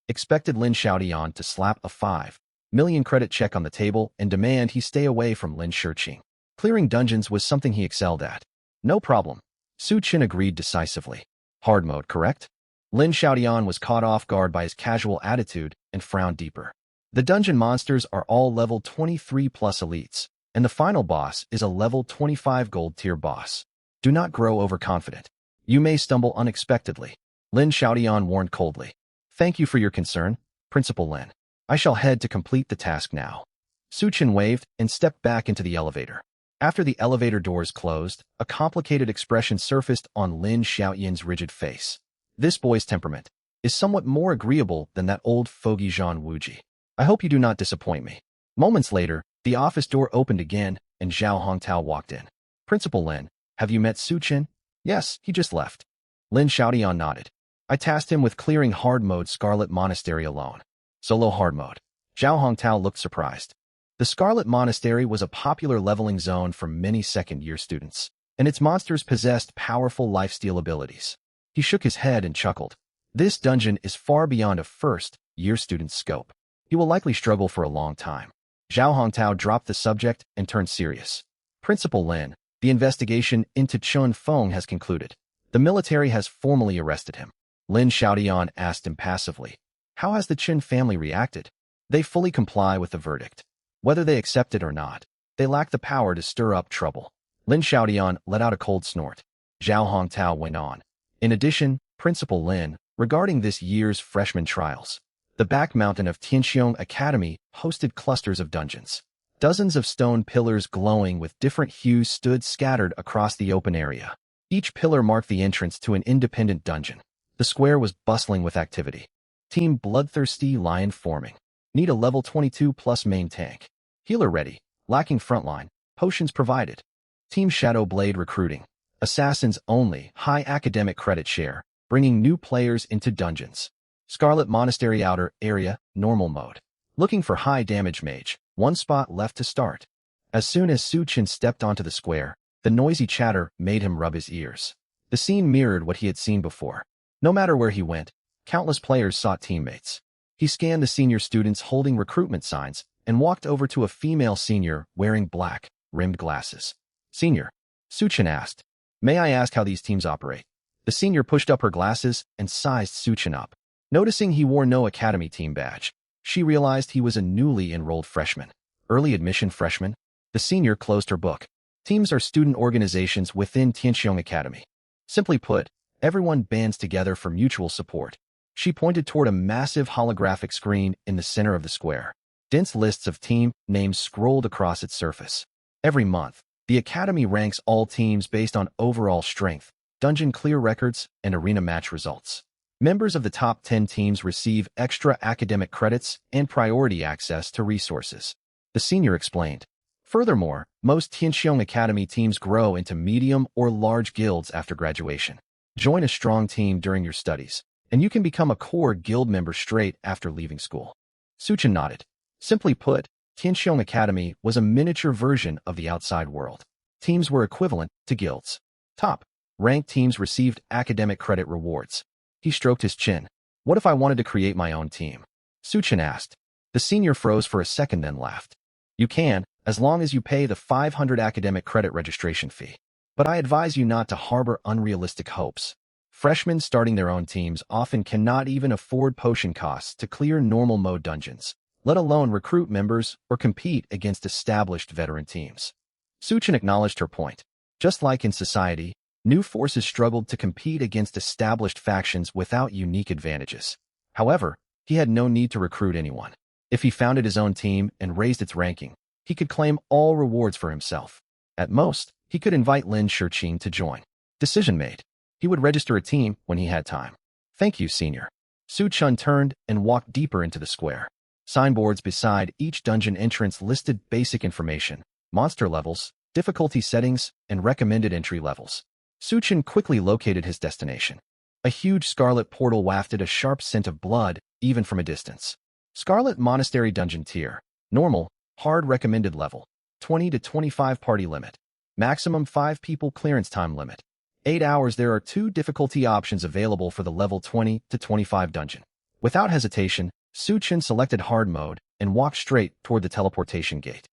expected Lin Xiaotian to slap a 5 million credit check on the table and demand he stay away from Lin Shiqing. Clearing dungeons was something he excelled at. No problem. Su Chen agreed decisively. Hard mode, correct? Lin Xiaotian was caught off guard by his casual attitude and frowned deeper. The dungeon monsters are all level 23 plus elites, and the final boss is a level 25 gold tier boss. Do not grow overconfident. You may stumble unexpectedly. Lin Xiaodian warned coldly. Thank you for your concern, Principal Lin. I shall head to complete the task now. Su Chen waved and stepped back into the elevator. After the elevator doors closed, a complicated expression surfaced on Lin Xiaoyan's rigid face. This boy's temperament is somewhat more agreeable than that old fogey Zhang Wuji. I hope you do not disappoint me. Moments later, the office door opened again, and Zhao Hongtao walked in. Principal Lin, have you met Su Chen? Yes, he just left. Lin Xiaodian nodded. I tasked him with clearing hard mode Scarlet Monastery alone. Solo hard mode. Zhao Hongtao looked surprised. The Scarlet Monastery was a popular leveling zone for many second-year students, and its monsters possessed powerful lifesteal abilities. He shook his head and chuckled. This dungeon is far beyond a first-year student's scope. He will likely struggle for a long time. Zhao Hongtao dropped the subject and turned serious. Principal Lin, the investigation into Chun Feng has concluded. The military has formally arrested him. Lin Xiaodian asked impassively. How has the Qin family reacted? They fully comply with the verdict. Whether they accept it or not, they lack the power to stir up trouble. Lin Xiaodian let out a cold snort. Zhao Hongtao went on. In addition, Principal Lin, regarding this year's freshman trials, the back mountain of Tianxiong Academy hosted clusters of dungeons. Dozens of stone pillars glowing with different hues stood scattered across the open area. Each pillar marked the entrance to an independent dungeon. The square was bustling with activity. Team Bloodthirsty Lion forming. Need a level 22 plus main tank. Healer ready. Lacking frontline. Potions provided. Team Shadow Blade recruiting. Assassins only. High academic credit share. Bringing new players into dungeons. Scarlet Monastery outer area. Normal mode. Looking for high damage mage. One spot left to start. As soon as Su Chen stepped onto the square, the noisy chatter made him rub his ears. The scene mirrored what he had seen before. No matter where he went, countless players sought teammates. He scanned the senior students holding recruitment signs and walked over to a female senior wearing black, rimmed glasses. Senior, Su Chen asked, may I ask how these teams operate? The senior pushed up her glasses and sized Su Chen up. Noticing he wore no academy team badge, she realized he was a newly enrolled freshman. Early admission freshman? The senior closed her book. Teams are student organizations within Tianxiong Academy. Simply put, everyone bands together for mutual support. She pointed toward a massive holographic screen in the center of the square. Dense lists of team names scrolled across its surface. Every month, the Academy ranks all teams based on overall strength, dungeon clear records, and arena match results. Members of the top 10 teams receive extra academic credits and priority access to resources. The senior explained. Furthermore, most Tianxiong Academy teams grow into medium or large guilds after graduation. Join a strong team during your studies, and you can become a core guild member straight after leaving school. Su Chen nodded. Simply put, Tianxiong Academy was a miniature version of the outside world. Teams were equivalent to guilds. Top-ranked teams received academic credit rewards. He stroked his chin. What if I wanted to create my own team? Su Chen asked. The senior froze for a second then laughed. You can, as long as you pay the 500 academic credit registration fee. But I advise you not to harbor unrealistic hopes. Freshmen starting their own teams often cannot even afford potion costs to clear normal mode dungeons, let alone recruit members or compete against established veteran teams. Su Chen acknowledged her point. Just like in society, new forces struggled to compete against established factions without unique advantages. However, he had no need to recruit anyone. If he founded his own team and raised its ranking, he could claim all rewards for himself. At most, he could invite Lin Shiqing to join. Decision made. He would register a team when he had time. Thank you, senior. Su Chen turned and walked deeper into the square. Signboards beside each dungeon entrance listed basic information, monster levels, difficulty settings, and recommended entry levels. Su Chen quickly located his destination. A huge scarlet portal wafted a sharp scent of blood, even from a distance. Scarlet Monastery Dungeon Tier. Normal, hard recommended level. 20 to 25 party limit. Maximum 5 people clearance time limit. 8 hours. There are 2 difficulty options available for the level 20 to 25 dungeon. Without hesitation, Su Chen selected hard mode and walked straight toward the teleportation gate.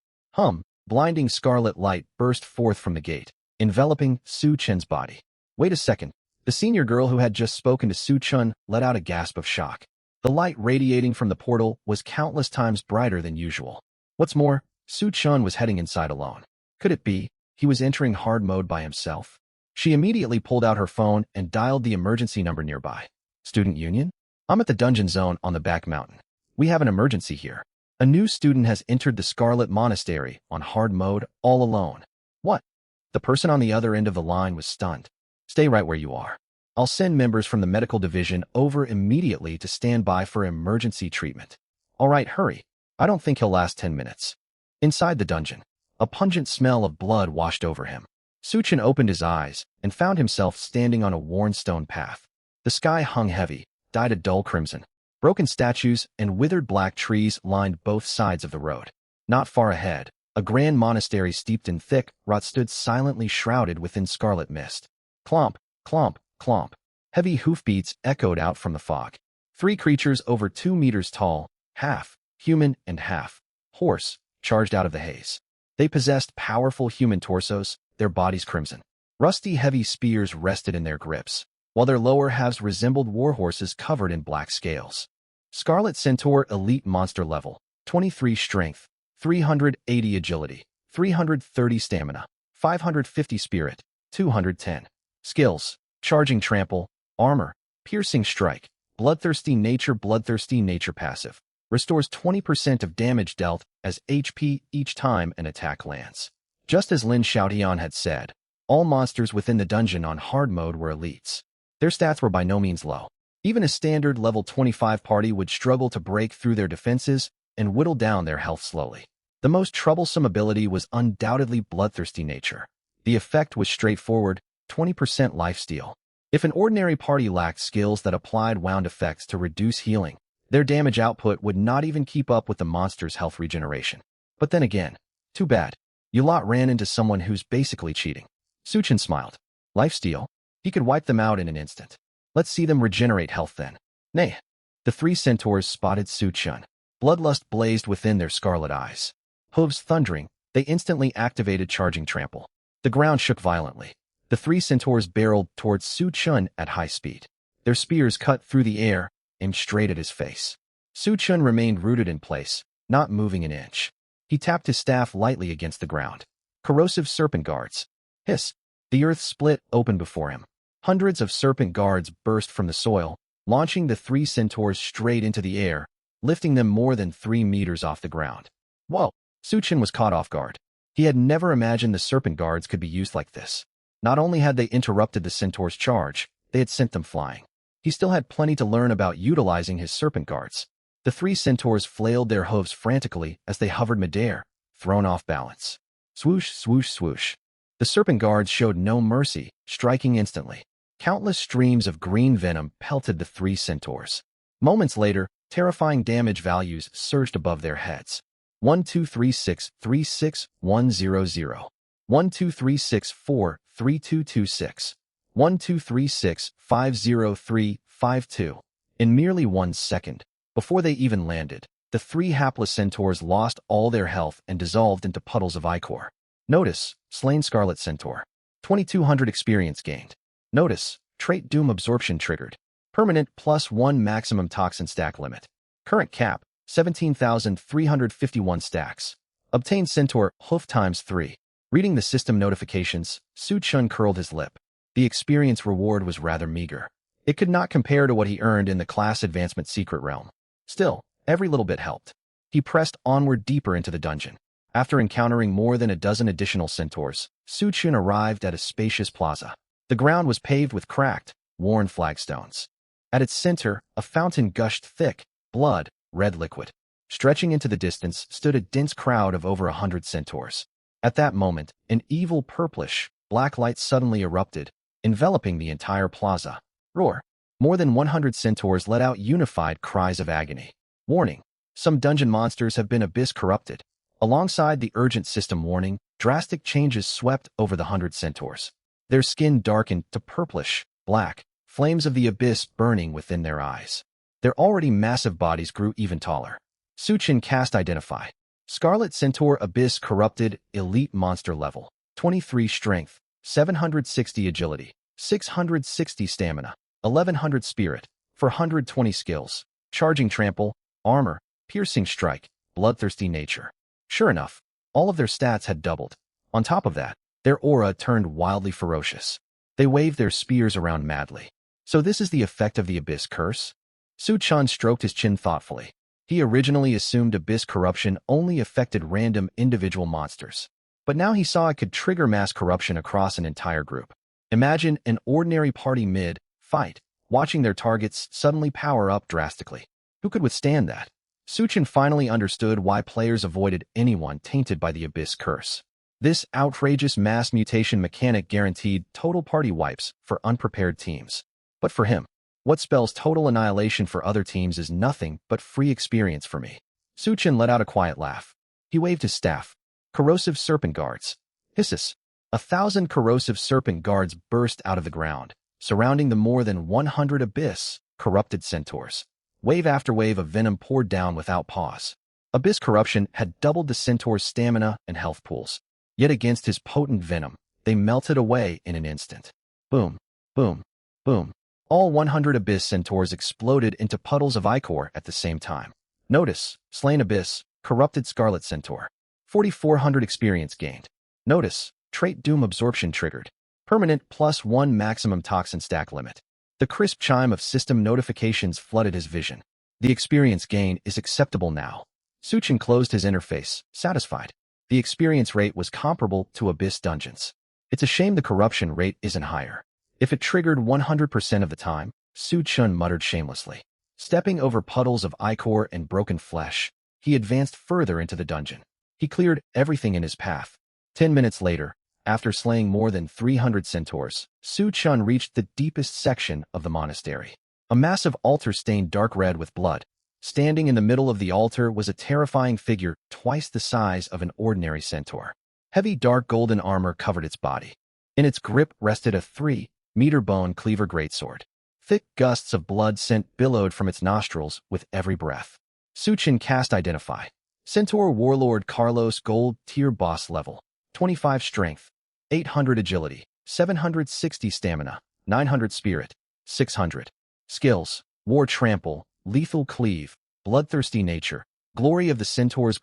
Blinding scarlet light burst forth from the gate, enveloping Su Chen's body. Wait a second. The senior girl who had just spoken to Su Chen let out a gasp of shock. The light radiating from the portal was countless times brighter than usual. What's more, Su Chun was heading inside alone. Could it be he was entering hard mode by himself? She immediately pulled out her phone and dialed the emergency number nearby. Student Union? I'm at the dungeon zone on the back mountain. We have an emergency here. A new student has entered the Scarlet Monastery on hard mode all alone. What? The person on the other end of the line was stunned. Stay right where you are. I'll send members from the medical division over immediately to stand by for emergency treatment. All right, hurry. I don't think he'll last 10 minutes. Inside the dungeon, a pungent smell of blood washed over him. Su Chun opened his eyes and found himself standing on a worn stone path. The sky hung heavy, dyed a dull crimson. Broken statues and withered black trees lined both sides of the road. Not far ahead, a grand monastery steeped in thick rot stood silently shrouded within scarlet mist. Clomp, clomp, clomp. Heavy hoofbeats echoed out from the fog. 3 creatures over 2 meters tall, half human and half horse, charged out of the haze. They possessed powerful human torsos, their bodies crimson. Rusty heavy spears rested in their grips, while their lower halves resembled warhorses covered in black scales. Scarlet Centaur Elite Monster Level, 23 Strength, 380 Agility, 330 Stamina, 550 Spirit, 210. Skills: Charging Trample, Armor, Piercing Strike, Bloodthirsty Nature Passive. Restores 20% of damage dealt as HP each time an attack lands. Just as Lin Xiaotian had said, all monsters within the dungeon on hard mode were elites. Their stats were by no means low. Even a standard level 25 party would struggle to break through their defenses and whittle down their health slowly. The most troublesome ability was undoubtedly Bloodthirsty Nature. The effect was straightforward, 20% lifesteal. If an ordinary party lacked skills that applied wound effects to reduce healing, their damage output would not even keep up with the monster's health regeneration. But then again, too bad. You lot ran into someone who's basically cheating. Su Chun smiled. Lifesteal? He could wipe them out in an instant. Let's see them regenerate health then. Nay. The 3 centaurs spotted Su Chun. Bloodlust blazed within their scarlet eyes. Hooves thundering, they instantly activated Charging Trample. The ground shook violently. The 3 centaurs barreled towards Su Chun at high speed. Their spears cut through the air, aimed straight at his face. Su Chun remained rooted in place, not moving an inch. He tapped his staff lightly against the ground. Corrosive serpent guards. Hiss. The earth split open before him. Hundreds of serpent guards burst from the soil, launching the 3 centaurs straight into the air, lifting them more than 3 meters off the ground. Whoa! Su Chun was caught off guard. He had never imagined the serpent guards could be used like this. Not only had they interrupted the centaur's charge, they had sent them flying. He still had plenty to learn about utilizing his serpent guards. The 3 centaurs flailed their hooves frantically as they hovered midair, thrown off balance. Swoosh, swoosh, swoosh. The serpent guards showed no mercy, striking instantly. Countless streams of green venom pelted the 3 centaurs. Moments later, terrifying damage values surged above their heads. 1236-36100. 1236-43226. 1236-50352. In merely 1 second, before they even landed, the 3 hapless centaurs lost all their health and dissolved into puddles of ichor. Notice, slain Scarlet Centaur. 2200 experience gained. Notice, trait Doom Absorption triggered. Permanent +1 maximum toxin stack limit. Current cap, 17,351 stacks. Obtained Centaur, hoof ×3. Reading the system notifications, Su Chun curled his lip. The experience reward was rather meager. It could not compare to what he earned in the class advancement secret realm. Still, every little bit helped. He pressed onward deeper into the dungeon. After encountering more than a dozen additional centaurs, Su Chun arrived at a spacious plaza. The ground was paved with cracked, worn flagstones. At its center, a fountain gushed thick, blood, red liquid. Stretching into the distance stood a dense crowd of over 100 centaurs. At that moment, an evil purplish, black light suddenly erupted, enveloping the entire plaza. Roar! More than 100 centaurs let out unified cries of agony. Warning! Some dungeon monsters have been abyss corrupted. Alongside the urgent system warning, drastic changes swept over the 100 centaurs. Their skin darkened to purplish, black, flames of the abyss burning within their eyes. Their already massive bodies grew even taller. Su Chun cast Identify. Scarlet Centaur Abyss Corrupted Elite Monster Level. 23 Strength, 760 Agility, 660 Stamina, 1100 Spirit, 420 Skills. Charging trample, armor, piercing strike, bloodthirsty nature. Sure enough, all of their stats had doubled. On top of that, their aura turned wildly ferocious. They waved their spears around madly. So this is the effect of the Abyss Curse? Su Chen stroked his chin thoughtfully. He originally assumed Abyss Corruption only affected random individual monsters. But now he saw it could trigger mass corruption across an entire group. Imagine an ordinary party mid-fight, watching their targets suddenly power up drastically. Who could withstand that? Su Chen finally understood why players avoided anyone tainted by the Abyss Curse. This outrageous mass mutation mechanic guaranteed total party wipes for unprepared teams. But for him, what spells total annihilation for other teams is nothing but free experience for me. Su Chen let out a quiet laugh. He waved his staff. Corrosive Serpent Guards. Hissus. 1,000 corrosive serpent guards burst out of the ground, surrounding the more than 100 Abyss corrupted centaurs. Wave after wave of venom poured down without pause. Abyss corruption had doubled the centaur's stamina and health pools. Yet against his potent venom, they melted away in an instant. Boom, boom, boom. All 100 Abyss centaurs exploded into puddles of ichor at the same time. Notice, slain Abyss, corrupted Scarlet Centaur. 4,400 experience gained. Notice, trait Doom absorption triggered. Permanent +1 maximum toxin stack limit. The crisp chime of system notifications flooded his vision. The experience gain is acceptable now. Su Chen closed his interface, satisfied. The experience rate was comparable to Abyss dungeons. It's a shame the corruption rate isn't higher. If it triggered 100% of the time, Su Chen muttered shamelessly. Stepping over puddles of ichor and broken flesh, he advanced further into the dungeon. He cleared everything in his path. 10 minutes later, after slaying more than 300 centaurs, Su Chen reached the deepest section of the monastery. A massive altar stained dark red with blood. Standing in the middle of the altar was a terrifying figure twice the size of an ordinary centaur. Heavy dark golden armor covered its body. In its grip rested a 3-meter bone cleaver greatsword. Thick gusts of blood scent billowed from its nostrils with every breath. Su Chen cast Identify. Centaur Warlord Carlos Gold Tier Boss Level. 25 Strength. 800 Agility. 760 Stamina. 900 Spirit. 600. Skills. War Trample. Lethal Cleave. Bloodthirsty Nature. Glory of the Centaur's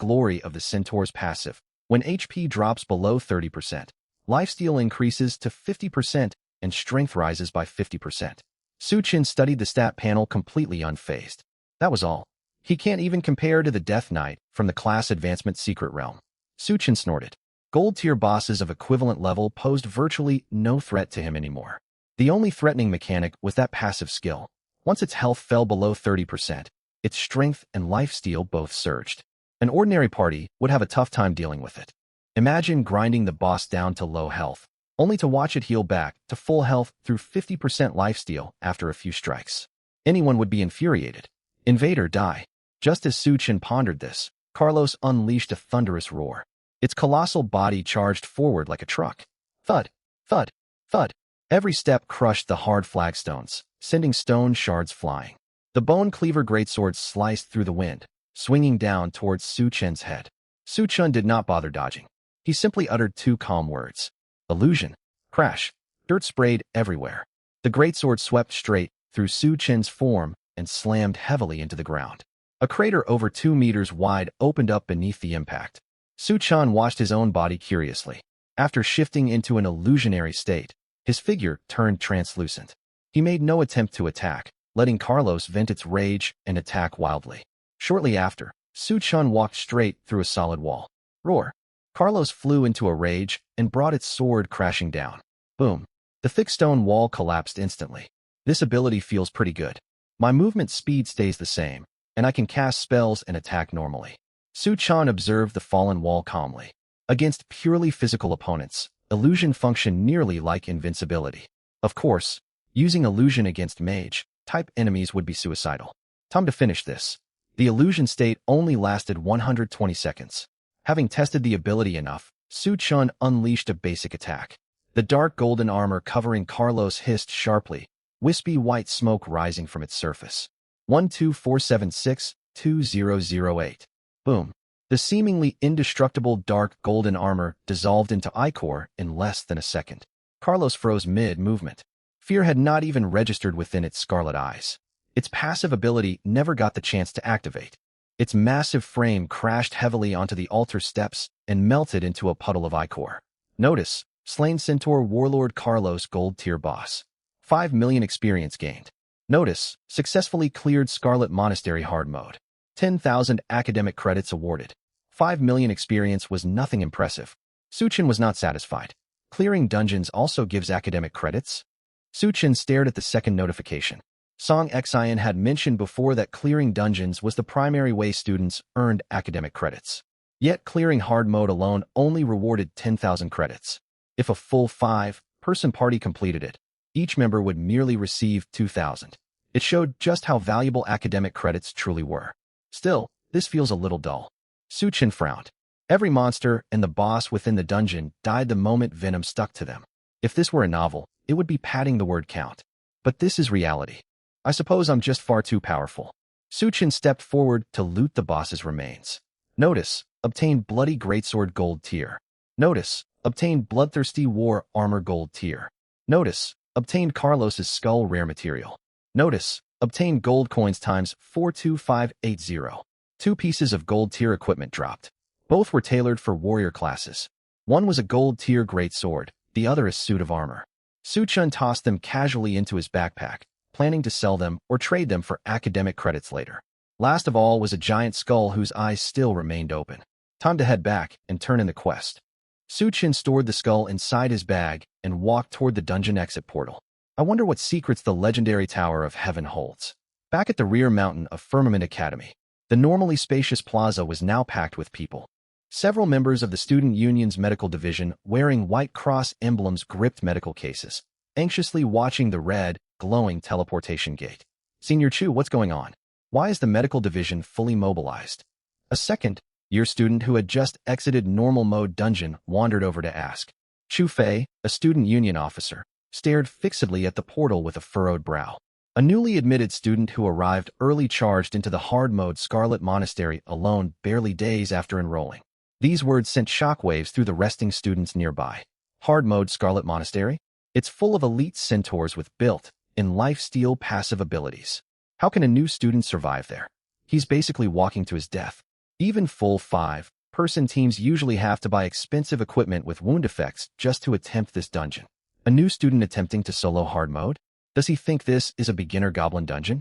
passive. When HP drops below 30%, lifesteal increases to 50% and strength rises by 50%. Su Chen studied the stat panel completely unfazed. That was all. He can't even compare to the Death Knight from the class advancement Secret Realm. Su Chen snorted. Gold tier bosses of equivalent level posed virtually no threat to him anymore. The only threatening mechanic was that passive skill. Once its health fell below 30%, its strength and lifesteal both surged. An ordinary party would have a tough time dealing with it. Imagine grinding the boss down to low health, only to watch it heal back to full health through 50% lifesteal after a few strikes. Anyone would be infuriated. Invade or die. Just as Su Chen pondered this, Carlos unleashed a thunderous roar. Its colossal body charged forward like a truck. Thud, thud, thud. Every step crushed the hard flagstones, sending stone shards flying. The bone cleaver greatsword sliced through the wind, swinging down towards Su Chen's head. Su Chen did not bother dodging. He simply uttered two calm words. Illusion. Crash. Dirt sprayed everywhere. The greatsword swept straight through Su Chen's form and slammed heavily into the ground. A crater over 2 meters wide opened up beneath the impact. Su Chen watched his own body curiously. After shifting into an illusionary state, his figure turned translucent. He made no attempt to attack, letting Carlos vent its rage and attack wildly. Shortly after, Su Chen walked straight through a solid wall. Roar. Carlos flew into a rage and brought its sword crashing down. Boom. The thick stone wall collapsed instantly. This ability feels pretty good. My movement speed stays the same, and I can cast spells and attack normally. Su Chen observed the fallen wall calmly. Against purely physical opponents, illusion functioned nearly like invincibility. Of course, using illusion against mage-type enemies would be suicidal. Time to finish this. The illusion state only lasted 120 seconds. Having tested the ability enough, Su Chen unleashed a basic attack. The dark golden armor covering Carlos hissed sharply, wispy white smoke rising from its surface. 12476-2008. Boom. The seemingly indestructible dark golden armor dissolved into ichor in less than a second. Carlos froze mid-movement. Fear had not even registered within its scarlet eyes. Its passive ability never got the chance to activate. Its massive frame crashed heavily onto the altar steps and melted into a puddle of ichor. Notice, slain Centaur Warlord Carlos Gold Tier Boss. 5 million experience gained. Notice, successfully cleared Scarlet Monastery Hard Mode. 10,000 academic credits awarded. 5 million experience was nothing impressive. Suchin was not satisfied. Clearing dungeons also gives academic credits? Suchin stared at the second notification. Song Xian had mentioned before that clearing dungeons was the primary way students earned academic credits. Yet clearing hard mode alone only rewarded 10,000 credits. If a full 5-person party completed it, each member would merely receive 2,000. It showed just how valuable academic credits truly were. Still, this feels a little dull. Suchin frowned. Every monster and the boss within the dungeon died the moment venom stuck to them. If this were a novel, it would be padding the word count. But this is reality. I suppose I'm just far too powerful. Suchin stepped forward to loot the boss's remains. Notice, obtain Bloody Greatsword Gold Tier. Notice, obtain Bloodthirsty War Armor Gold Tier. Notice, obtain Carlos's Skull Rare Material. Notice, obtain gold coins times 42580. 2 pieces of gold tier equipment dropped. Both were tailored for warrior classes. One was a gold tier greatsword, the other a suit of armor. Suchin tossed them casually into his backpack, planning to sell them or trade them for academic credits later. Last of all was a giant skull whose eyes still remained open. Time to head back and turn in the quest. Suchin stored the skull inside his bag and walked toward the dungeon exit portal. I wonder what secrets the legendary Tower of Heaven holds. Back at the rear mountain of Firmament Academy, the normally spacious plaza was now packed with people. Several members of the Student Union's medical division wearing White Cross emblems gripped medical cases, anxiously watching the red, glowing teleportation gate. Senior Chu, what's going on? Why is the medical division fully mobilized? A second-year student who had just exited normal mode dungeon wandered over to ask. Chu Fei, a student union officer, stared fixedly at the portal with a furrowed brow. A newly admitted student who arrived early charged into the hard mode Scarlet Monastery alone barely days after enrolling. These words sent shockwaves through the resting students nearby. Hard mode Scarlet Monastery? It's full of elite centaurs with built-in life-steal passive abilities. How can a new student survive there? He's basically walking to his death. Even full 5-person teams usually have to buy expensive equipment with wound effects just to attempt this dungeon. A new student attempting to solo hard mode? Does he think this is a beginner goblin dungeon?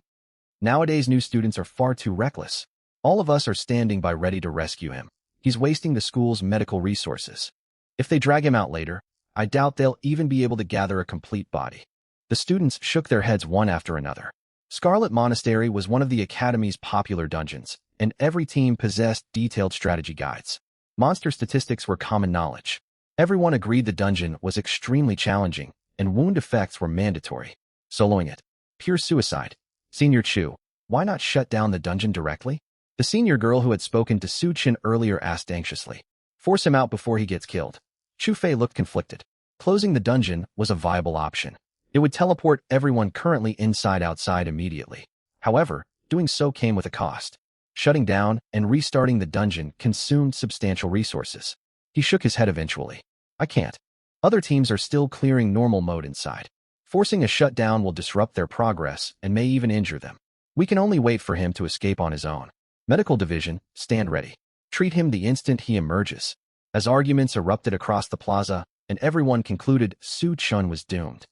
Nowadays, new students are far too reckless. All of us are standing by ready to rescue him. He's wasting the school's medical resources. If they drag him out later, I doubt they'll even be able to gather a complete body. The students shook their heads one after another. Scarlet Monastery was one of the Academy's popular dungeons, and every team possessed detailed strategy guides. Monster statistics were common knowledge. Everyone agreed the dungeon was extremely challenging, and wound effects were mandatory. Soloing it. Pure suicide. Senior Chu, why not shut down the dungeon directly? The senior girl who had spoken to Suchin earlier asked anxiously. Force him out before he gets killed. Chu Fei looked conflicted. Closing the dungeon was a viable option. It would teleport everyone currently inside outside immediately. However, doing so came with a cost. Shutting down and restarting the dungeon consumed substantial resources. He shook his head eventually. I can't. Other teams are still clearing normal mode inside. Forcing a shutdown will disrupt their progress and may even injure them. We can only wait for him to escape on his own. Medical division, stand ready. Treat him the instant he emerges. As arguments erupted across the plaza, and everyone concluded Suchin was doomed.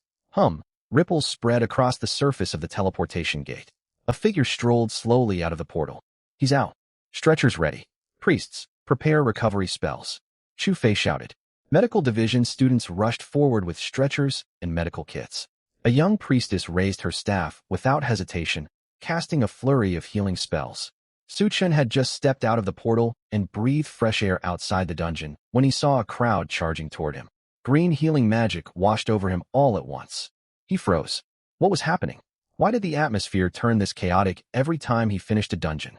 Ripples spread across the surface of the teleportation gate. A figure strolled slowly out of the portal. He's out. Stretchers ready. Priests, prepare recovery spells. Chu Fei shouted. Medical division students rushed forward with stretchers and medical kits. A young priestess raised her staff without hesitation, casting a flurry of healing spells. Suchin had just stepped out of the portal and breathed fresh air outside the dungeon when he saw a crowd charging toward him. Green healing magic washed over him all at once. He froze. What was happening? Why did the atmosphere turn this chaotic every time he finished a dungeon?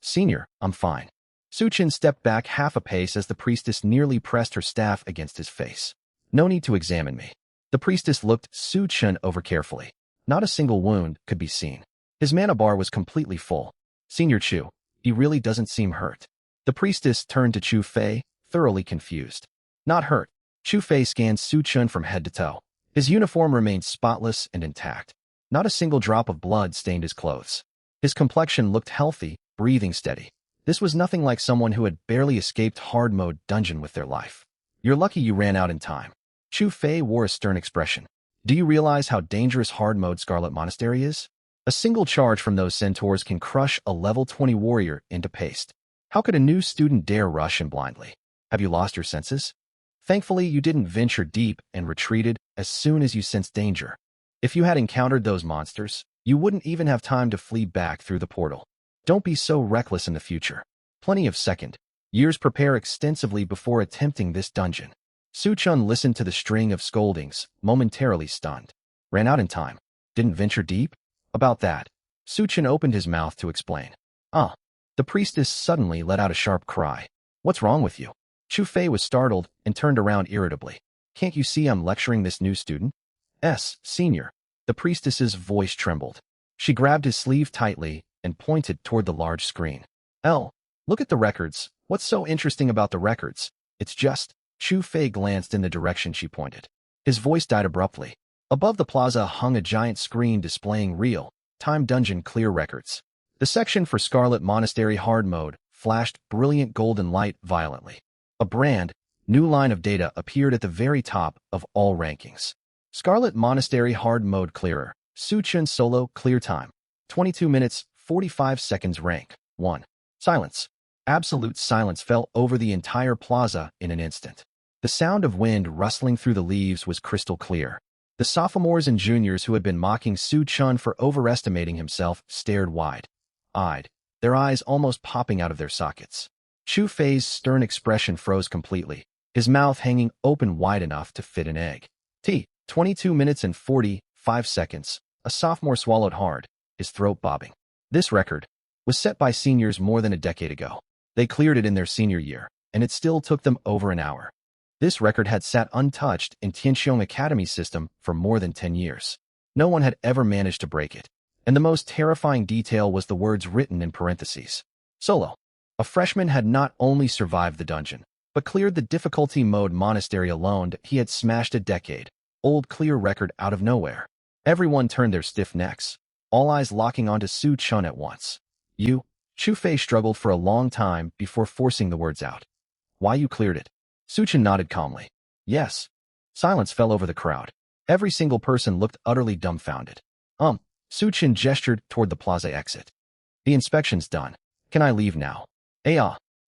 Senior, I'm fine. Suchin stepped back half a pace as the priestess nearly pressed her staff against his face. No need to examine me. The priestess looked Suchin over carefully. Not a single wound could be seen. His mana bar was completely full. Senior Chu, he really doesn't seem hurt. The priestess turned to Chu Fei, thoroughly confused. Not hurt. Chu Fei scanned Suchin from head to toe. His uniform remained spotless and intact. Not a single drop of blood stained his clothes. His complexion looked healthy, breathing steady. This was nothing like someone who had barely escaped hard mode dungeon with their life. You're lucky you ran out in time. Chu Fei wore a stern expression. Do you realize how dangerous hard mode Scarlet Monastery is? A single charge from those centaurs can crush a level 20 warrior into paste. How could a new student dare rush in blindly? Have you lost your senses? Thankfully, you didn't venture deep and retreated as soon as you sensed danger. If you had encountered those monsters, you wouldn't even have time to flee back through the portal. Don't be so reckless in the future. Plenty of years prepare extensively before attempting this dungeon. Su Chun listened to the string of scoldings, momentarily stunned. Ran out in time. Didn't venture deep? About that, Su Chun opened his mouth to explain. The priestess suddenly let out a sharp cry. What's wrong with you? Chu Fei was startled and turned around irritably. Can't you see I'm lecturing this new student? Senior. The priestess's voice trembled. She grabbed his sleeve tightly and pointed toward the large screen. Look at the records. What's so interesting about the records? It's just... Chu Fei glanced in the direction she pointed. His voice died abruptly. Above the plaza hung a giant screen displaying real-time dungeon clear records. The section for Scarlet Monastery Hard Mode flashed brilliant golden light violently. A brand new line of data appeared at the very top of all rankings. Scarlet Monastery Hard Mode Clearer. Su Chun Solo Clear Time. 22 minutes, 45 seconds. Rank 1. Silence. Absolute silence fell over the entire plaza in an instant. The sound of wind rustling through the leaves was crystal clear. The sophomores and juniors who had been mocking Su Chun for overestimating himself stared wide-eyed, their eyes almost popping out of their sockets. Chu Fei's stern expression froze completely, his mouth hanging open wide enough to fit an egg. 22 minutes and 45 seconds. A sophomore swallowed hard, his throat bobbing. This record was set by seniors more than a decade ago. They cleared it in their senior year, and it still took them over an hour. This record had sat untouched in Tianxiong Academy system for more than 10 years. No one had ever managed to break it. And the most terrifying detail was the words written in parentheses. Solo. A freshman had not only survived the dungeon, but cleared the difficulty mode monastery alone. He had smashed a decade-old clear record out of nowhere. Everyone turned their stiff necks, all eyes locking onto Su Chun at once. You? Chu Fei struggled for a long time before forcing the words out. Why you cleared it? Su Chun nodded calmly. Yes. Silence fell over the crowd. Every single person looked utterly dumbfounded. Su Chun gestured toward the plaza exit. The inspection's done. Can I leave now?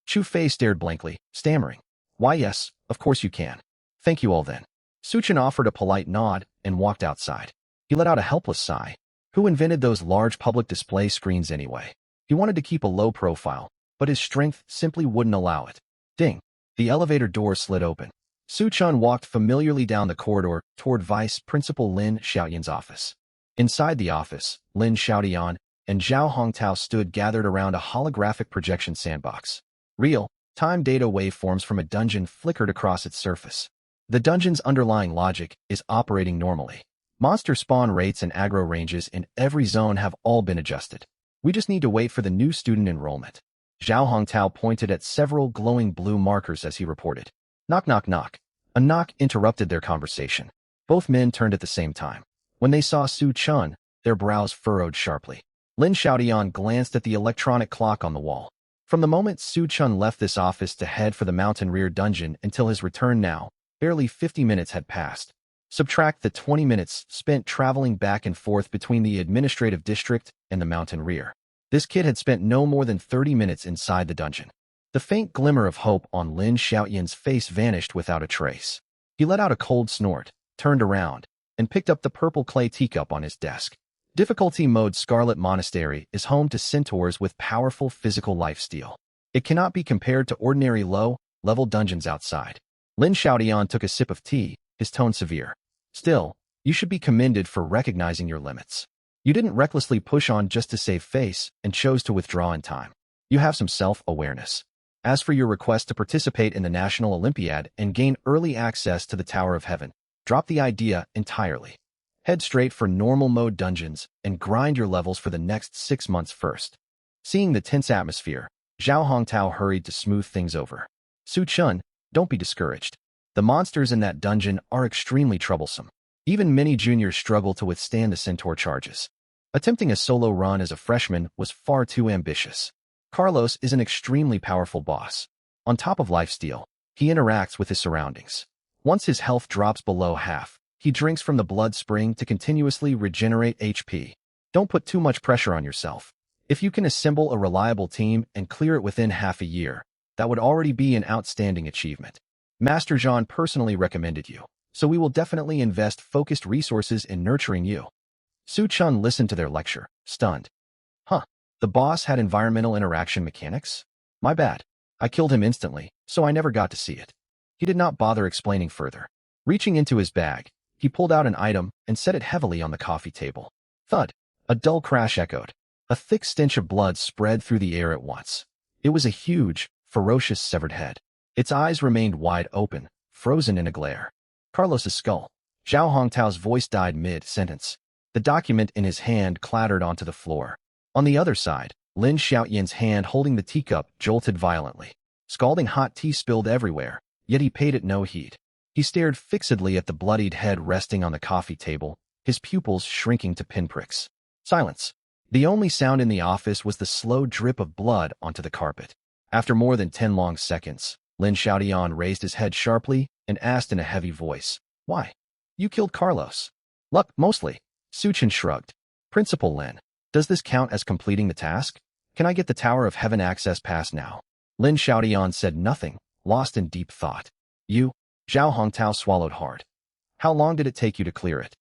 Chu Fei stared blankly, stammering. Why yes, of course you can. Thank you all then. Su Chun offered a polite nod and walked outside. He let out a helpless sigh. Who invented those large public display screens anyway? He wanted to keep a low profile, but his strength simply wouldn't allow it. Ding! The elevator door slid open. Su Chun walked familiarly down the corridor toward Vice Principal Lin Xiaoyan's office. Inside the office, Lin Xiaoyan and Zhao Hongtao stood gathered around a holographic projection sandbox. Real-time data waveforms from a dungeon flickered across its surface. The dungeon's underlying logic is operating normally. Monster spawn rates and aggro ranges in every zone have all been adjusted. We just need to wait for the new student enrollment. Zhao Hongtao pointed at several glowing blue markers as he reported. Knock, knock, knock. A knock interrupted their conversation. Both men turned at the same time. When they saw Su Chun, their brows furrowed sharply. Lin Xiaoyan glanced at the electronic clock on the wall. From the moment Su Chun left this office to head for the mountain rear dungeon until his return now, barely 50 minutes had passed. Subtract the 20 minutes spent traveling back and forth between the administrative district and the mountain rear. This kid had spent no more than 30 minutes inside the dungeon. The faint glimmer of hope on Lin Xiaoyan's face vanished without a trace. He let out a cold snort, turned around, and picked up the purple clay teacup on his desk. Difficulty mode Scarlet Monastery is home to centaurs with powerful physical lifesteal. It cannot be compared to ordinary low-level dungeons outside. Lin Xiaoyan took a sip of tea, his tone severe. Still, you should be commended for recognizing your limits. You didn't recklessly push on just to save face and chose to withdraw in time. You have some self-awareness. As for your request to participate in the National Olympiad and gain early access to the Tower of Heaven, drop the idea entirely. Head straight for normal mode dungeons and grind your levels for the next 6 months first. Seeing the tense atmosphere, Zhao Hongtao hurried to smooth things over. Su Chun, don't be discouraged. The monsters in that dungeon are extremely troublesome. Even many juniors struggle to withstand the Centaur charges. Attempting a solo run as a freshman was far too ambitious. Carlos is an extremely powerful boss. On top of lifesteal, he interacts with his surroundings. Once his health drops below half, he drinks from the blood spring to continuously regenerate HP. Don't put too much pressure on yourself. If you can assemble a reliable team and clear it within half a year, that would already be an outstanding achievement. Master Jean personally recommended you, so we will definitely invest focused resources in nurturing you. Su Chun listened to their lecture, stunned. Huh, the boss had environmental interaction mechanics? My bad. I killed him instantly, so I never got to see it. He did not bother explaining further. Reaching into his bag, he pulled out an item and set it heavily on the coffee table. Thud. A dull crash echoed. A thick stench of blood spread through the air at once. It was a huge, ferocious severed head. Its eyes remained wide open, frozen in a glare. Carlos's skull. Zhao Hongtao's voice died mid-sentence. The document in his hand clattered onto the floor. On the other side, Lin Xiaoyan's hand holding the teacup jolted violently. Scalding hot tea spilled everywhere, yet he paid it no heed. He stared fixedly at the bloodied head resting on the coffee table, his pupils shrinking to pinpricks. Silence. The only sound in the office was the slow drip of blood onto the carpet. After more than 10 long seconds, Lin Xiaoyan raised his head sharply and asked in a heavy voice, "Why? You killed Carlos." "Luck, mostly." Su Chen shrugged. "Principal Lin, does this count as completing the task? Can I get the Tower of Heaven access pass now?" Lin Xiaoyan said nothing, lost in deep thought. "You?" Zhao Hongtao swallowed hard. "How long did it take you to clear it?"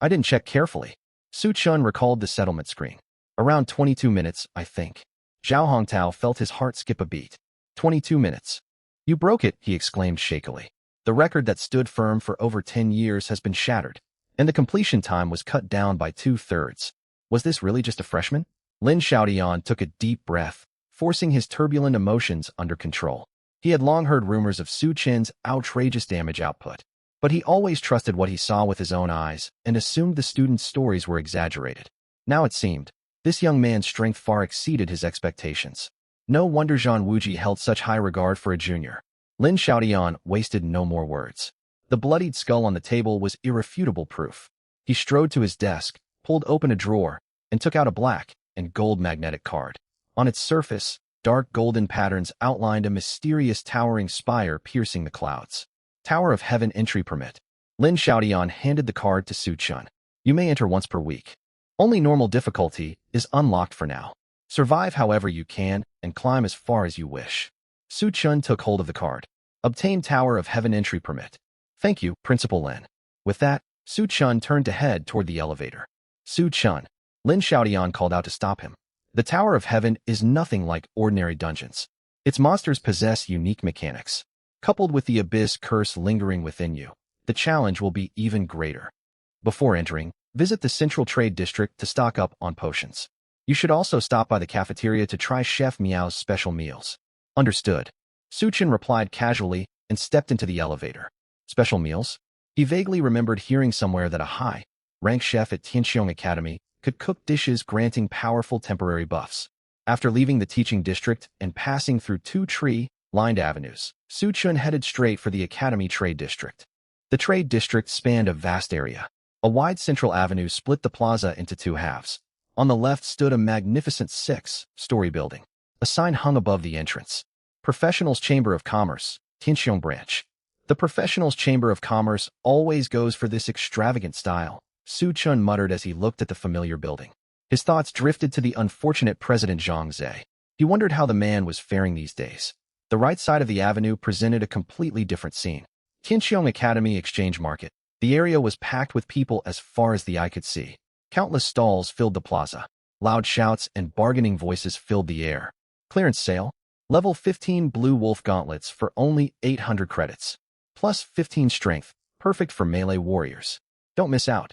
"I didn't check carefully." Su Chun recalled the settlement screen. "Around 22 minutes, I think." Zhao Hongtao felt his heart skip a beat. 22 minutes. "You broke it," he exclaimed shakily. "The record that stood firm for over 10 years has been shattered, and the completion time was cut down by 2/3. Was this really just a freshman?" Lin Xiaoyan took a deep breath, forcing his turbulent emotions under control. He had long heard rumors of Su Chen's outrageous damage output, but he always trusted what he saw with his own eyes and assumed the students' stories were exaggerated. Now it seemed, this young man's strength far exceeded his expectations. No wonder Zhang Wuji held such high regard for a junior. Lin Xiaoyan wasted no more words. The bloodied skull on the table was irrefutable proof. He strode to his desk, pulled open a drawer, and took out a black and gold magnetic card. On its surface, dark golden patterns outlined a mysterious towering spire piercing the clouds. Tower of Heaven entry permit. Lin Xiaoyan handed the card to Su Chun. "You may enter once per week. Only normal difficulty is unlocked for now. Survive however you can and climb as far as you wish." Su Chun took hold of the card. "Obtain Tower of Heaven entry permit." "Thank you, Principal Lin." With that, Su Chun turned to head toward the elevator. "Su Chun," Lin Xiaoyan called out to stop him. "The Tower of Heaven is nothing like ordinary dungeons. Its monsters possess unique mechanics. Coupled with the Abyss curse lingering within you, the challenge will be even greater. Before entering, visit the Central Trade District to stock up on potions. You should also stop by the cafeteria to try Chef Miao's special meals." "Understood." Su Chen replied casually and stepped into the elevator. Special meals? He vaguely remembered hearing somewhere that a high-ranked chef at Tianqiong Academy could cook dishes granting powerful temporary buffs. After leaving the teaching district and passing through 2 tree-lined avenues, Su Chun headed straight for the Academy Trade District. The Trade District spanned a vast area. A wide central avenue split the plaza into 2 halves. On the left stood a magnificent 6-story building. A sign hung above the entrance. Professionals Chamber of Commerce, Tianqiong Branch. The Professionals Chamber of Commerce always goes for this extravagant style, Su Chun muttered as he looked at the familiar building. His thoughts drifted to the unfortunate President Zhang Ze. He wondered how the man was faring these days. The right side of the avenue presented a completely different scene. Tianqiong Academy Exchange Market. The area was packed with people as far as the eye could see. Countless stalls filled the plaza. Loud shouts and bargaining voices filled the air. Clearance sale. Level 15 Blue Wolf Gauntlets for only 800 credits. Plus 15 strength, perfect for melee warriors. Don't miss out.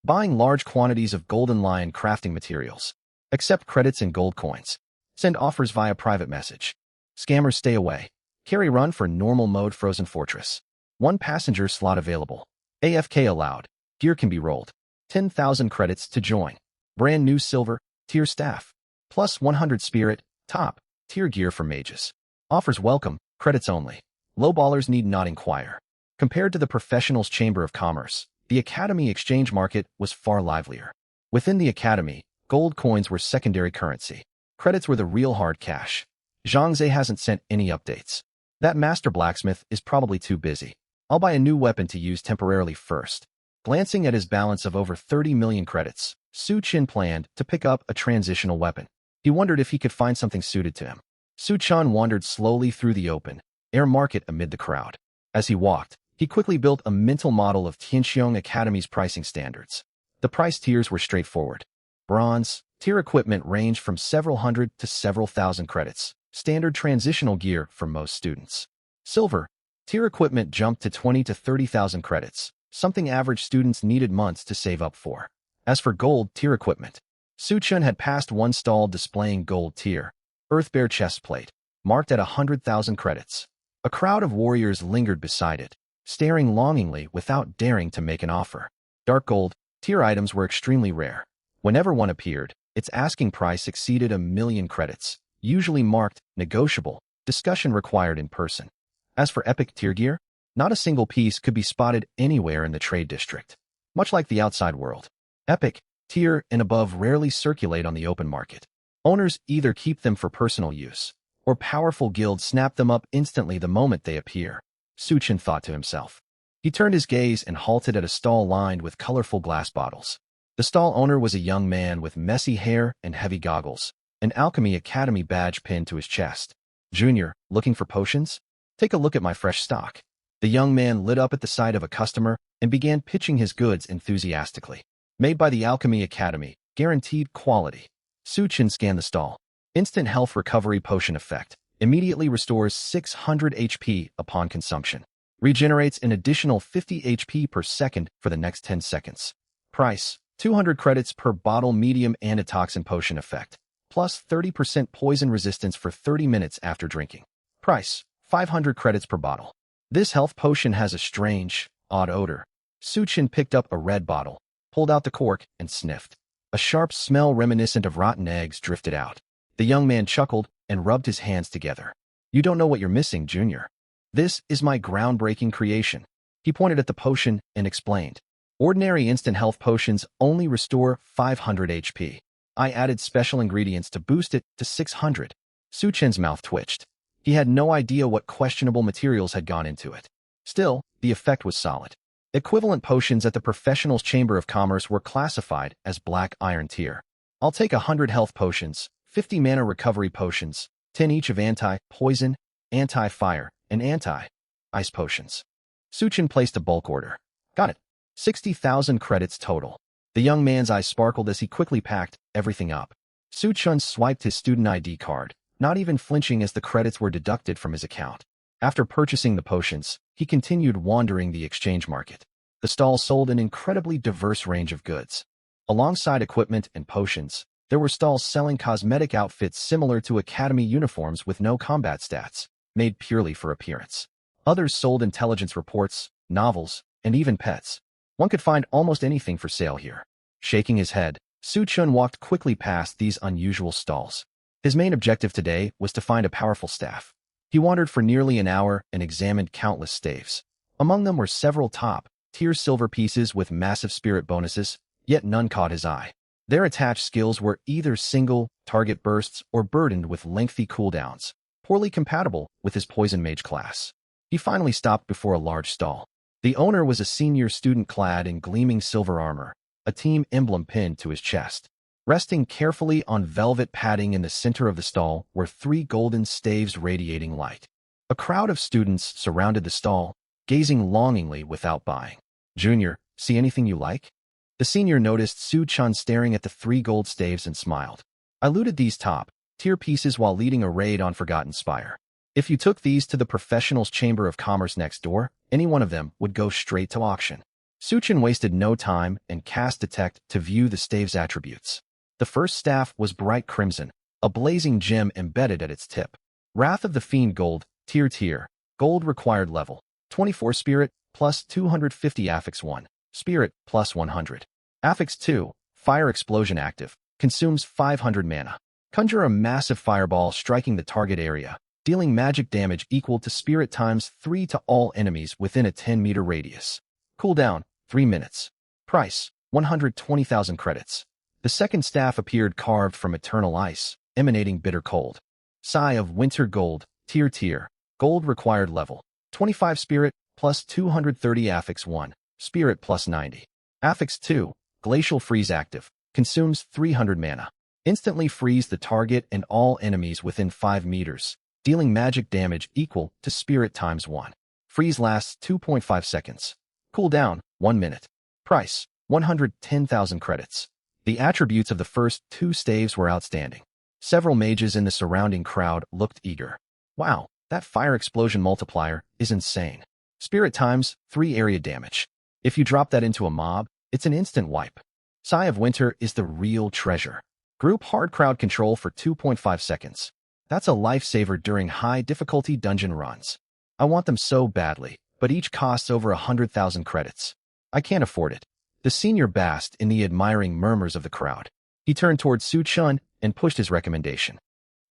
Buying large quantities of Golden Lion crafting materials. Accept credits and gold coins. Send offers via private message. Scammers stay away. Carry run for normal mode Frozen Fortress. 1 passenger slot available. AFK allowed. Gear can be rolled. 10,000 credits to join. Brand new silver tier staff. Plus 100 spirit, top tier gear for mages. Offers welcome, credits only. Lowballers need not inquire. Compared to the Professionals Chamber of Commerce, The Academy exchange market was far livelier. Within the Academy, gold coins were secondary currency. Credits were the real hard cash. Zhangze hasn't sent any updates. That master blacksmith is probably too busy. I'll buy a new weapon to use temporarily first. Glancing at his balance of over 30 million credits, Su Chen planned to pick up a transitional weapon. He wondered if he could find something suited to him. Su Chen wandered slowly through the open air market amid the crowd. As he walked, he quickly built a mental model of Tianxiong Academy's pricing standards. The price tiers were straightforward. Bronze tier equipment ranged from several hundred to several thousand credits, standard transitional gear for most students. Silver tier equipment jumped to 20 to 30,000 credits, something average students needed months to save up for. As for gold tier equipment, Su Chen had passed one stall displaying gold tier, Earthbear chestplate, marked at 100,000 credits. A crowd of warriors lingered beside it, staring longingly without daring to make an offer. Dark gold tier items were extremely rare. Whenever one appeared, its asking price exceeded 1,000,000 credits, usually marked negotiable, discussion required in person. As for epic tier gear, not a single piece could be spotted anywhere in the trade district. Much like the outside world, epic tier and above rarely circulate on the open market. Owners either keep them for personal use, or powerful guilds snap them up instantly the moment they appear, Su Chen thought to himself. He turned his gaze and halted at a stall lined with colorful glass bottles. The stall owner was a young man with messy hair and heavy goggles, an Alchemy Academy badge pinned to his chest. Junior, looking for potions? Take a look at my fresh stock. The young man lit up at the sight of a customer and began pitching his goods enthusiastically. Made by the Alchemy Academy, guaranteed quality. Su Chen scanned the stall. Instant health recovery potion effect. Immediately restores 600 HP upon consumption. Regenerates an additional 50 HP per second for the next 10 seconds. Price, 200 credits per bottle. Medium antitoxin potion effect. Plus 30% poison resistance for 30 minutes after drinking. Price, 500 credits per bottle. This health potion has a strange, odd odor. Su Chen picked up a red bottle, pulled out the cork, and sniffed. A sharp smell reminiscent of rotten eggs drifted out. The young man chuckled and rubbed his hands together. You don't know what you're missing, Junior. This is my groundbreaking creation. He pointed at the potion and explained. Ordinary instant health potions only restore 500 HP. I added special ingredients to boost it to 600. Su Chen's mouth twitched. He had no idea what questionable materials had gone into it. Still, the effect was solid. Equivalent potions at the Professionals' Chamber of Commerce were classified as Black Iron tier. I'll take 100 health potions, 50 mana recovery potions, 10 each of anti-poison, anti-fire, and anti-ice potions. Su Chen placed a bulk order. Got it. 60,000 credits total. The young man's eyes sparkled as he quickly packed everything up. Su Chen swiped his student ID card, not even flinching as the credits were deducted from his account. After purchasing the potions, he continued wandering the exchange market. The stall sold an incredibly diverse range of goods. Alongside equipment and potions, there were stalls selling cosmetic outfits similar to academy uniforms with no combat stats, made purely for appearance. Others sold intelligence reports, novels, and even pets. One could find almost anything for sale here. Shaking his head, Su Chen walked quickly past these unusual stalls. His main objective today was to find a powerful staff. He wandered for nearly an hour and examined countless staves. Among them were several top-tier silver pieces with massive spirit bonuses, yet none caught his eye. Their attached skills were either single, target bursts or burdened with lengthy cooldowns, poorly compatible with his poison mage class. He finally stopped before a large stall. The owner was a senior student clad in gleaming silver armor, a team emblem pinned to his chest. Resting carefully on velvet padding in the center of the stall were 3 golden staves radiating light. A crowd of students surrounded the stall, gazing longingly without buying. Junior, see anything you like? The senior noticed Su Chen staring at the 3 gold staves and smiled. I looted these top-tier pieces while leading a raid on Forgotten Spire. If you took these to the Professionals' Chamber of Commerce next door, any one of them would go straight to auction. Su Chen wasted no time and cast Detect to view the stave's attributes. The first staff was bright crimson, a blazing gem embedded at its tip. Wrath of the Fiend Gold, tier. Gold required level. 24 Spirit, plus 250 Affix 1. Spirit, plus 100. Affix 2, Fire Explosion active. Consumes 500 mana. Conjure a massive fireball striking the target area, dealing magic damage equal to Spirit times 3 to all enemies within a 10-meter radius. Cooldown, 3 minutes. Price, 120,000 credits. The second staff appeared carved from eternal ice, emanating bitter cold. Sigh of Winter Gold, Tier. Gold required level. 25 Spirit, plus 230 Affix 1, Spirit plus 90. Affix 2, Glacial Freeze active, consumes 300 mana. Instantly freeze the target and all enemies within 5 meters, dealing magic damage equal to Spirit times 1. Freeze lasts 2.5 seconds. Cooldown, 1 minute. Price, 110,000 credits. The attributes of the first 2 staves were outstanding. Several mages in the surrounding crowd looked eager. Wow, that fire explosion multiplier is insane. Spirit times 3 area damage. If you drop that into a mob, it's an instant wipe. Sigh of Winter is the real treasure. Group hard crowd control for 2.5 seconds. That's a lifesaver during high difficulty dungeon runs. I want them so badly, but each costs over 100,000 credits. I can't afford it. The senior basked in the admiring murmurs of the crowd. He turned towards Su Chun and pushed his recommendation.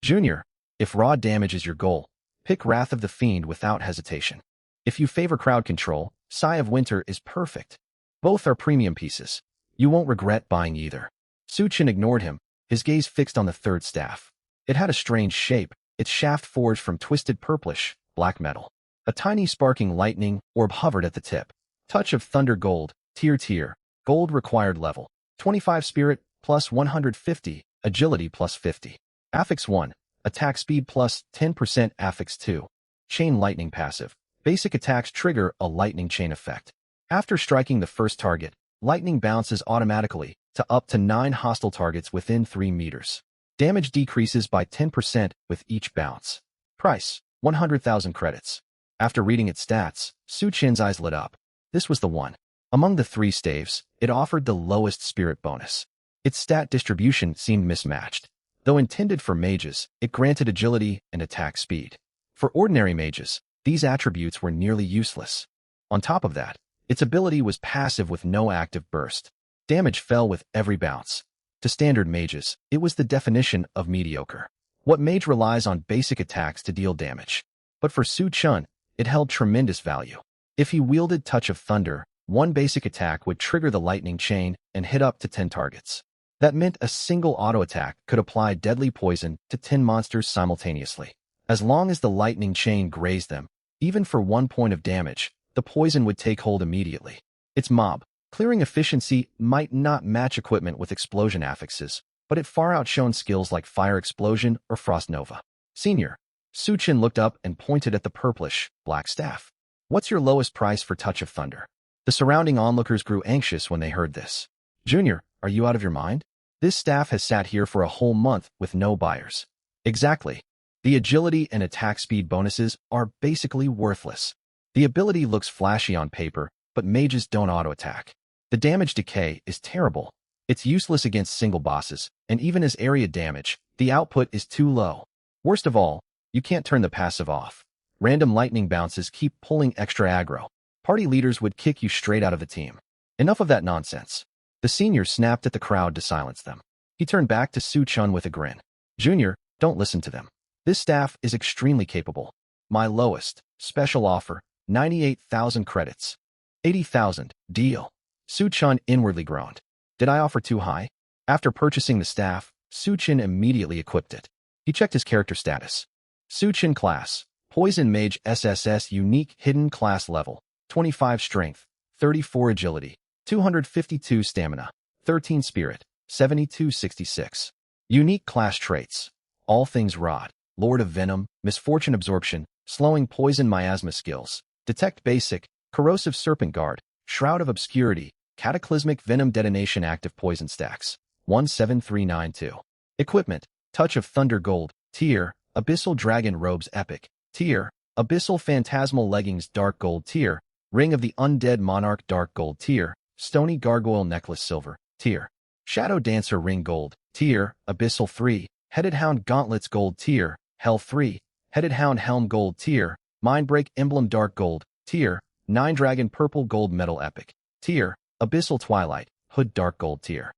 Junior, if raw damage is your goal, pick Wrath of the Fiend without hesitation. If you favor crowd control, Sigh of Winter is perfect. Both are premium pieces. You won't regret buying either. Su Chun ignored him, his gaze fixed on the third staff. It had a strange shape, its shaft forged from twisted purplish, black metal. A tiny sparking lightning orb hovered at the tip. Touch of Thunder Gold, Tier. Gold required level. 25 Spirit, plus 150, Agility plus 50. Affix 1, Attack Speed plus 10%. Affix 2, Chain Lightning passive. Basic attacks trigger a lightning chain effect. After striking the first target, lightning bounces automatically to up to 9 hostile targets within 3 meters. Damage decreases by 10% with each bounce. Price, 100,000 credits. After reading its stats, Su Chin's eyes lit up. This was the one. Among the 3 staves, it offered the lowest spirit bonus. Its stat distribution seemed mismatched. Though intended for mages, it granted agility and attack speed. For ordinary mages, these attributes were nearly useless. On top of that, its ability was passive with no active burst. Damage fell with every bounce. To standard mages, it was the definition of mediocre. What mage relies on basic attacks to deal damage? But for Su Chun, it held tremendous value. If he wielded Touch of Thunder, one basic attack would trigger the lightning chain and hit up to 10 targets. That meant a single auto attack could apply deadly poison to 10 monsters simultaneously. As long as the lightning chain grazed them, even for 1 point of damage, the poison would take hold immediately. Its mob clearing efficiency might not match equipment with explosion affixes, but it far outshone skills like Fire Explosion or Frost Nova. Senior, Su Chun looked up and pointed at the purplish, black staff. What's your lowest price for Touch of Thunder? The surrounding onlookers grew anxious when they heard this. Junior, are you out of your mind? This staff has sat here for a whole month with no buyers. Exactly. The agility and attack speed bonuses are basically worthless. The ability looks flashy on paper, but mages don't auto-attack. The damage decay is terrible. It's useless against single bosses, and even as area damage, the output is too low. Worst of all, you can't turn the passive off. Random lightning bounces keep pulling extra aggro. Party leaders would kick you straight out of the team. Enough of that nonsense. The senior snapped at the crowd to silence them. He turned back to Su Chun with a grin. Junior, don't listen to them. This staff is extremely capable. My lowest, special offer, 98,000 credits. 80,000, deal. Su Chun inwardly groaned. Did I offer too high? After purchasing the staff, Su Chun immediately equipped it. He checked his character status. Su Chun class, Poison Mage SSS unique hidden class level, 25 strength, 34 agility, 252 stamina, 13 spirit, 7266. Unique class traits. All things rod, Lord of Venom, Misfortune Absorption, Slowing Poison Miasma skills, Detect Basic, Corrosive Serpent Guard, Shroud of Obscurity, Cataclysmic Venom Detonation Active Poison Stacks, 17392. Equipment, Touch of Thunder Gold, Tier, Abyssal Dragon Robes Epic, Tier, Abyssal Phantasmal Leggings Dark Gold Tier, Ring of the Undead Monarch Dark Gold Tier, Stony Gargoyle Necklace Silver, Tier, Shadow Dancer Ring Gold, Tier, Abyssal 3, Headed Hound Gauntlets Gold Tier, Hell 3, Headed Hound Helm Gold Tier, Mindbreak Emblem Dark Gold, Tier, Nine Dragon Purple Gold Metal Epic, Tier, Abyssal Twilight, Hood Dark Gold Tier.